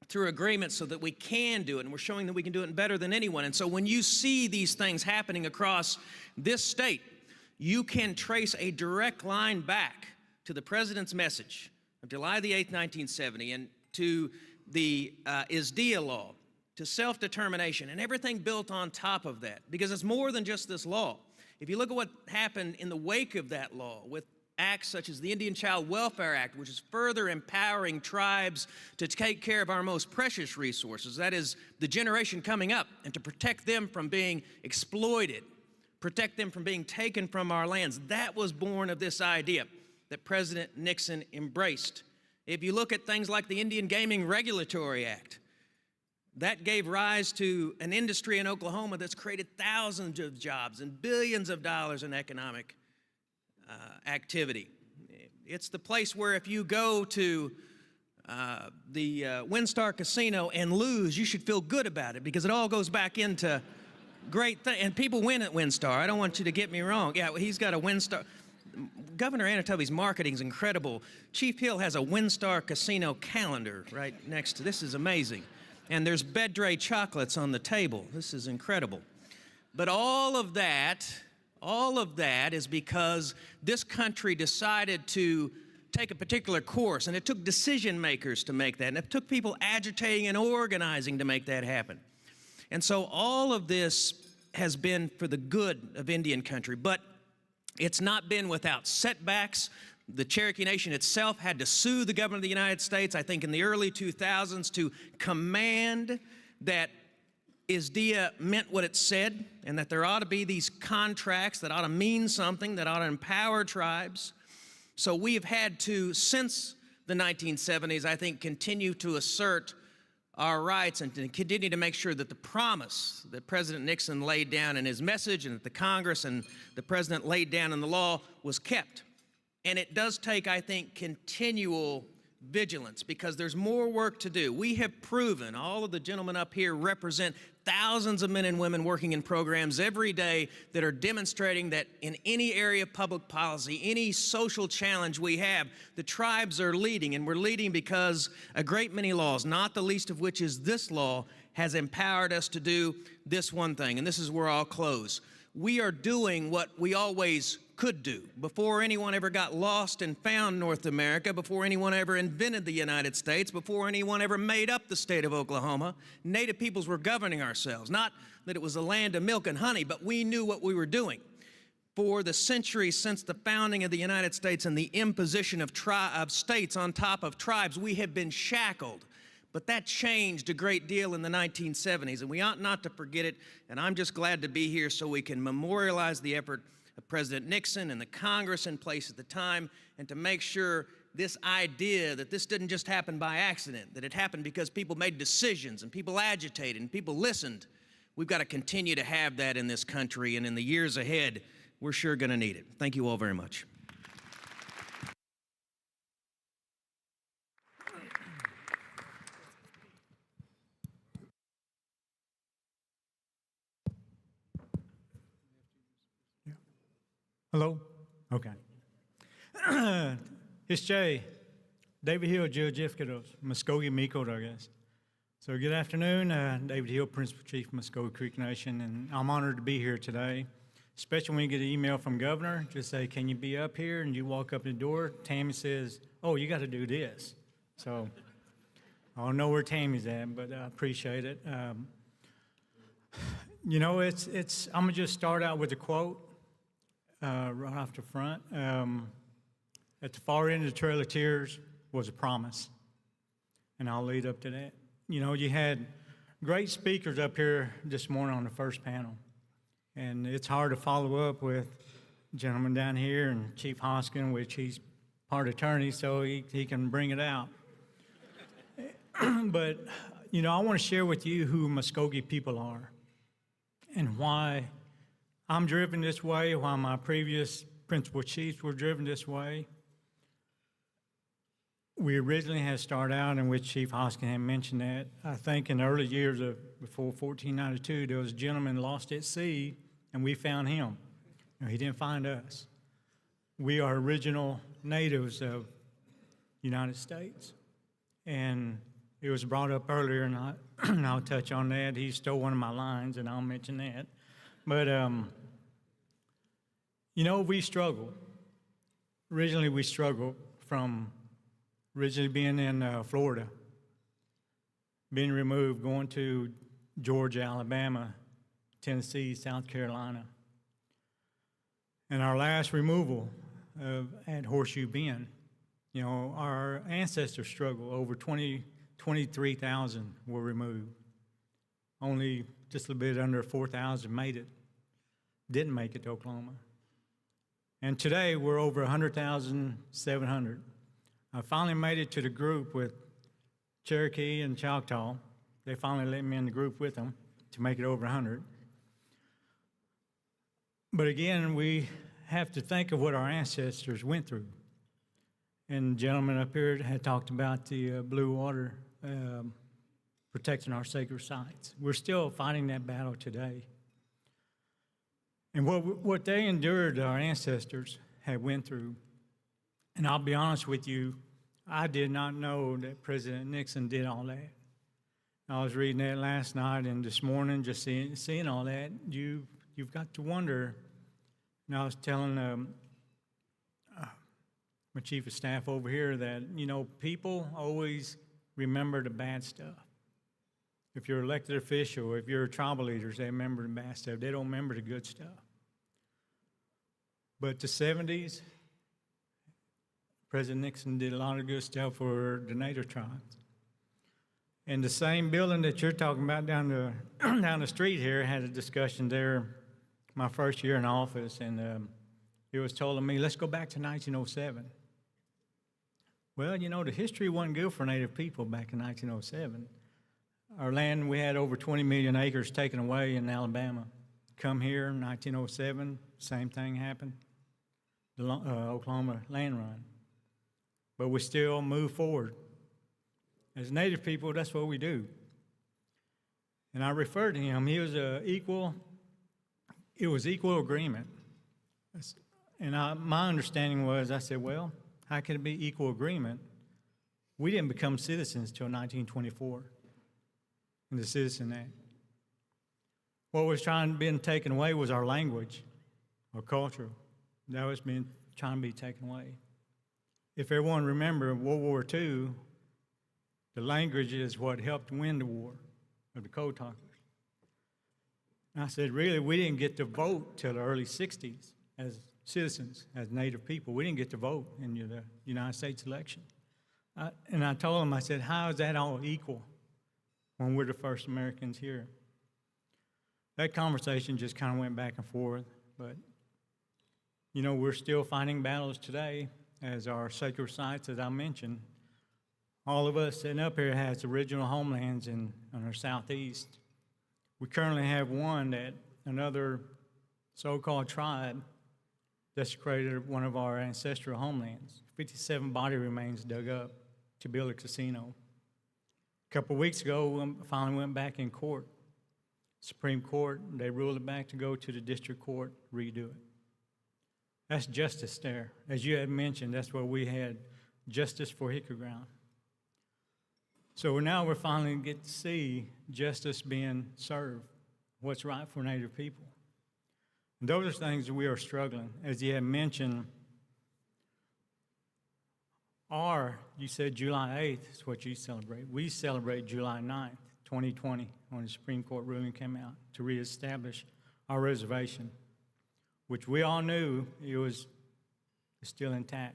through agreements so that we can do it, and we're showing that we can do it better than anyone. And so when you see these things happening across this state, you can trace a direct line back to the president's message of July the 8th, 1970, and to the ISDEA law, to self-determination, and everything built on top of that, because it's more than just this law. If you look at what happened in the wake of that law with acts such as the Indian Child Welfare Act, which is further empowering tribes to take care of our most precious resources, that is the generation coming up, and to protect them from being exploited, protect them from being taken from our lands. That was born of this idea. that President Nixon embraced. If you look at things like the Indian Gaming Regulatory Act, that gave rise to an industry in Oklahoma that's created thousands of jobs and billions of dollars in economic activity. It's the place where if you go to the WinStar Casino and lose, you should feel good about it because it all goes back into great things. And people win at WinStar. I don't want you to get me wrong. Yeah, he's got a WinStar. Governor Anoatubby's marketing is incredible. Chief Hill has a WinStar Casino calendar right next to this. Is amazing. And there's Bedray chocolates on the table. This is incredible. But all of that is because this country decided to take a particular course, and it took decision makers to make that, and it took people agitating and organizing to make that happen. And so all of this has been for the good of Indian country, but it's not been without setbacks. The Cherokee Nation itself had to sue the government of the United States, I think in the early 2000s, to command that ISDEA meant what it said, and that there ought to be these contracts that ought to mean something, that ought to empower tribes. So we have had to, since the 1970s, I think, continue to assert our rights and to continue to make sure that the promise that President Nixon laid down in his message and that the Congress and the President laid down in the law was kept. And it does take, I think, continual vigilance because there's more work to do. We have proven, all of the gentlemen up here represent thousands of men and women working in programs every day that are demonstrating that in any area of public policy, any social challenge we have, the tribes are leading, and we're leading because a great many laws, not the least of which is this law, has empowered us to do this one thing, and this is where I'll close. We are doing what we always could do. Before anyone ever got lost and found North America, before anyone ever invented the United States, before anyone ever made up the state of Oklahoma, Native peoples were governing ourselves. Not that it was a land of milk and honey, but we knew what we were doing. For the centuries since the founding of the United States and the imposition of states on top of tribes, we have been shackled. But that changed a great deal in the 1970s, and we ought not to forget it, and I'm just glad to be here so we can memorialize the effort of President Nixon and the Congress in place at the time, and to make sure this idea that this didn't just happen by accident, that it happened because people made decisions and people agitated and people listened. We've got to continue to have that in this country, and in the years ahead, we're sure going to need it. Thank you all very much. Hello? Okay. It's Jay. David Hill, Geoffrey, Muscogee, Miko, I guess. So good afternoon. David Hill, Principal Chief, Muscogee Creek Nation, and I'm honored to be here today. Especially when you get an email from Governor, just say, can you be up here? And you walk up the door, Tammy says, oh, you got to do this. So I don't know where Tammy's at, but I appreciate it. You know, I'm going to just start out with a quote. Right off the front. At the far end of the Trail of Tears was a promise, and I'll lead up to that. You know, you had great speakers up here this morning on the first panel, and it's hard to follow up with a gentleman down here and Chief Hoskin, which he's part attorney, so he can bring it out. But, you know, I want to share with you who Muscogee people are and why I'm driven this way, while my previous principal chiefs were driven this way. We originally had started out, in which Chief Hoskin had mentioned that, I think in the early years of before 1492, there was a gentleman lost at sea, and we found him. You know, he didn't find us. We are original natives of the United States. And it was brought up earlier, and I'll touch on that. He stole one of my lines, and I'll mention that. But, you know, we struggle. Originally, we struggled from originally being in Florida, being removed, going to Georgia, Alabama, Tennessee, South Carolina. And our last removal at Horseshoe Bend, you know, our ancestors struggled. Over 23,000 were removed. Only just a little bit under 4,000 made it, didn't make it to Oklahoma. And today, we're over 100,700. I finally made it to the group with Cherokee and Choctaw. They finally let me in the group with them to make it over 100. But again, we have to think of what our ancestors went through. And the gentleman up here had talked about the blue water protecting our sacred sites. We're still fighting that battle today. And what they endured, our ancestors had went through, and I'll be honest with you, I did not know that President Nixon did all that. I was reading that last night and this morning, just seeing all that, you've got to wonder. And I was telling my chief of staff over here that, you know, people always remember the bad stuff. If you're an elected official, if you're tribal leaders, they remember the bad stuff. They don't remember the good stuff. But the 70s, President Nixon did a lot of good stuff for the Native tribes. And the same building that you're talking about down the street here had a discussion there my first year in office, and it was told to me, let's go back to 1907. Well, you know, the history wasn't good for Native people back in 1907. Our land, we had over 20 million acres taken away in Alabama. Come here in 1907, same thing happened, the Oklahoma land run. But we still move forward. As Native people, that's what we do. And I referred to him, he was it was equal agreement. And my understanding was, I said, well, how can it be equal agreement? We didn't become citizens till 1924 in the Citizen Act. What was being taken away was our language, our culture. That was trying to be taken away. If everyone remember World War II, the language is what helped win the war of the code talkers. And I said, really, we didn't get to vote till the early 60s as citizens, as Native people. We didn't get to vote in the United States election. And I told them, I said, how is that all equal when we're the first Americans here? That conversation just kind of went back and forth. But, you know, we're still fighting battles today as our sacred sites, as I mentioned. All of us sitting up here has original homelands in our southeast. We currently have one that another so-called tribe desecrated one of our ancestral homelands. 57 body remains dug up to build a casino. A couple of weeks ago, finally went back in court. Supreme Court, they ruled it back to go to the district court, redo it. That's justice there. As you had mentioned, that's where we had justice for Hickory Ground. So now we're finally get to see justice being served, what's right for Native people. And those are things that we are struggling. As you had mentioned, you said July 8th is what you celebrate. We celebrate July 9th, 2020, when the Supreme Court ruling came out to reestablish our reservation, which we all knew it was still intact,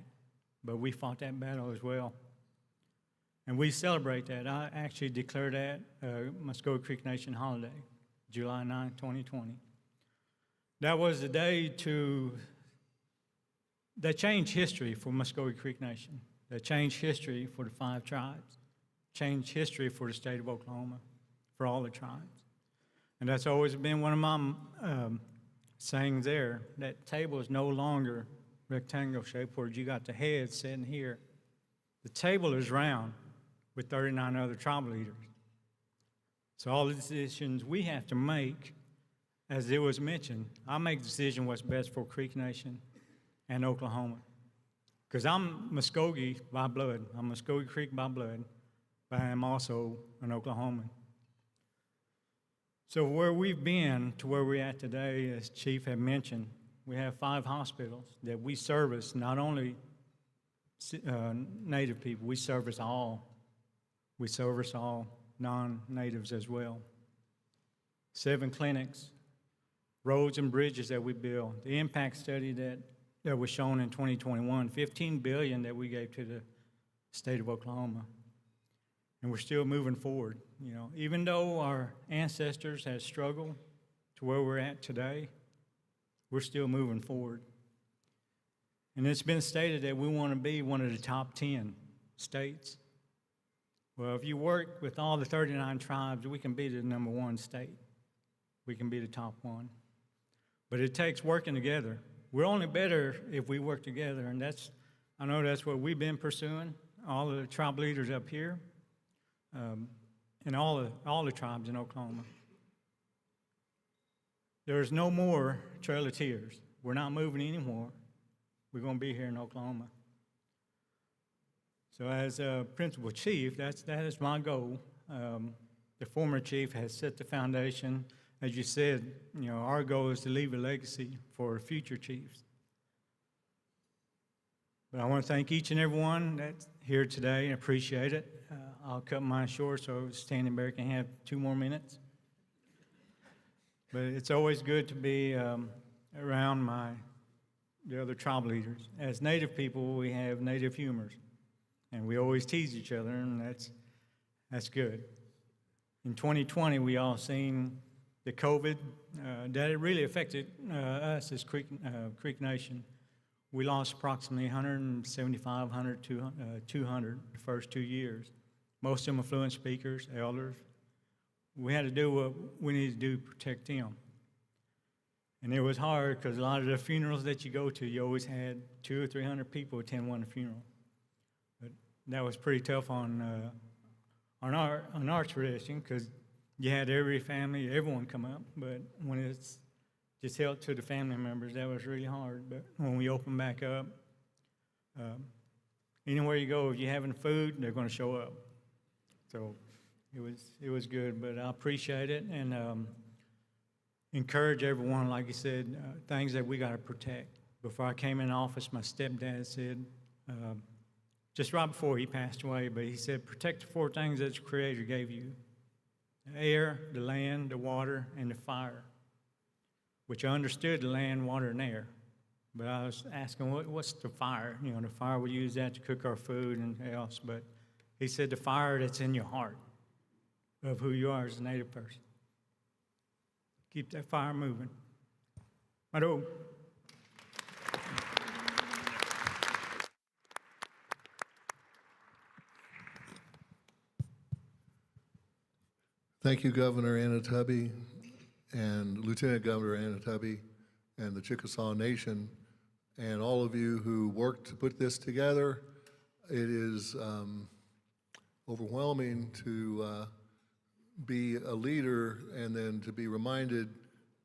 but we fought that battle as well. And we celebrate that. I actually declared that Muscogee Creek Nation holiday, July 9, 2020. That was the day that changed history for Muscogee Creek Nation, that changed history for the 5 tribes, changed history for the state of Oklahoma, for all the tribes. And that's always been one of my sayings there. That table is no longer rectangle shaped where you got the head sitting here. The table is round with 39 other tribal leaders. So all the decisions we have to make, as it was mentioned, I make the decision what's best for Creek Nation and Oklahoma. Because I'm Muscogee by blood. I'm Muscogee Creek by blood, but I am also an Oklahoman. So where we've been to where we're at today, as Chief had mentioned, we have 5 hospitals that we service, not only Native people, we service all. We service all non-natives as well. 7 clinics, roads and bridges that we build. The impact study that was shown in 2021, $15 billion that we gave to the state of Oklahoma. And we're still moving forward. You know, even though our ancestors have struggled to where we're at today, we're still moving forward. And it's been stated that we want to be one of the top 10 states. Well, if you work with all the 39 tribes, we can be the #1 state. We can be the top one. But it takes working together. We're only better if we work together, and I know that's what we've been pursuing, all the tribe leaders up here, and all the tribes in Oklahoma. There's no more Trail of Tears. We're not moving anymore. We're going to be here in Oklahoma. So as a principal chief, that is my goal. The former chief has set the foundation. As you said, our goal is to leave a legacy for future chiefs. But I want to thank each and every one that's here today and appreciate it. I'll cut mine short so Standing Bear can have 2 more minutes. But it's always good to be around the other tribe leaders. As Native people, we have Native humors, and we always tease each other, and that's good. In 2020, we all seen the COVID, that it really affected us as Creek Nation. We lost approximately 175, 200 the first 2 years. Most of them are fluent speakers, elders. We had to do what we needed to do to protect them. And it was hard because a lot of the funerals that you go to, you always had 200 or 300 people attend one funeral. But that was pretty tough on our tradition because you had every family, everyone come up. But when it's just held to the family members, that was really hard. But when we open back up, anywhere you go, if you're having food, they're going to show up. So it was good, but I appreciate it and encourage everyone, like you said, things that we got to protect. Before I came in office, my stepdad said, just right before he passed away, but he said, protect the 4 things that the Creator gave you: the air, the land, the water, and the fire. Which I understood the land, water, and air. But I was asking, what's the fire? The fire, we use that to cook our food and else. But he said the fire that's in your heart of who you are as a Native person. Keep that fire moving. Mado. Thank you, Governor Anoatubby and Lieutenant Governor Anoatubby and the Chickasaw Nation and all of you who worked to put this together. It is overwhelming to be a leader and then to be reminded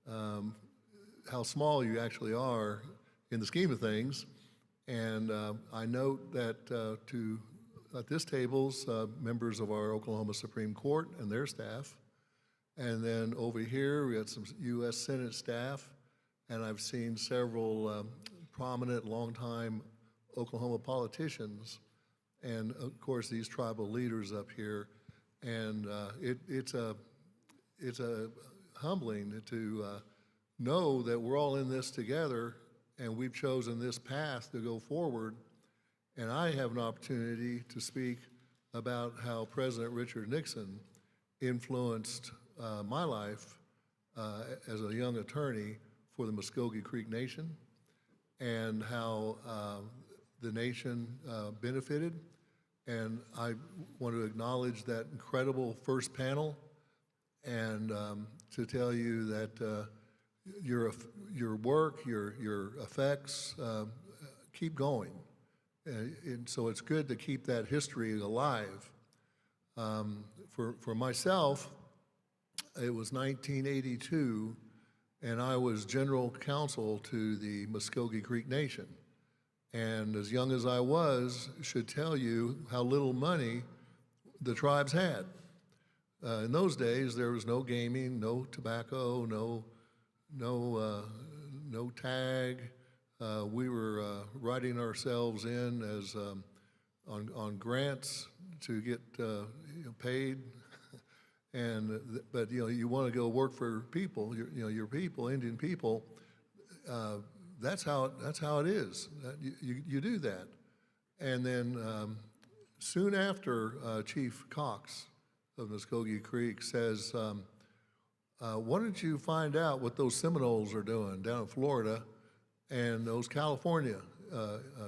how small you actually are in the scheme of things. And I note that at this table's members of our Oklahoma Supreme Court and their staff. And then over here, we had some U.S. Senate staff, and I've seen several prominent, longtime Oklahoma politicians, and of course these tribal leaders up here. And it's humbling to know that we're all in this together, and we've chosen this path to go forward. And I have an opportunity to speak about how President Richard Nixon influenced my life as a young attorney for the Muscogee Creek Nation, and how the nation benefited. And I want to acknowledge that incredible first panel, and to tell you that your work, your effects keep going. And so it's good to keep that history alive. For myself, it was 1982, and I was general counsel to the Muscogee Creek Nation. And as young as I was, should tell you how little money the tribes had. In those days, there was no gaming, no tobacco, no tag. We were writing ourselves in as on grants to get paid. But you want to go work for people, your people, Indian people. That's how it is. You do that, and then soon after, Chief Cox of Muscogee Creek says, "Why don't you find out what those Seminoles are doing down in Florida, and those California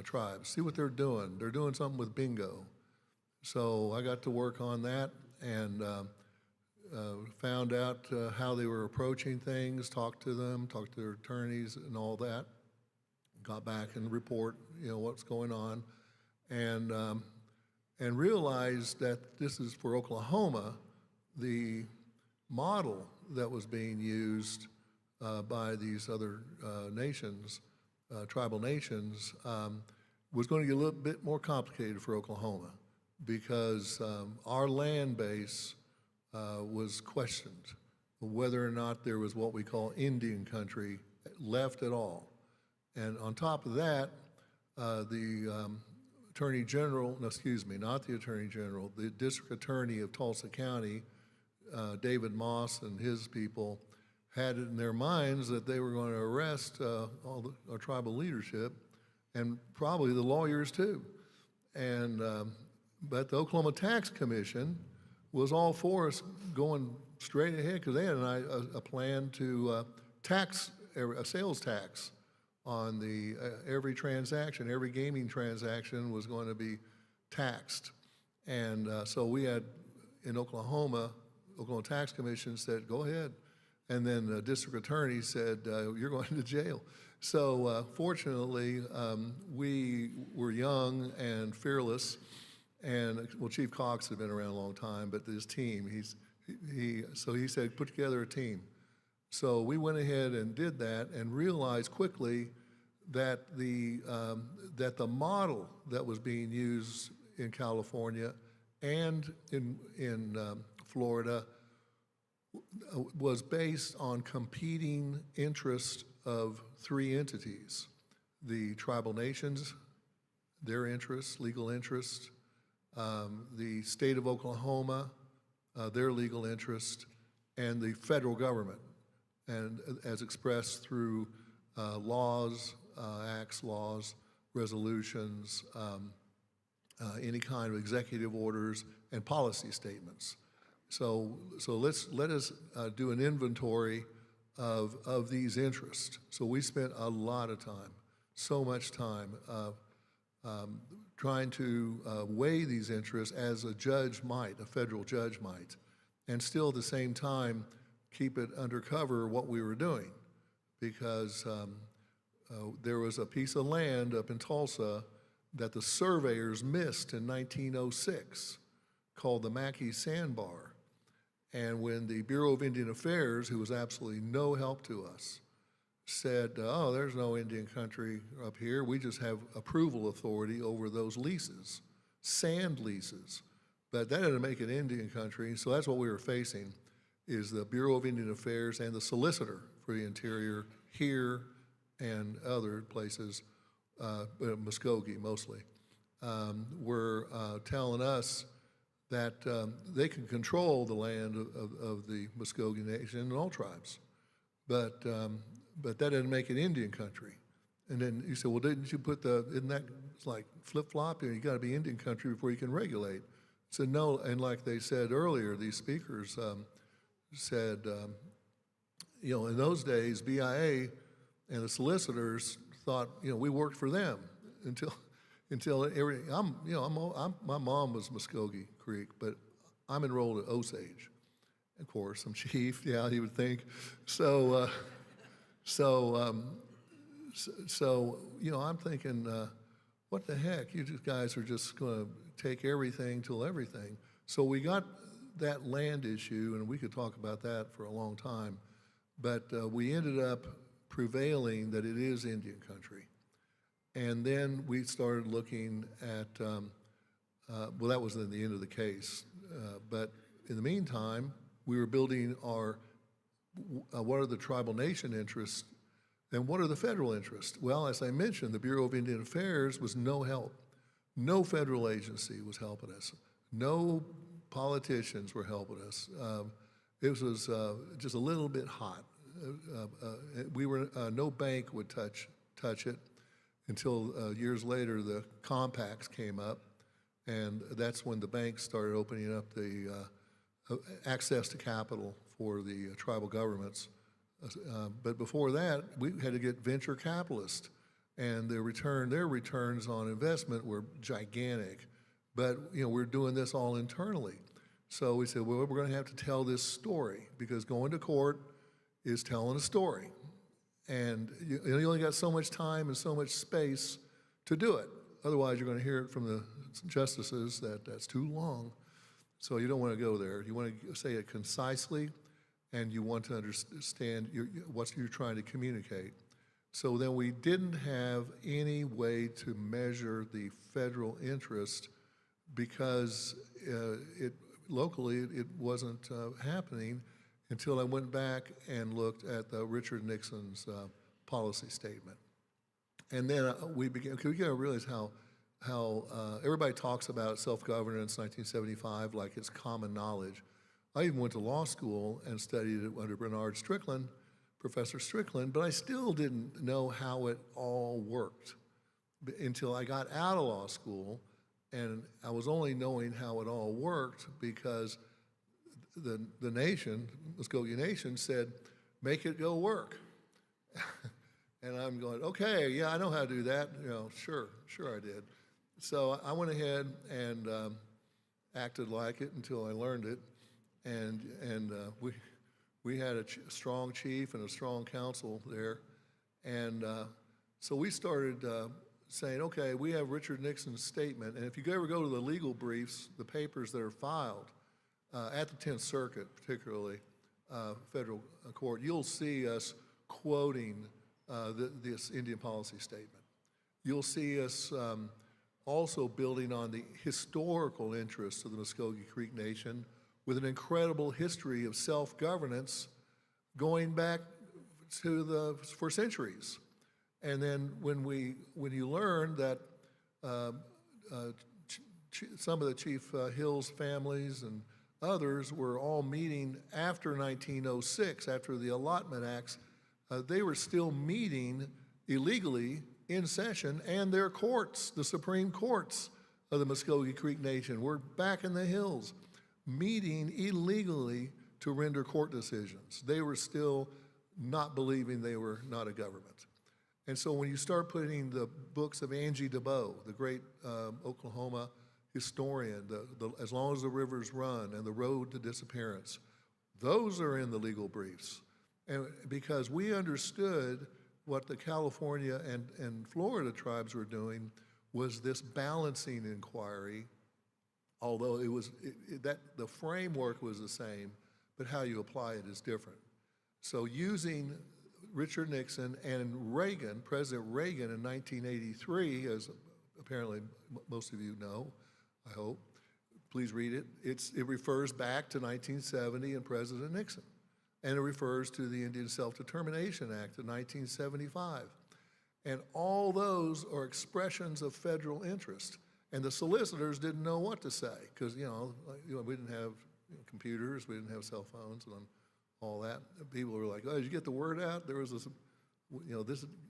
tribes, see what they're doing. They're doing something with bingo. So I got to work on that and found out how they were approaching things, talked to them, talked to their attorneys and all that. Got back and report, what's going on, and realized that this is for Oklahoma, the model that was being used by these other nations, tribal nations, was going to get a little bit more complicated for Oklahoma because our land base was questioned, whether or not there was what we call Indian country left at all. And on top of that, the Attorney General, no, excuse me, not the Attorney General, the District Attorney of Tulsa County, David Moss and his people had it in their minds that they were going to arrest all our tribal leadership and probably the lawyers too. And, but the Oklahoma Tax Commission was all for us going straight ahead because they had a plan to tax, a sales tax on the every transaction, every gaming transaction was going to be taxed. And so we had in Oklahoma Tax Commission said, go ahead. And then the district attorney said, you're going to jail. So fortunately, we were young and fearless. And well, Chief Cox had been around a long time, but his team, so he said, put together a team. So we went ahead and did that and realized quickly that the model that was being used in California and in Florida was based on competing interests of three entities: the tribal nations, their interests, legal interests, the state of Oklahoma, their legal interest, and the federal government, and as expressed through laws, acts, laws, resolutions, any kind of executive orders, and policy statements. So let us do an inventory of these interests. So we spent a lot of time, so much time, trying to weigh these interests as a judge might, a federal judge might, and still at the same time keep it undercover what we were doing, because there was a piece of land up in Tulsa that the surveyors missed in 1906 called the Mackey Sandbar. And when the Bureau of Indian Affairs, who was absolutely no help to us, said, oh, there's no Indian country up here, we just have approval authority over those leases, sand leases. But that doesn't make it Indian country, so that's what we were facing, is the Bureau of Indian Affairs and the Solicitor for the Interior here and other places, Muscogee mostly, were telling us that they can control the land of the Muscogee Nation and all tribes, but that doesn't make it Indian country. And then you said, well, didn't you put isn't that like flip-flop? You got to be Indian country before you can regulate. I said, no, and like they said earlier, these speakers said, in those days, BIA and the solicitors thought, we worked for them until everything. My mom was Muscogee Creek, but I'm enrolled at Osage. Of course, I'm chief. Yeah, you would think. So I'm thinking, what the heck? You guys are just going to take everything till everything. So we got that land issue, and we could talk about that for a long time. But we ended up prevailing that it is Indian country. And then we started looking at, well, that was in the end of the case. But in the meantime, we were building our, what are the tribal nation interests and what are the federal interests? Well, as I mentioned, the Bureau of Indian Affairs was no help. No federal agency was helping us. No politicians were helping us. It was just a little bit hot. No bank would touch it until years later the compacts came up, and that's when the banks started opening up the access to capital for the tribal governments. But before that, we had to get venture capitalists and their returns on investment were gigantic. But we're doing this all internally. So we said, well, we're going to have to tell this story, because going to court is telling a story. And you only got so much time and so much space to do it. Otherwise, you're going to hear it from the justices that that's too long. So you don't want to go there. You want to say it concisely, and you want to understand what you're trying to communicate. So then we didn't have any way to measure the federal interest, because locally it wasn't happening until I went back and looked at Richard Nixon's policy statement. And then we got to realize how everybody talks about self-governance 1975 like it's common knowledge. I even went to law school and studied it under Bernard Strickland, Professor Strickland, but I still didn't know how it all worked until I got out of law school, and I was only knowing how it all worked because the nation, Muscogee Nation, said, make it go work. And I'm going, okay, yeah, I know how to do that. Sure I did. So I went ahead and acted like it until I learned it. And we had a strong chief and a strong council there. And so we started saying, okay, we have Richard Nixon's statement. And if you ever go to the legal briefs, the papers that are filed at the 10th Circuit, particularly federal court, you'll see us quoting this Indian policy statement. You'll see us also building on the historical interests of the Muscogee Creek Nation with an incredible history of self-governance going back for centuries. And then when you learn that some of the Chief Hill's families and others were all meeting after 1906, after the Allotment Acts, they were still meeting illegally in session, and their courts, the Supreme Courts of the Muscogee Creek Nation, were back in the hills meeting illegally to render court decisions. They were still not believing they were not a government. And so when you start putting the books of Angie DeBow, the great Oklahoma historian, As Long as the Rivers Run and The Road to Disappearance, those are in the legal briefs. And because we understood what the California and Florida tribes were doing was this balancing inquiry, although the framework was the same, but how you apply it is different. So using Richard Nixon and Reagan, President Reagan in 1983, as apparently most of you know, I hope, please read it. It refers back to 1970 and President Nixon. And it refers to the Indian Self-Determination Act of 1975. And all those are expressions of federal interest. And the solicitors didn't know what to say, because we didn't have computers, we didn't have cell phones and all that. People were like, oh, did you get the word out? There was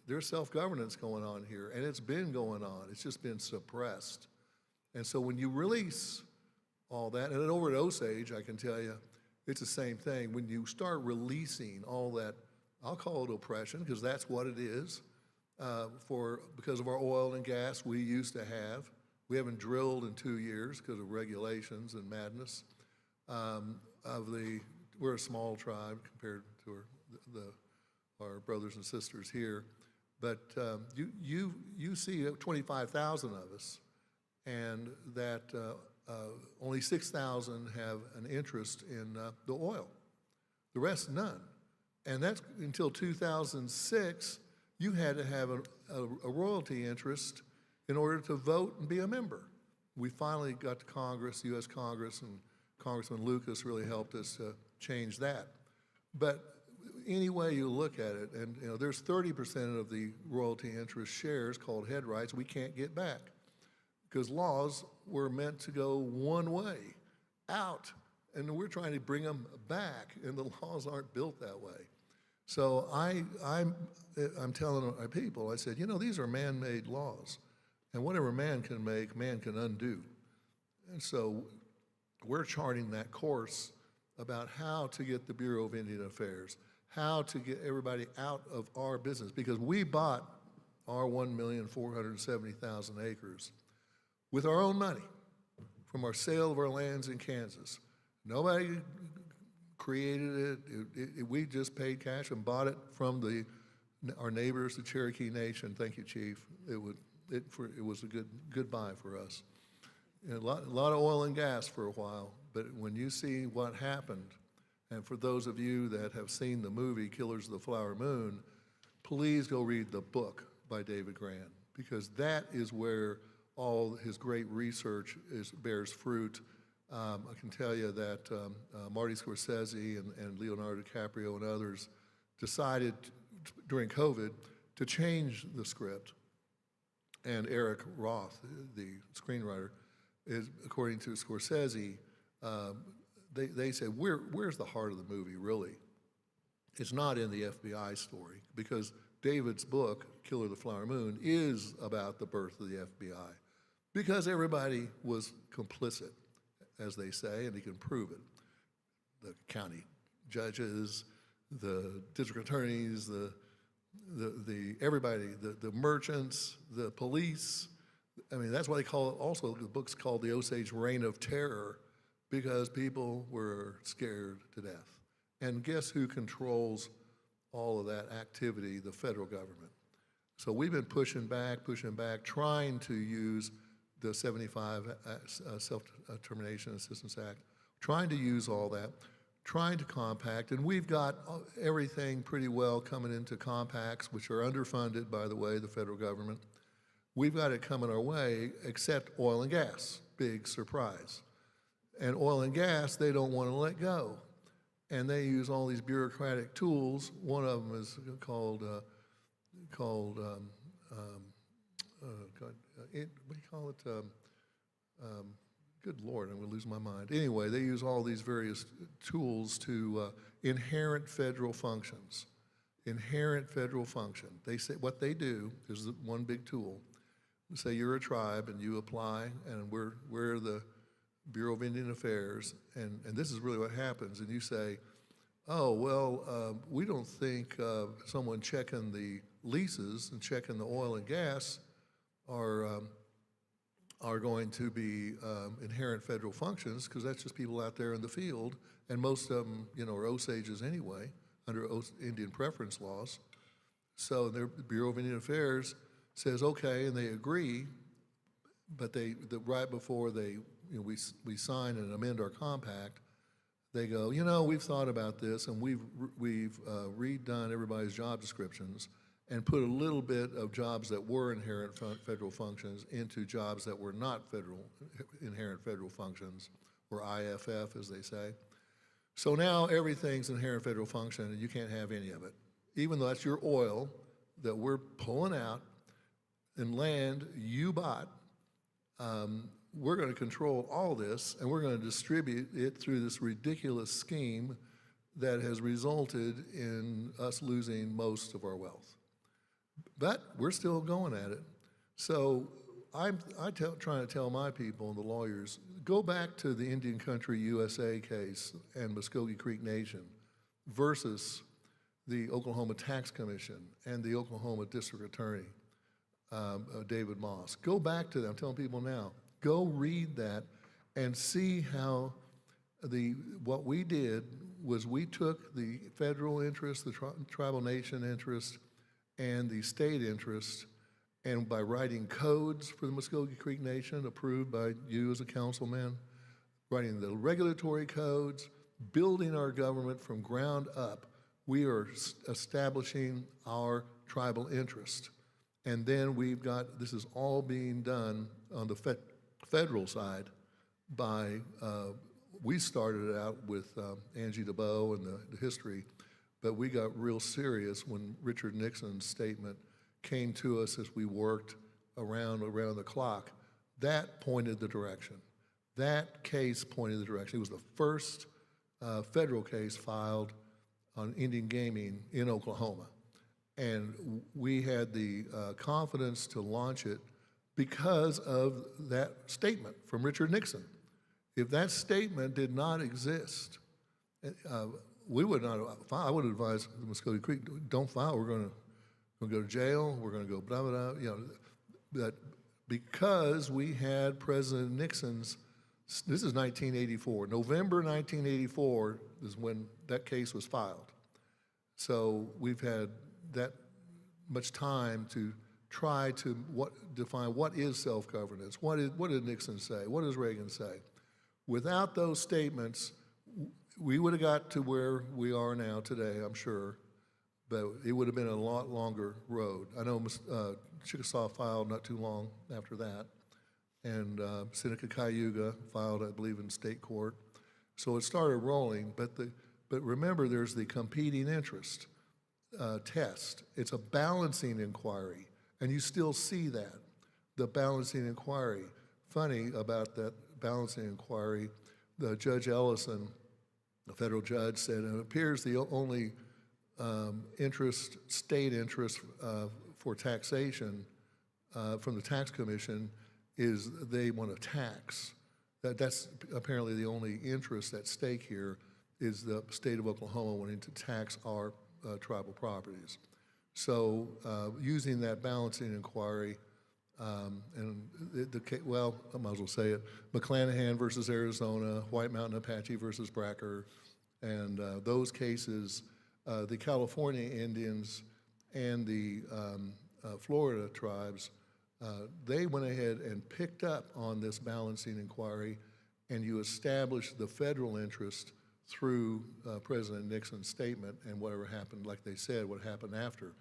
there's self-governance going on here, and it's been going on. It's just been suppressed. And so when you release all that, and then over at Osage, I can tell you, it's the same thing. When you start releasing all that, I'll call it oppression, because that's what it is, because of our oil and gas we used to have. We haven't drilled in 2 years because of regulations and madness. We're a small tribe compared to our brothers and sisters here. But you see 25,000 of us, and that only 6,000 have an interest in the oil. The rest, none. And that's until 2006, you had to have a royalty interest in order to vote and be a member. We finally got to Congress, U.S. Congress, and Congressman Lucas really helped us change that. But any way you look at it, and there's 30% of the royalty interest shares called head rights we can't get back, because laws were meant to go one way, out, and we're trying to bring them back, and the laws aren't built that way. So I'm telling our people, I said, these are man-made laws, and whatever man can make, man can undo. And so we're charting that course about how to get the Bureau of Indian Affairs, how to get everybody out of our business, because we bought our 1,470,000 acres with our own money from our sale of our lands in Kansas. Nobody created it. We just paid cash and bought it from our neighbors, the Cherokee Nation. Thank you, Chief. It was a good buy for us. And a lot of oil and gas for a while, but when you see what happened, and for those of you that have seen the movie Killers of the Flower Moon, please go read the book by David Grann, because that is where all his great research bears fruit. I can tell you that Marty Scorsese and Leonardo DiCaprio and others decided during COVID to change the script. And Eric Roth, the screenwriter, is, according to Scorsese, they said, where's the heart of the movie, really? It's not in the FBI story, because David's book, Killer of the Flower Moon, is about the birth of the FBI, because everybody was complicit, as they say, and he can prove it. The county judges, the district attorneys, everybody, the merchants, the police. I mean, that's why they call it, also the book's called The Osage Reign of Terror, because people were scared to death. And guess who controls all of that activity? The federal government. So we've been pushing back, trying to use the 75 Self-Determination Assistance Act, trying to use all that, trying to compact, and we've got everything pretty well coming into compacts, which are underfunded, by the way, the federal government. We've got it coming our way, except oil and gas, big surprise. And oil and gas, they don't want to let go. And they use all these bureaucratic tools. One of them is called what do you call it? Good Lord, I'm going to lose my mind. Anyway, they use all these various tools to inherent federal functions. Inherent federal function. They say what they do is one big tool. Say you're a tribe and you apply, and we're the Bureau of Indian Affairs, and this is really what happens. And you say, oh, well, we don't think someone checking the leases and checking the oil and gas are going to be inherent federal functions, because that's just people out there in the field, and most of them, are Osages anyway, under Indian preference laws. So the Bureau of Indian Affairs says, okay, and they agree, but right before we sign and amend our compact, they go, we've thought about this, and we've redone everybody's job descriptions and put a little bit of jobs that were inherent federal functions into jobs that were not inherent federal functions, or IFF, as they say. So now everything's inherent federal function, and you can't have any of it. Even though that's your oil that we're pulling out and land you bought, we're going to control all this, and we're going to distribute it through this ridiculous scheme that has resulted in us losing most of our wealth. But we're still going at it. So I'm trying to tell my people and the lawyers, go back to the Indian Country USA case and Muscogee Creek Nation versus the Oklahoma Tax Commission and the Oklahoma District Attorney, David Moss. Go back to that. I'm telling people now, go read that and see how what we did was we took the federal interest, the tribal nation interest, and the state interest, and by writing codes for the Muscogee Creek Nation approved by you as a councilman, writing the regulatory codes, building our government from ground up, we are establishing our tribal interest. And then we've got, this is all being done on the federal side by, we started it out with Angie DeBow and the history, but we got real serious when Richard Nixon's statement came to us as we worked around the clock. That pointed the direction. That case pointed the direction. It was the first federal case filed on Indian gaming in Oklahoma. And we had the confidence to launch it because of that statement from Richard Nixon. If that statement did not exist, we would not have filed. I would advise the Muscogee Creek, don't file. We're going to We're going to go to jail. We're going to go blah, blah, blah, that because we had President Nixon's, this is 1984, November 1984 is when that case was filed. So we've had that much time to try to define what is self-governance, what did Nixon say, what does Reagan say. Without those statements, we would have got to where we are now today, I'm sure, but it would have been a lot longer road. I know Chickasaw filed not too long after that, and Seneca Cayuga filed, I believe, in state court. So it started rolling, but remember, there's the competing interest test. It's a balancing inquiry, and you still see that, the balancing inquiry. Funny about that balancing inquiry, the Judge Ellison, the federal judge, said it appears the only state interest for taxation from the tax commission is they want to tax. That's apparently the only interest at stake here, is the state of Oklahoma wanting to tax our tribal properties. So using that balancing inquiry, and well, I might as well say it, McClanahan versus Arizona, White Mountain Apache versus Bracker, and those cases, the California Indians and the Florida tribes, they went ahead and picked up on this balancing inquiry, and you established the federal interest through President Nixon's statement and whatever happened, like they said, what happened after.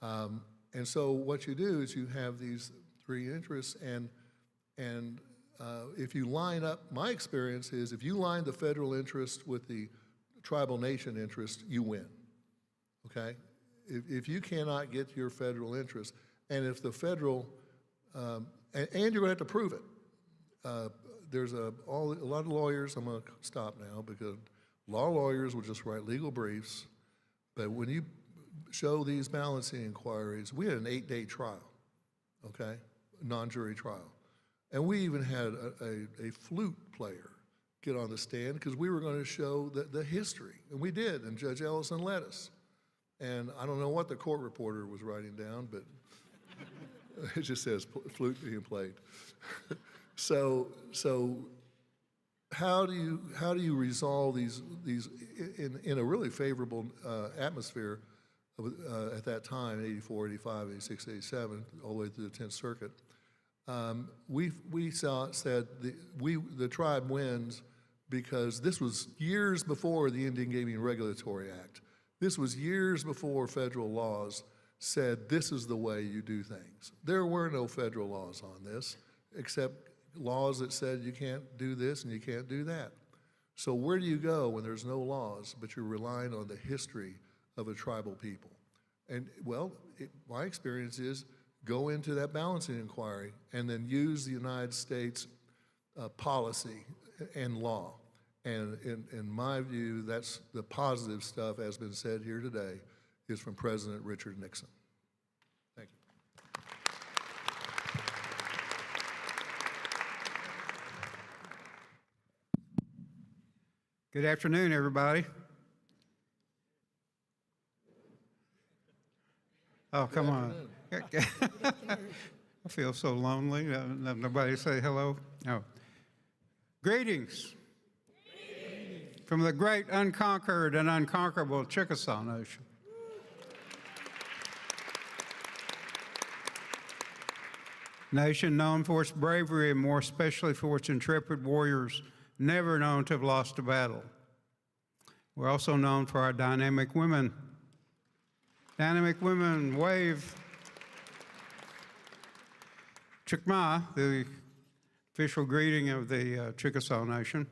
And so what you do is you have these three interests, and if you line up, my experience is if you line the federal interest with the tribal nation interest, you win, okay? If you cannot get your federal interest, and if the federal, and you're gonna have to prove it. There's a lot of lawyers, I'm gonna stop now because a lot of lawyers will just write legal briefs, but when you show these balancing inquiries, we had an 8-day trial, okay? Non-jury trial. And we even had a flute player get on the stand because we were gonna show the history, and we did, and Judge Ellison let us. And I don't know what the court reporter was writing down, but it just says flute being played. So how do you resolve these in a really favorable atmosphere at that time, 84, 85, 86, 87, all the way through the 10th Circuit? We said the tribe wins because this was years before the Indian Gaming Regulatory Act. This was years before federal laws said this is the way you do things. There were no federal laws on this, except laws that said you can't do this and you can't do that. So where do you go when there's no laws, but you're relying on the history of a tribal people? And well, my experience is go into that balancing inquiry and then use the United States policy and law. And in my view, that's the positive stuff, as has been said here today, is from President Richard Nixon. Thank you. Good afternoon, everybody. Oh, come on. I feel so lonely. Nobody say hello. Oh. Greetings from the great unconquered and unconquerable Chickasaw Nation. Nation known for its bravery and more especially for its intrepid warriors, never known to have lost a battle. We're also known for our dynamic women. Dynamic women wave. Chikma, the official greeting of the Chickasaw Nation,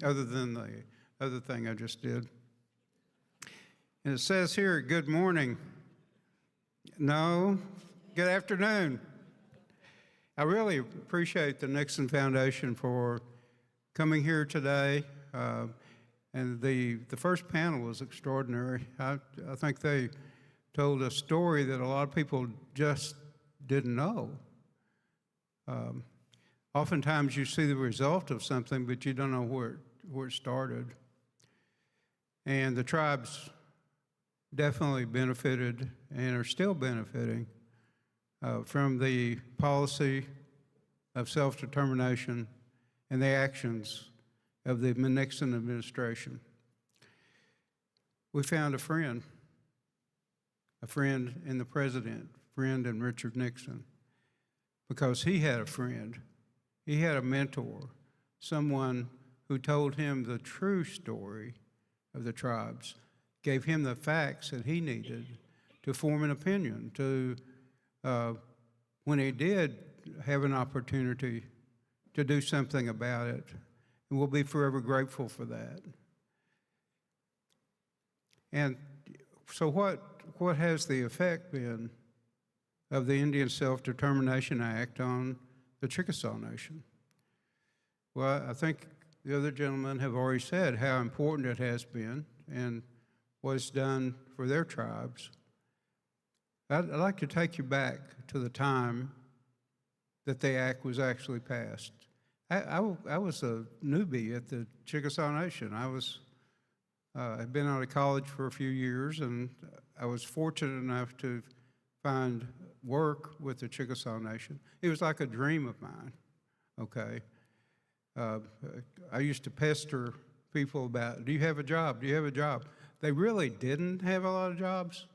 other than the other thing I just did. And it says here, good morning. No, good afternoon. I really appreciate the Nixon Foundation for coming here today. And the first panel was extraordinary. I think they told a story that a lot of people just didn't know. Oftentimes you see the result of something, but you don't know where it started. And the tribes definitely benefited and are still benefiting from the policy of self-determination and the actions of the Nixon administration. We found a friend in the president, friend in Richard Nixon, because he had a friend. He had a mentor, someone who told him the true story of the tribes, gave him the facts that he needed to form an opinion, to, when he did have an opportunity to do something about it, and we'll be forever grateful for that. And so what has the effect been of the Indian Self-Determination Act on the Chickasaw Nation? Well, I think the other gentlemen have already said how important it has been and what it's done for their tribes. I'd like to take you back to the time that the act was actually passed. I was a newbie at the Chickasaw Nation. I'd been out of college for a few years, and I was fortunate enough to find work with the Chickasaw Nation. It was like a dream of mine, okay? I used to pester people about, do you have a job? Do you have a job? They really didn't have a lot of jobs.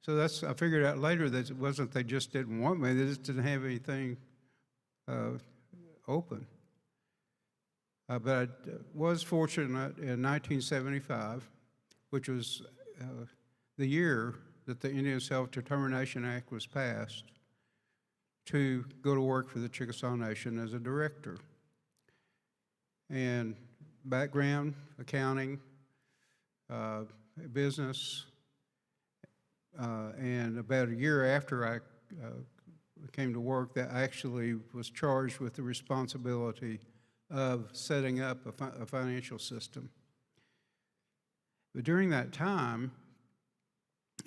So I figured out later that it wasn't they just didn't want me, they just didn't have anything open. But I was fortunate in 1975, which was the year that the Indian Self-Determination Act was passed, to go to work for the Chickasaw Nation as a director. And background, accounting, business, and about a year after I came to work, that I actually was charged with the responsibility of setting up a financial system. But during that time,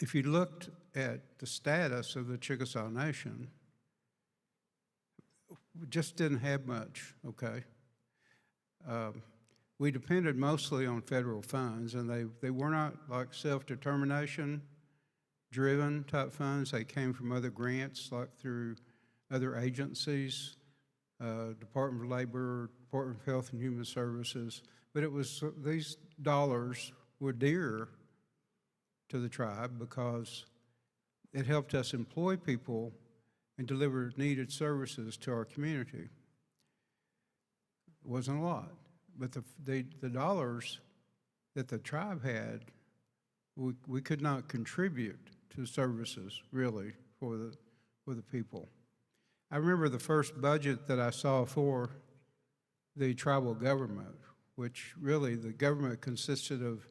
if you looked at the status of the Chickasaw Nation, we just didn't have much, okay? We depended mostly on federal funds, and they were not like self-determination driven type funds. They came from other grants, like through other agencies, Department of Labor, Department of Health and Human Services. But it was, these dollars were dear to the tribe because it helped us employ people and deliver needed services to our community. It wasn't a lot, but the dollars that the tribe had, we could not contribute to services really for the people. I remember the first budget that I saw for the tribal government, which really the government consisted of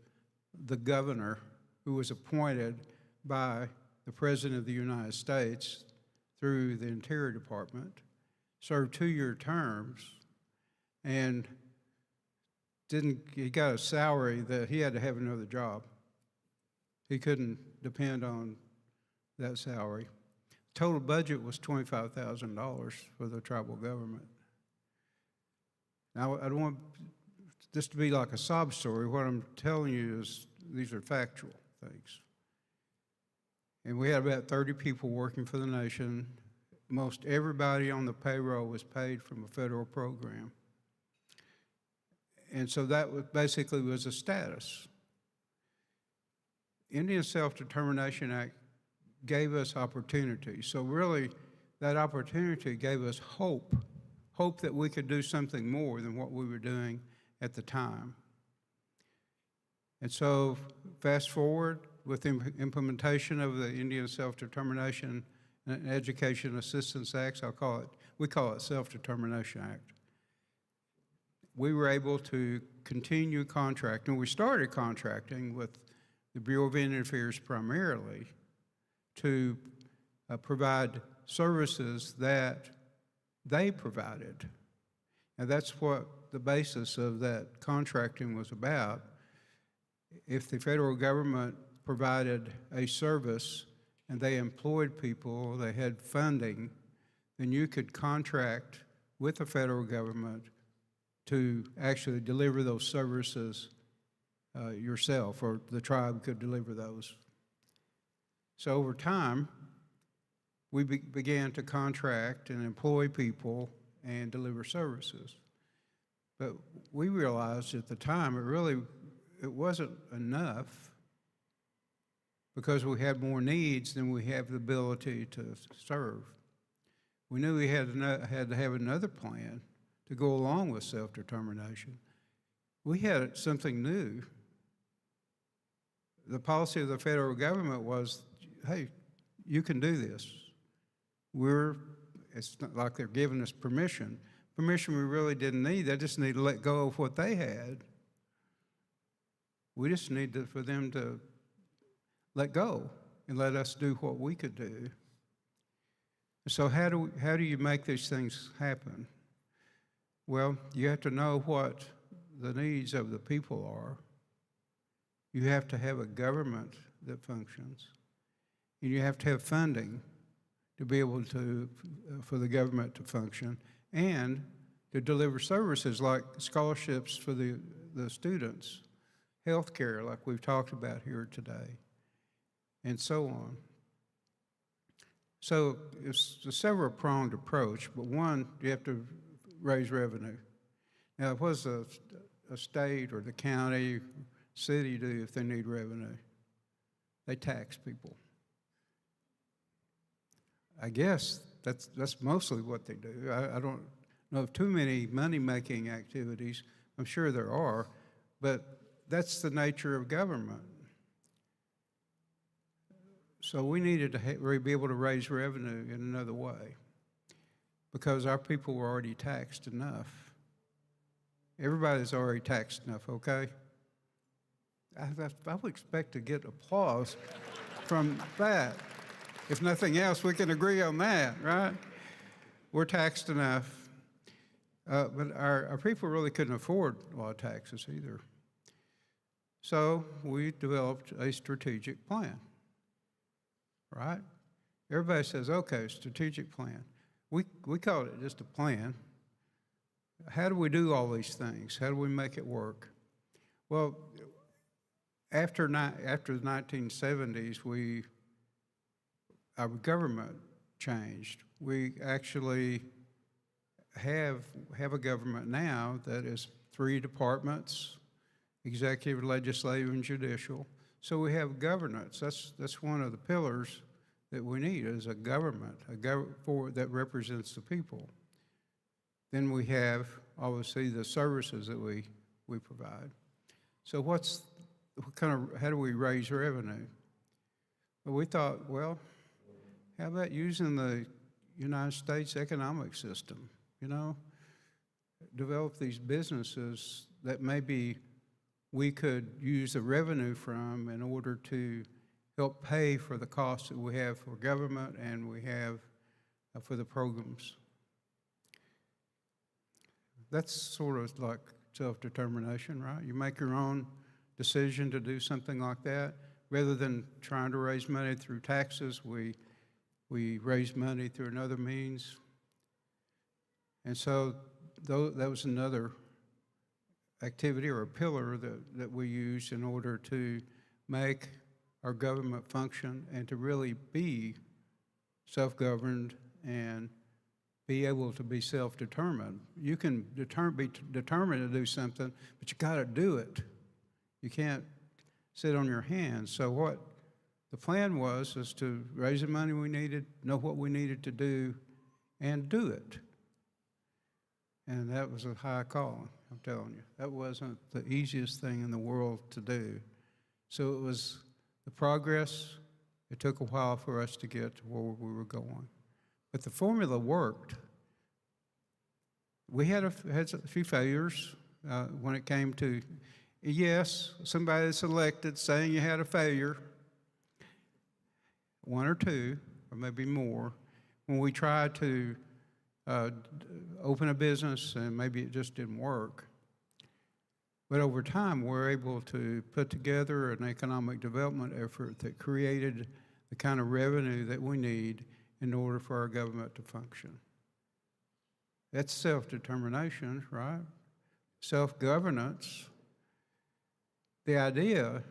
the governor, who was appointed by the President of the United States through the Interior Department, served 2-year terms, and he got a salary that he had to have another job. He couldn't depend on that salary. Total budget was $25,000 for the tribal government. Now, I don't want this to be like a sob story. What I'm telling you is these are factual things. And we had about 30 people working for the nation. Most everybody on the payroll was paid from a federal program. And so that was basically was a status. Indian Self-Determination Act gave us opportunity. So really, that opportunity gave us hope that we could do something more than what we were doing at the time. And so fast forward with the implementation of the Indian Self-Determination and Education Assistance Acts, we call it Self-Determination Act. We were able to continue contracting. We started contracting with the Bureau of Indian Affairs primarily to provide services that they provided. And that's what the basis of that contracting was about. If the federal government provided a service and they employed people, they had funding, then you could contract with the federal government to actually deliver those services yourself, or the tribe could deliver those. So over time, we began to contract and employ people and deliver services. But we realized at the time it wasn't enough because we had more needs than we have the ability to serve. We knew we had to have another plan to go along with self-determination. We had something new. The policy of the federal government was, hey, you can do this. It's not like they're giving us permission. Permission we really didn't need. They just need to let go of what they had. We just need for them to let go and let us do what we could do. So how do you make these things happen? Well, you have to know what the needs of the people are. You have to have a government that functions. And you have to have funding to be able to, for the government to function, and to deliver services like scholarships for the students, health care like we've talked about here today, and so on. So it's a several-pronged approach, but one, you have to raise revenue. Now, what does a state or the county, city do if they need revenue? They tax people. I guess that's mostly what they do. I don't know of too many money-making activities. I'm sure there are, but that's the nature of government. So we needed to be able to raise revenue in another way because our people were already taxed enough. Everybody's already taxed enough, okay? I would expect to get applause from that. If nothing else, we can agree on that, right? We're taxed enough. But our people really couldn't afford a lot of taxes either. So we developed a strategic plan, right? Everybody says, okay, strategic plan. We called it just a plan. How do we do all these things? How do we make it work? Well, after the 1970s, our government changed. We actually have a government now that is 3 departments, executive, legislative, and judicial. So we have governance. That's one of the pillars that we need is a government, that represents the people. Then we have, obviously, the services that we provide. So how do we raise revenue? Well, we thought, well, how about using the United States economic system, develop these businesses that maybe we could use the revenue from in order to help pay for the costs that we have for government and we have for the programs. That's sort of like self-determination, right? You make your own decision to do something like that. Rather than trying to raise money through taxes, we raise money through another means. And so that was another activity or a pillar that we used in order to make our government function and to really be self-governed and be able to be self-determined. You can be determined to do something, but you got to do it. You can't sit on your hands. So what the plan was to raise the money we needed, know what we needed to do, and do it. And that was a high calling, I'm telling you. That wasn't the easiest thing in the world to do. So it was the progress. It took a while for us to get to where we were going. But the formula worked. We had a few failures when it came to, yes, somebody that's elected saying you had a failure, 1 or 2, or maybe more, when we tried to open a business and maybe it just didn't work. But over time, we're able to put together an economic development effort that created the kind of revenue that we need in order for our government to function. That's self-determination, right? Self-governance. The idea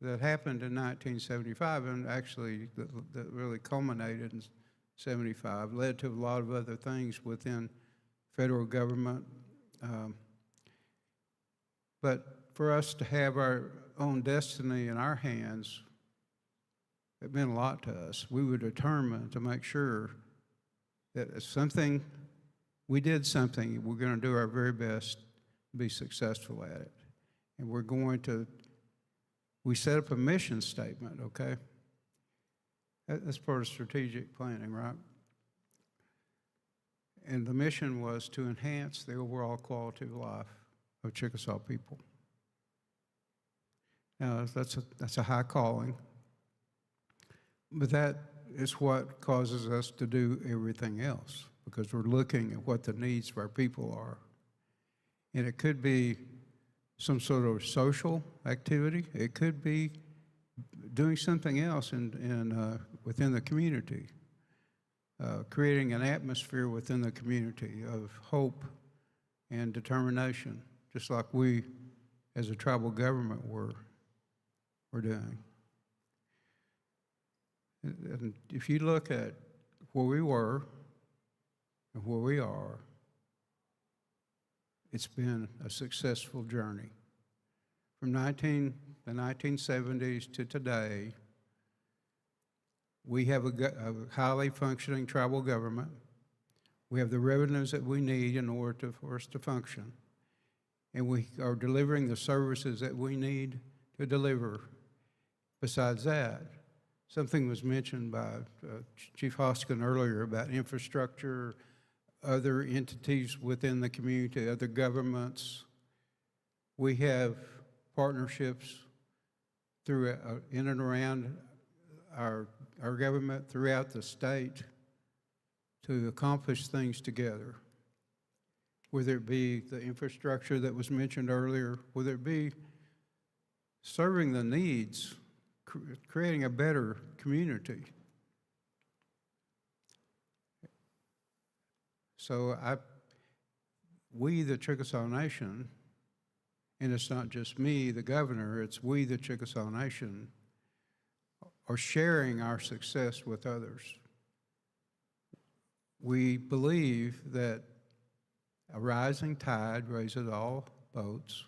that happened in 1975, and actually that really culminated in 75, led to a lot of other things within federal government. But for us to have our own destiny in our hands, it meant a lot to us. We were determined to make sure that if something, we did something, we're going to do our very best to be successful at it. And we're going to, we set up a mission statement, okay? That's part of strategic planning, right? And the mission was to enhance the overall quality of life of Chickasaw people. Now, that's a high calling, but that is what causes us to do everything else, because we're looking at what the needs of our people are. And it could be some sort of social activity. It could be doing something else within the community, creating an atmosphere within the community of hope and determination, just like we as a tribal government were doing. And if you look at where we were and where we are, it's been a successful journey. From the 1970s to today, we have a highly functioning tribal government. We have the revenues that we need in order for us to function. And we are delivering the services that we need to deliver. Besides that, something was mentioned by Chief Hoskin earlier about infrastructure, other entities within the community, other governments. We have partnerships through in and around our government throughout the state to accomplish things together, whether it be the infrastructure that was mentioned earlier, whether it be serving the needs, creating a better community. So we, the Chickasaw Nation, and it's not just me, the governor, it's we, the Chickasaw Nation, are sharing our success with others. We believe that a rising tide raises all boats.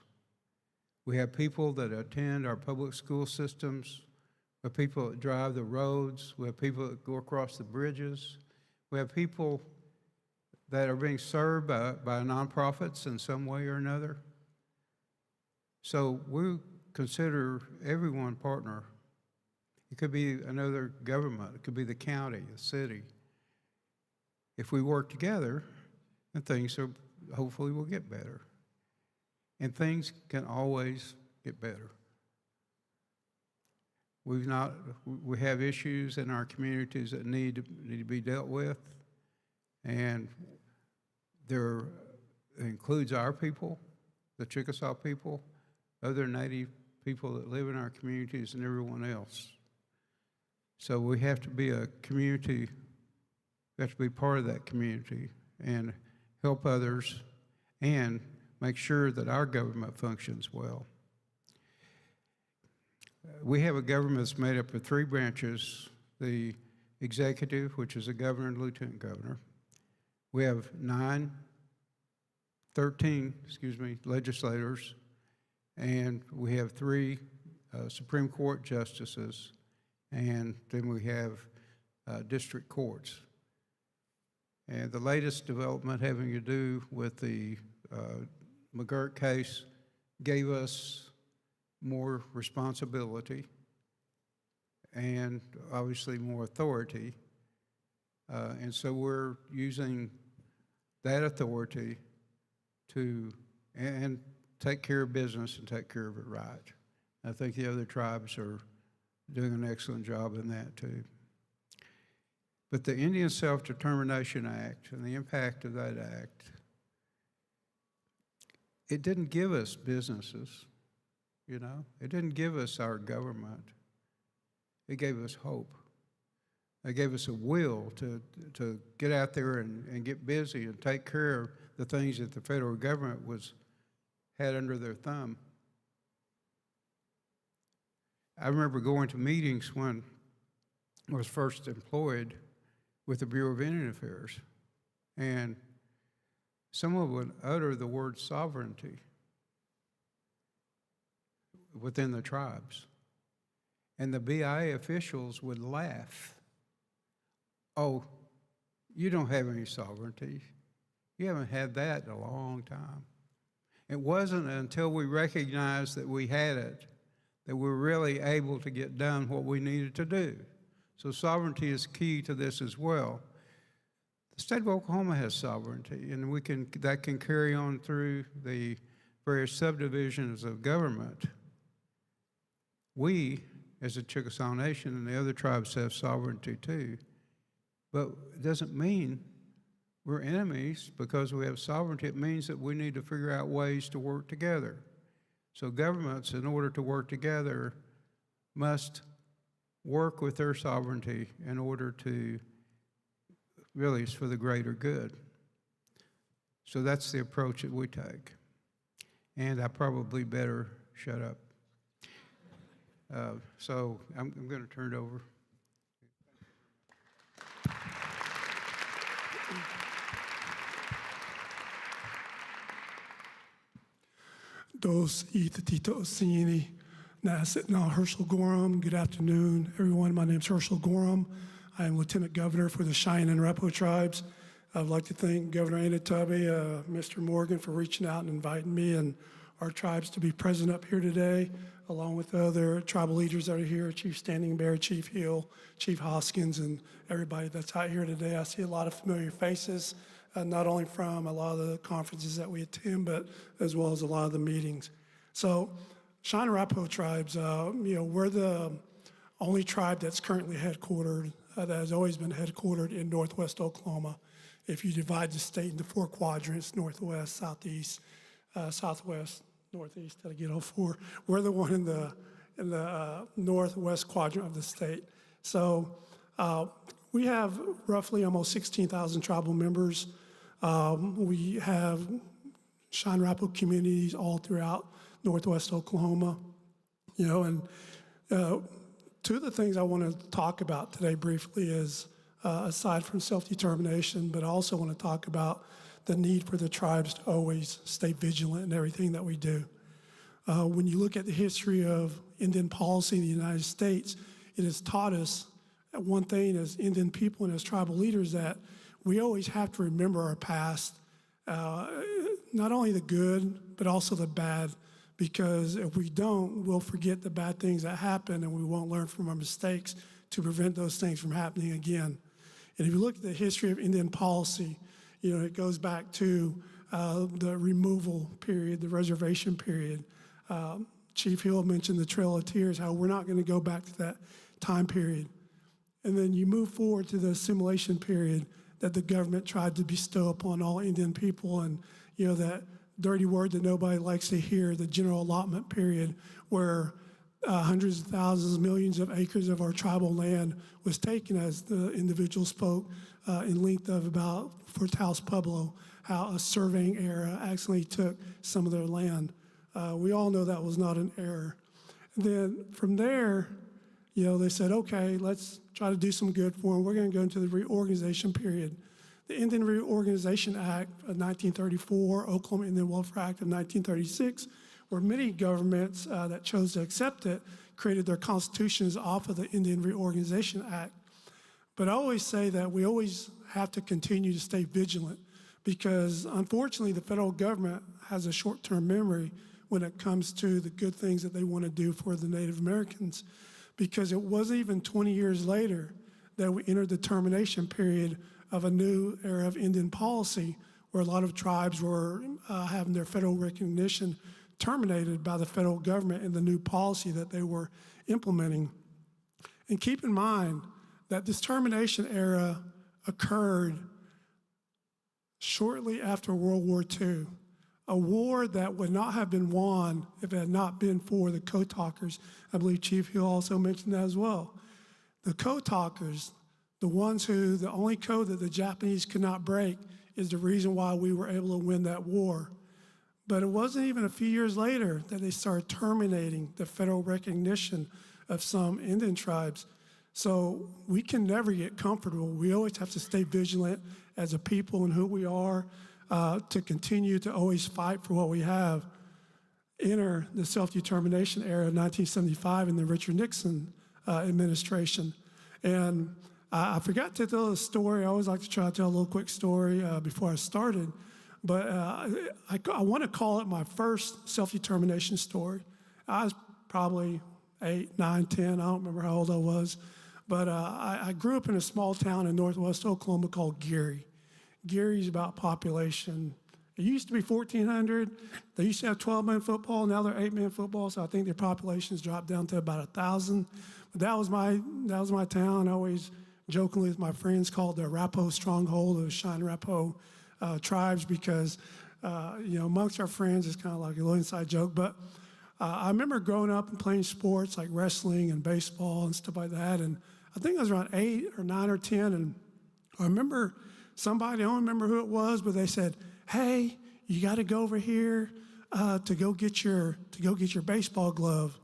We have people that attend our public school systems. We have people that drive the roads. We have people that go across the bridges. We have people that are being served by nonprofits in some way or another. So we consider everyone partner. It could be another government. It could be the county, the city. If we work together, then things hopefully will get better. And things can always get better. We have issues in our communities that need to be dealt with, and it includes our people, the Chickasaw people, other Native people that live in our communities, and everyone else. So we have to be a community, we have to be part of that community and help others and make sure that our government functions well. We have a government that's made up of 3 branches: the executive, which is the governor and lieutenant governor. We have 13 legislators, and we have 3 Supreme Court justices, and then we have district courts. And the latest development having to do with the McGirt case gave us more responsibility and obviously more authority. And so we're using that authority to take care of business and take care of it right. I think the other tribes are doing an excellent job in that too. But the Indian Self-Determination Act and the impact of that act, it didn't give us businesses, you know? It didn't give us our government. It gave us hope. It gave us a will to get out there and get busy and take care of the things that the federal government had under their thumb. I remember going to meetings when I was first employed with the Bureau of Indian Affairs, and someone would utter the word sovereignty within the tribes, and the BIA officials would laugh. Oh, you don't have any sovereignty. You haven't had that in a long time. It wasn't until we recognized that we had it that we were really able to get done what we needed to do. So sovereignty is key to this as well. The state of Oklahoma has sovereignty, and that can carry on through the various subdivisions of government. We, as a Chickasaw Nation, and the other tribes have sovereignty too, but it doesn't mean we're enemies because we have sovereignty. It means that we need to figure out ways to work together. So governments, in order to work together, must work with their sovereignty in order to, really, it's for the greater good. So that's the approach that we take. And I probably better shut up. So I'm going to turn it over. Dos Itatito Osini, Nasitna Herschel Gorham. Good afternoon, everyone. My name is Herschel Gorham. I am Lieutenant Governor for the Cheyenne and Arapaho tribes. I'd like to thank Governor Anoatubby, Mr. Morgan, for reaching out and inviting me and our tribes to be present up here today, along with the other tribal leaders that are here, Chief Standing Bear, Chief Hill, Chief Hoskins, and everybody that's out here today. I see a lot of familiar faces, not only from a lot of the conferences that we attend, but as well as a lot of the meetings. So, Cheyenne and Arapaho tribes, we're the only tribe that's currently headquartered, that has always been headquartered in northwest Oklahoma. If you divide the state into 4 quadrants, northwest, southeast, southwest, northeast, did I get all 4? We're the one in the northwest quadrant of the state. So we have roughly almost 16,000 tribal members. We have Cheyenne Arapaho communities all throughout northwest Oklahoma. And two of the things I want to talk about today briefly is, aside from self-determination, but I also want to talk about the need for the tribes to always stay vigilant in everything that we do. When you look at the history of Indian policy in the United States, it has taught us one thing as Indian people and as tribal leaders, that we always have to remember our past, not only the good, but also the bad, because if we don't, we'll forget the bad things that happen and we won't learn from our mistakes to prevent those things from happening again. And if you look at the history of Indian policy, it goes back to the removal period, the reservation period. Chief Hill mentioned the Trail of Tears, how we're not going to go back to that time period. And then you move forward to the assimilation period that the government tried to bestow upon all Indian people, and that dirty word that nobody likes to hear, the general allotment period, where hundreds of thousands, millions of acres of our tribal land was taken, as the individual spoke, in length of about, for Taos, Pueblo, how a surveying error accidentally took some of their land. We all know that was not an error. And then from there, they said, okay, let's try to do some good for them. We're going to go into the reorganization period. The Indian Reorganization Act of 1934, Oklahoma Indian Welfare Act of 1936, where many governments that chose to accept it created their constitutions off of the Indian Reorganization Act. But I always say that we always have to continue to stay vigilant, because unfortunately the federal government has a short-term memory when it comes to the good things that they want to do for the Native Americans, because it wasn't even 20 years later that we entered the termination period of a new era of Indian policy, where a lot of tribes were having their federal recognition terminated by the federal government in the new policy that they were implementing. And keep in mind that this termination era occurred shortly after World War II, a war that would not have been won if it had not been for the code talkers. I believe Chief Hill also mentioned that as well. The code talkers, the ones who, the only code that the Japanese could not break, is the reason why we were able to win that war. But it wasn't even a few years later that they started terminating the federal recognition of some Indian tribes. So we can never get comfortable. We always have to stay vigilant as a people and who we are to continue to always fight for what we have. Enter the self-determination era of 1975 in the Richard Nixon administration. And I forgot to tell a story. I always like to try to tell a little quick story before I started. But I want to call it my first self-determination story. I was probably 8, 9, 10. I don't remember how old I was. But I grew up in a small town in northwest Oklahoma called Geary. Geary's about population. It used to be 1,400. They used to have 12-man football. Now they're 8-man football. So I think their population's dropped down to about 1,000. But that was my town. I always jokingly with my friends called the Arapaho stronghold of the Cheyenne Arapaho tribes because, amongst our friends, it's kind of like a little inside joke. But I remember growing up and playing sports like wrestling and baseball and stuff like that. And I think I was around 8 or 9 or 10. And I remember somebody, I don't remember who it was, but they said, "Hey, you got to go over here to go get your baseball glove."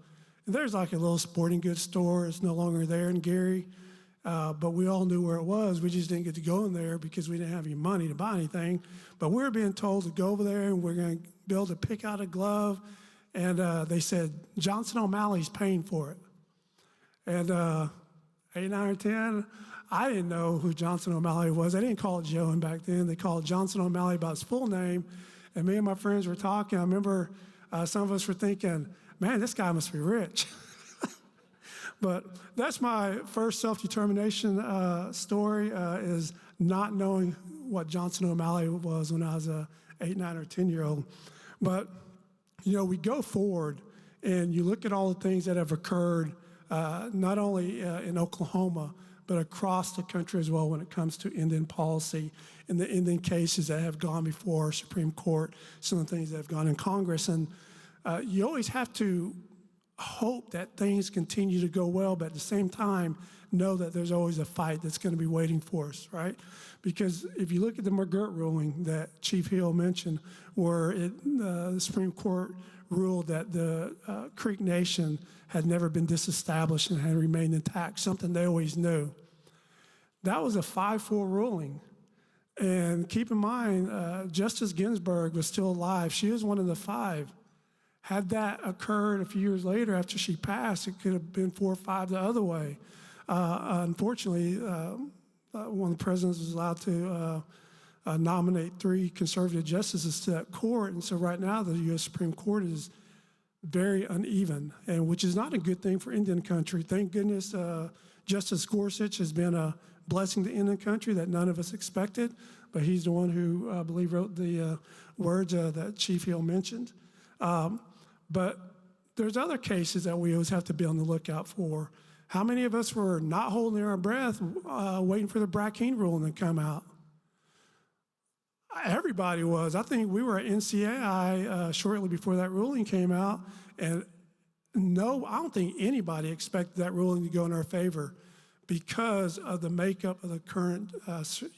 And there's like a little sporting goods store. It's no longer there in Geary. But we all knew where it was. We just didn't get to go in there because we didn't have any money to buy anything. But we were being told to go over there and we're going to be able to pick out a glove. And they said, Johnson O'Malley's paying for it. And 8, 9, or 10, I didn't know who Johnson O'Malley was. They didn't call it Joe back then. They called Johnson O'Malley by his full name. And me and my friends were talking. I remember some of us were thinking, man, this guy must be rich. But that's my first self-determination story, is not knowing what Johnson O'Malley was when I was a 8, 9, or 10-year-old. But, we go forward and you look at all the things that have occurred, not only in Oklahoma, but across the country as well when it comes to Indian policy and the Indian cases that have gone before our Supreme Court, some of the things that have gone in Congress. And you always have to hope that things continue to go well, but at the same time, know that there's always a fight that's going to be waiting for us, right? Because if you look at the McGirt ruling that Chief Hill mentioned, where the Supreme Court ruled that the Creek Nation had never been disestablished and had remained intact, something they always knew. That was a 5-4 ruling. And keep in mind, Justice Ginsburg was still alive. She was one of the 5. Had that occurred a few years later after she passed, it could have been 4 or 5 the other way. Unfortunately, one of the presidents was allowed to nominate 3 conservative justices to that court. And so right now, the U.S. Supreme Court is very uneven, and which is not a good thing for Indian country. Thank goodness Justice Gorsuch has been a blessing to Indian country that none of us expected, but he's the one who, I believe, wrote the words that Chief Hill mentioned. But there's other cases that we always have to be on the lookout for. How many of us were not holding our breath waiting for the Brackeen ruling to come out? Everybody was. I think we were at NCAI shortly before that ruling came out, and no, I don't think anybody expected that ruling to go in our favor because of the makeup of the current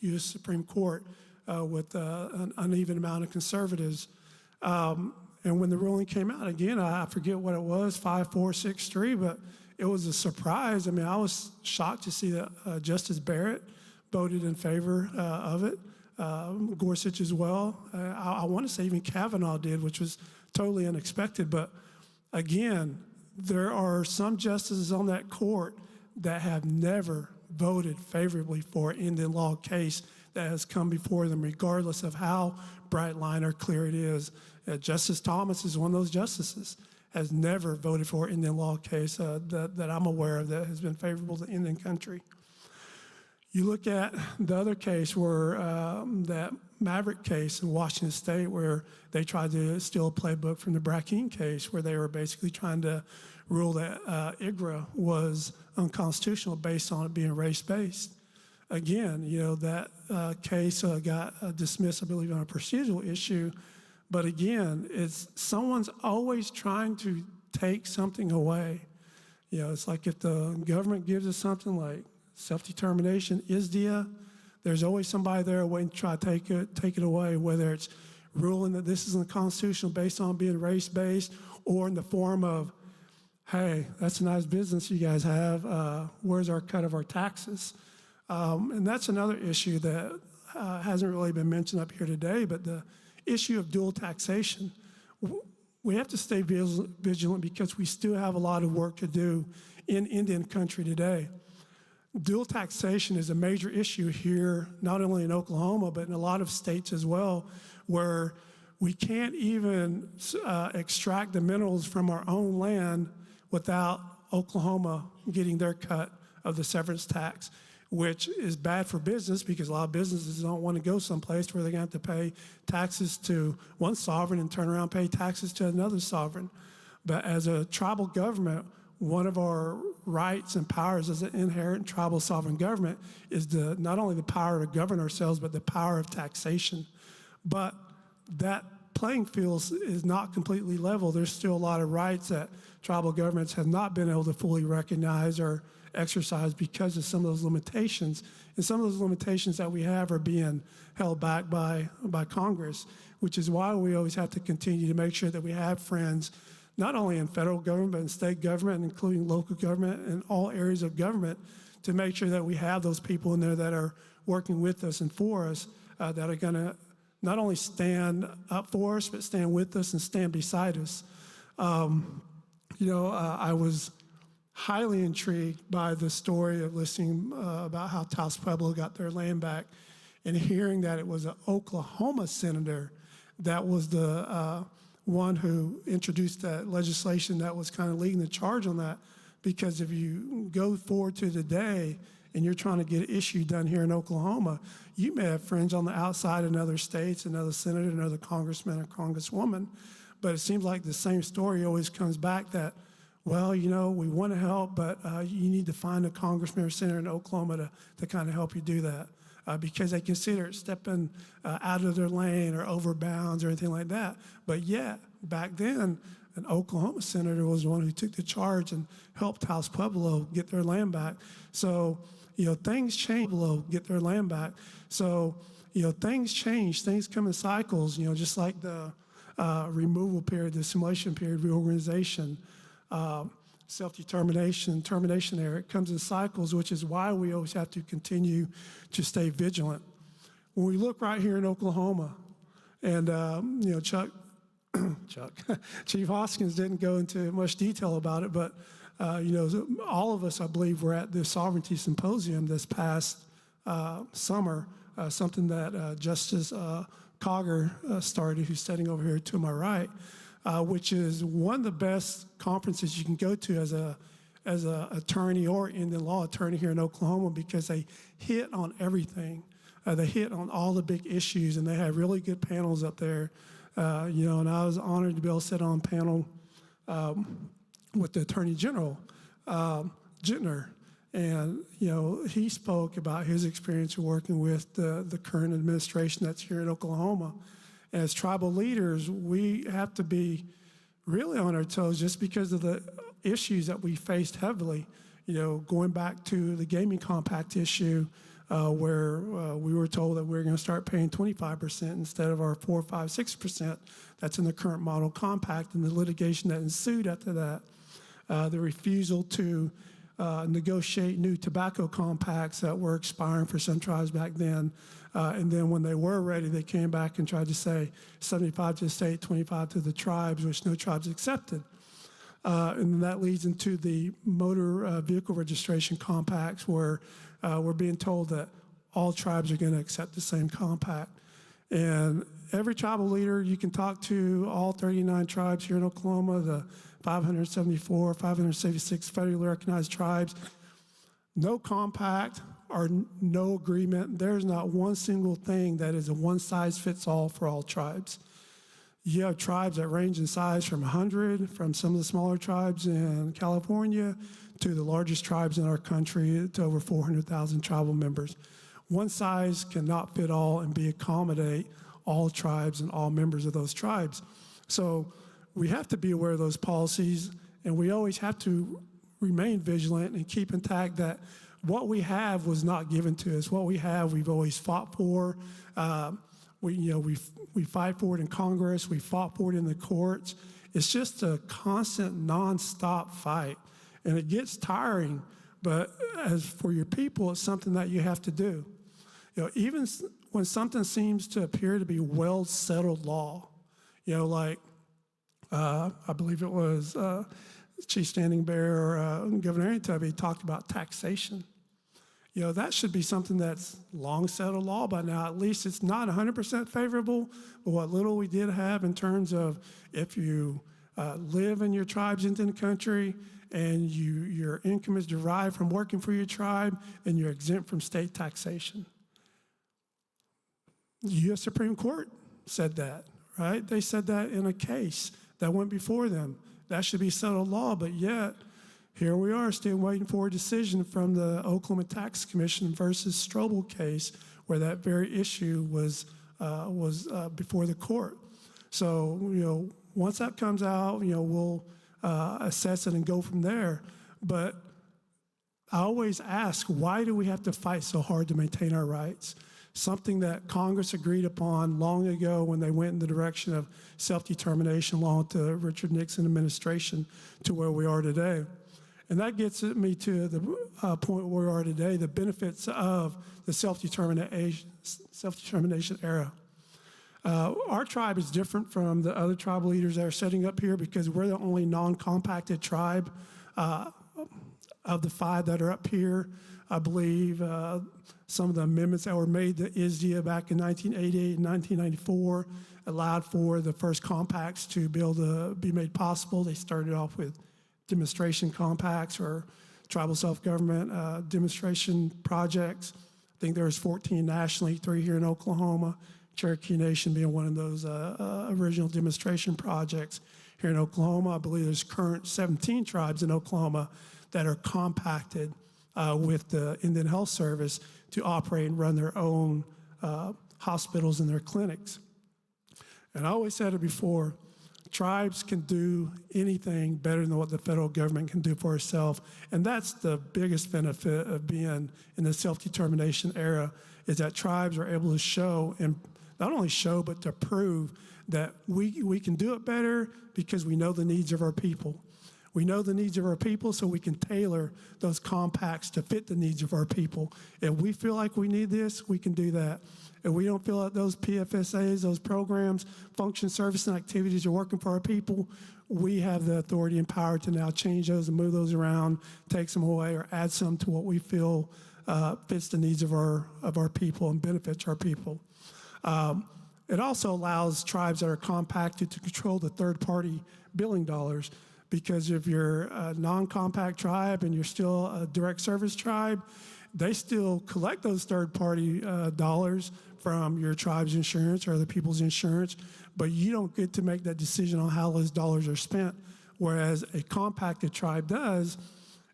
U.S. Supreme Court with an uneven amount of conservatives. And when the ruling came out, again, I forget what it was, 5-4, 6-3, but it was a surprise. I mean, I was shocked to see that Justice Barrett voted in favor of it, Gorsuch as well. I want to say even Kavanaugh did, which was totally unexpected. But again, there are some justices on that court that have never voted favorably for an Indian law case that has come before them, regardless of how bright line or clear it is. Justice Thomas is one of those justices, has never voted for an Indian law case that I'm aware of that has been favorable to Indian country. You look at the other case where that Maverick case in Washington State, where they tried to steal a playbook from the Brackeen case, where they were basically trying to rule that IGRA was unconstitutional based on it being race-based. Again, that case got dismissed, I believe, on a procedural issue. But again, it's someone's always trying to take something away. It's like if the government gives us something like self-determination, ISDEA, there's always somebody there waiting to try to take it away, whether it's ruling that this isn't constitutional based on being race-based or in the form of hey, that's a nice business you guys have. Where's our cut of our taxes? And that's another issue that hasn't really been mentioned up here today, but the issue of dual taxation. We have to stay vigilant because we still have a lot of work to do in Indian country today. Dual taxation is a major issue here, not only in Oklahoma, but in a lot of states as well, where we can't even extract the minerals from our own land without Oklahoma getting their cut of the severance tax, which is bad for business because a lot of businesses don't want to go someplace where they're going to have to pay taxes to one sovereign and turn around and pay taxes to another sovereign. But as a tribal government, one of our rights and powers as an inherent tribal sovereign government is not only the power to govern ourselves, but the power of taxation. But that playing field is not completely level. There's still a lot of rights that tribal governments have not been able to fully recognize or exercise because of some of those limitations. And some of those limitations that we have are being held back by Congress, which is why we always have to continue to make sure that we have friends not only in federal government, but in state government, including local government and all areas of government, to make sure that we have those people in there that are working with us and for us, that are going to not only stand up for us, but stand with us and stand beside us. I was highly intrigued by the story of listening about how Taos Pueblo got their land back and hearing that it was an Oklahoma senator that was the one who introduced that legislation that was kind of leading the charge on that. Because if you go forward to today and you're trying to get an issue done here in Oklahoma, you may have friends on the outside in other states, another senator, another congressman or congresswoman, but it seems like the same story always comes back that, well, we want to help, but you need to find a congressman or senator in Oklahoma to kind of help you do that. Because they consider it stepping out of their lane or over bounds or anything like that. But yet, back then, an Oklahoma senator was the one who took the charge and helped Taos Pueblo get their land back. So, things change. Get their land back. So, things change. Things come in cycles. Just like the removal period, the assimilation period, reorganization, self-determination, termination era. It comes in cycles, which is why we always have to continue to stay vigilant. When we look right here in Oklahoma, and Chief Hoskins didn't go into much detail about it, but all of us, I believe, were at the Sovereignty Symposium this past summer, something that Justice Cogger started, who's sitting over here to my right, which is one of the best conferences you can go to as a attorney or Indian law attorney here in Oklahoma, because they hit on everything. They hit on all the big issues, and they have really good panels up there. And I was honored to be able to sit on a panel with the Attorney General, Jitner. And, he spoke about his experience of working with the current administration that's here in Oklahoma. As tribal leaders, we have to be really on our toes just because of the issues that we faced heavily. Going back to the gaming compact issue, where we were told that we were going to start paying 25% instead of our 4%, 5%, 6% that's in the current model compact, and the litigation that ensued after that, the refusal to negotiate new tobacco compacts that were expiring for some tribes back then. And then when they were ready, they came back and tried to say 75 to the state, 25 to the tribes, which no tribes accepted. And that leads into the motor vehicle registration compacts, where we're being told that all tribes are going to accept the same compact. And every tribal leader you can talk to, all 39 tribes here in Oklahoma, the 574, 576 federally recognized tribes, no compact or no agreement. There's not one single thing that is a one-size-fits-all for all tribes. You have tribes that range in size from 100, from some of the smaller tribes in California, to the largest tribes in our country, to over 400,000 tribal members. One size cannot fit all and accommodate all tribes and all members of those tribes. So we have to be aware of those policies, and we always have to remain vigilant and keep intact that what we have was not given to us. What we have, we've always fought for. We fight for it in Congress. We fought for it in the courts. it's just a constant, nonstop fight. And it gets tiring, but as for your people, it's something that you have to do. Even when something seems to appear to be well-settled law, like I believe it was Chief Standing Bearer, Governor Anoatubby talked about taxation. That should be something that's long settled law by now. At least it's not 100% favorable, but what little we did have in terms of if you live in your tribe's Indian country and your income is derived from working for your tribe, then you're exempt from state taxation. The U.S. Supreme Court said that, right? They said that in a case that went before them. That should be settled law, but yet here we are still waiting for a decision from the Oklahoma Tax Commission versus Strobel case where that very issue was before the court. So, once that comes out, we'll assess it and go from there. But I always ask, why do we have to fight so hard to maintain our rights? Something that Congress agreed upon long ago when they went in the direction of self-determination along with the Richard Nixon administration to where we are today. And that gets me to the point where we are today, the benefits of the self-determination era. Our tribe is different from the other tribal leaders that are sitting up here because we're the only non-compacted tribe of the 5 that are up here. I believe some of the amendments that were made to ISDIA back in 1988 and 1994 allowed for the first compacts to be able to be made possible. They started off with demonstration compacts or tribal self-government demonstration projects. I think there was 14 nationally, 3 here in Oklahoma, Cherokee Nation being one of those original demonstration projects here in Oklahoma. I believe there's current 17 tribes in Oklahoma that are compacted with the Indian Health Service to operate and run their own hospitals and their clinics. And I always said it before, tribes can do anything better than what the federal government can do for itself. And that's the biggest benefit of being in the self-determination era, is that tribes are able to show, and not only show, but to prove that we can do it better because we know the needs of our people. We know the needs of our people, so we can tailor those compacts to fit the needs of our people. If we feel like we need this, we can do that. If we don't feel like those PFSAs, those programs, function, service, and activities are working for our people, we have the authority and power to now change those and move those around, take some away, or add some to what we feel fits the needs of our people and benefits our people. It also allows tribes that are compacted to control the third-party billing dollars, because if you're a non-compact tribe and you're still a direct service tribe, they still collect those third-party dollars from your tribe's insurance or other people's insurance, but you don't get to make that decision on how those dollars are spent, whereas a compacted tribe does.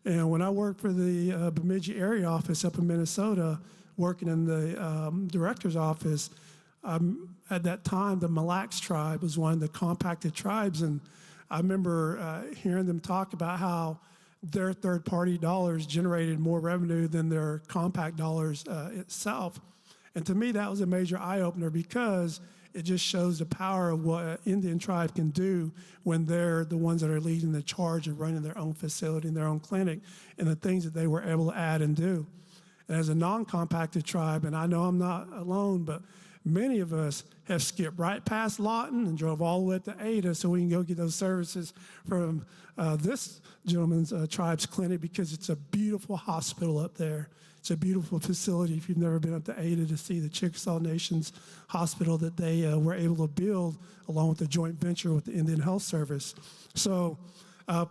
And when I worked for the Bemidji area office up in Minnesota, working in the director's office, at that time, the Mille Lacs tribe was one of the compacted tribes, and I remember hearing them talk about how their third-party dollars generated more revenue than their compact dollars itself. And to me, that was a major eye-opener because it just shows the power of what an Indian tribe can do when they're the ones that are leading the charge and running their own facility and their own clinic and the things that they were able to add and do. And as a non-compacted tribe, and I know I'm not alone, but many of us have skipped right past Lawton and drove all the way up to Ada so we can go get those services from this gentleman's tribe's clinic because it's a beautiful hospital up there. It's a beautiful facility if you've never been up to Ada to see the Chickasaw Nation's hospital that they were able to build along with the joint venture with the Indian Health Service. So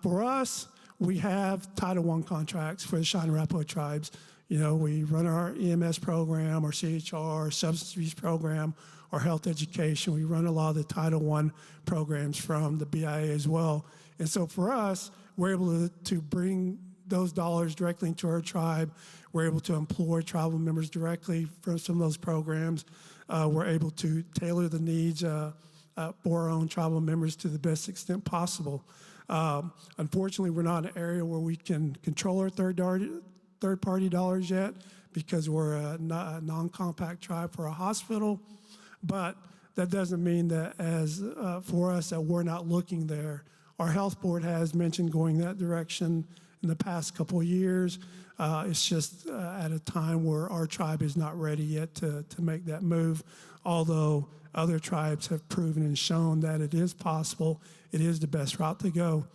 for us, we have Title I contracts for the Cheyenne and Arapaho tribes. You know, we run our EMS program, our CHR, substance abuse program, our health education. We run a lot of the Title I programs from the BIA as well. And so for us, we're able to bring those dollars directly into our tribe. We're able to employ tribal members directly from some of those programs. We're able to tailor the needs for our own tribal members to the best extent possible. Unfortunately, we're not in an area where we can control our third-party dollars yet because we're a non-compact tribe for a hospital. But that doesn't mean that for us that we're not looking there. Our health board has mentioned going that direction in the past couple of years. It's just at a time where our tribe is not ready yet to make that move, although other tribes have proven and shown that it is possible. It is the best route to go.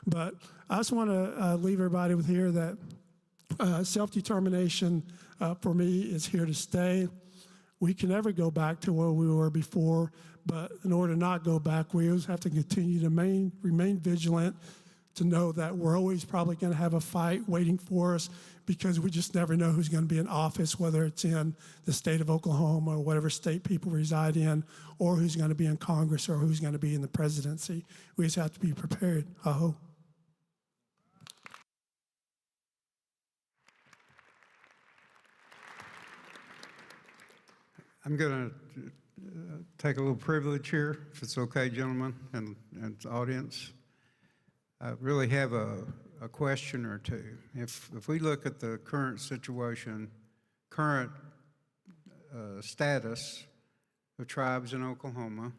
But I just want to leave everybody with here that self-determination for me is here to stay. We can never go back to where we were before, but in order to not go back, we always have to continue to remain vigilant, to know that we're always probably going to have a fight waiting for us, because we just never know who's going to be in office, whether it's in the state of Oklahoma or whatever state people reside in, or who's going to be in Congress or who's going to be in the presidency. We just have to be prepared. Aho. I'm going to take a little privilege here, if it's okay, gentlemen and the audience. I really have a question or two. If we look at the current situation, current status of tribes in Oklahoma,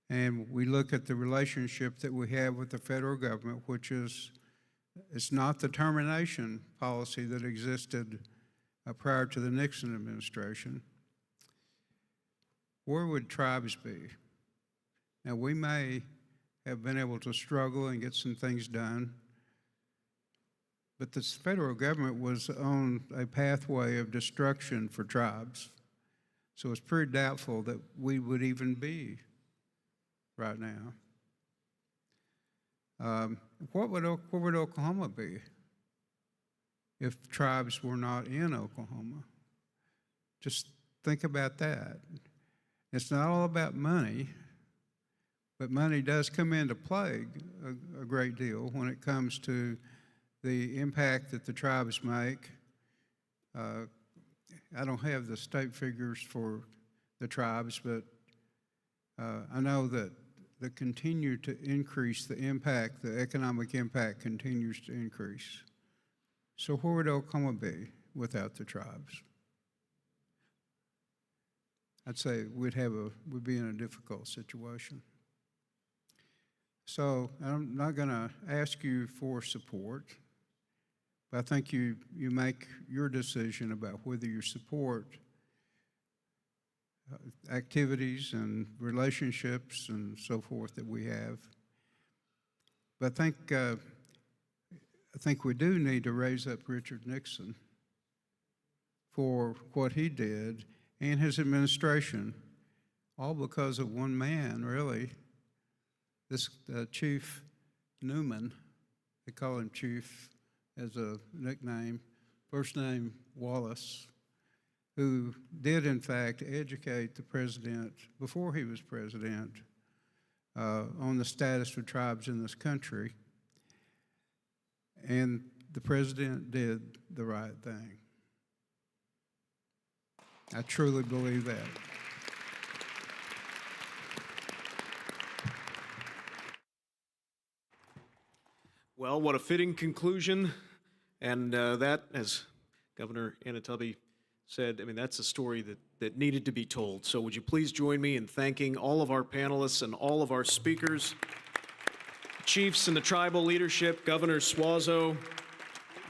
and we look at the relationship that we have with the federal government, which is, it's not the termination policy that existed prior to the Nixon administration, where would tribes be? Now, we may have been able to struggle and get some things done, but the federal government was on a pathway of destruction for tribes. So it's pretty doubtful that we would even be right now. Where would Oklahoma be if tribes were not in Oklahoma? Just think about that. It's not all about money, but money does come into play a great deal when it comes to the impact that the tribes make. I don't have the state figures for the tribes, but I know that they continue to increase the impact, the economic impact continues to increase. So where would Oklahoma be without the tribes? I'd say we'd be in a difficult situation. So I'm not going to ask you for support, but I think you make your decision about whether you support activities and relationships and so forth that we have. But I think we do need to raise up Richard Nixon for what he did and his administration, all because of one man, really. This Chief Newman, they call him Chief as a nickname, first name Wallace, who did in fact educate the president before he was president on the status of tribes in this country. And the president did the right thing. I truly believe that. Well, what a fitting conclusion. And that, as Governor Anoatubby said, I mean, that's a story that needed to be told. So would you please join me in thanking all of our panelists and all of our speakers, chiefs and the tribal leadership, Governor Suazo.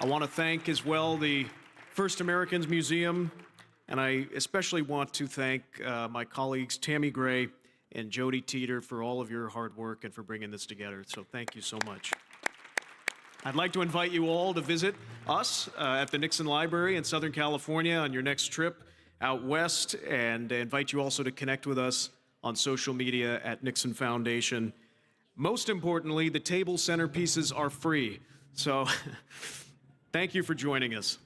I want to thank as well the First Americans Museum, and I especially want to thank my colleagues Tammy Gray and Jody Teeter for all of your hard work and for bringing this together. So thank you so much. I'd like to invite you all to visit us at the Nixon Library in Southern California on your next trip out west, and invite you also to connect with us on social media at Nixon Foundation. Most importantly, the table centerpieces are free. So thank you for joining us.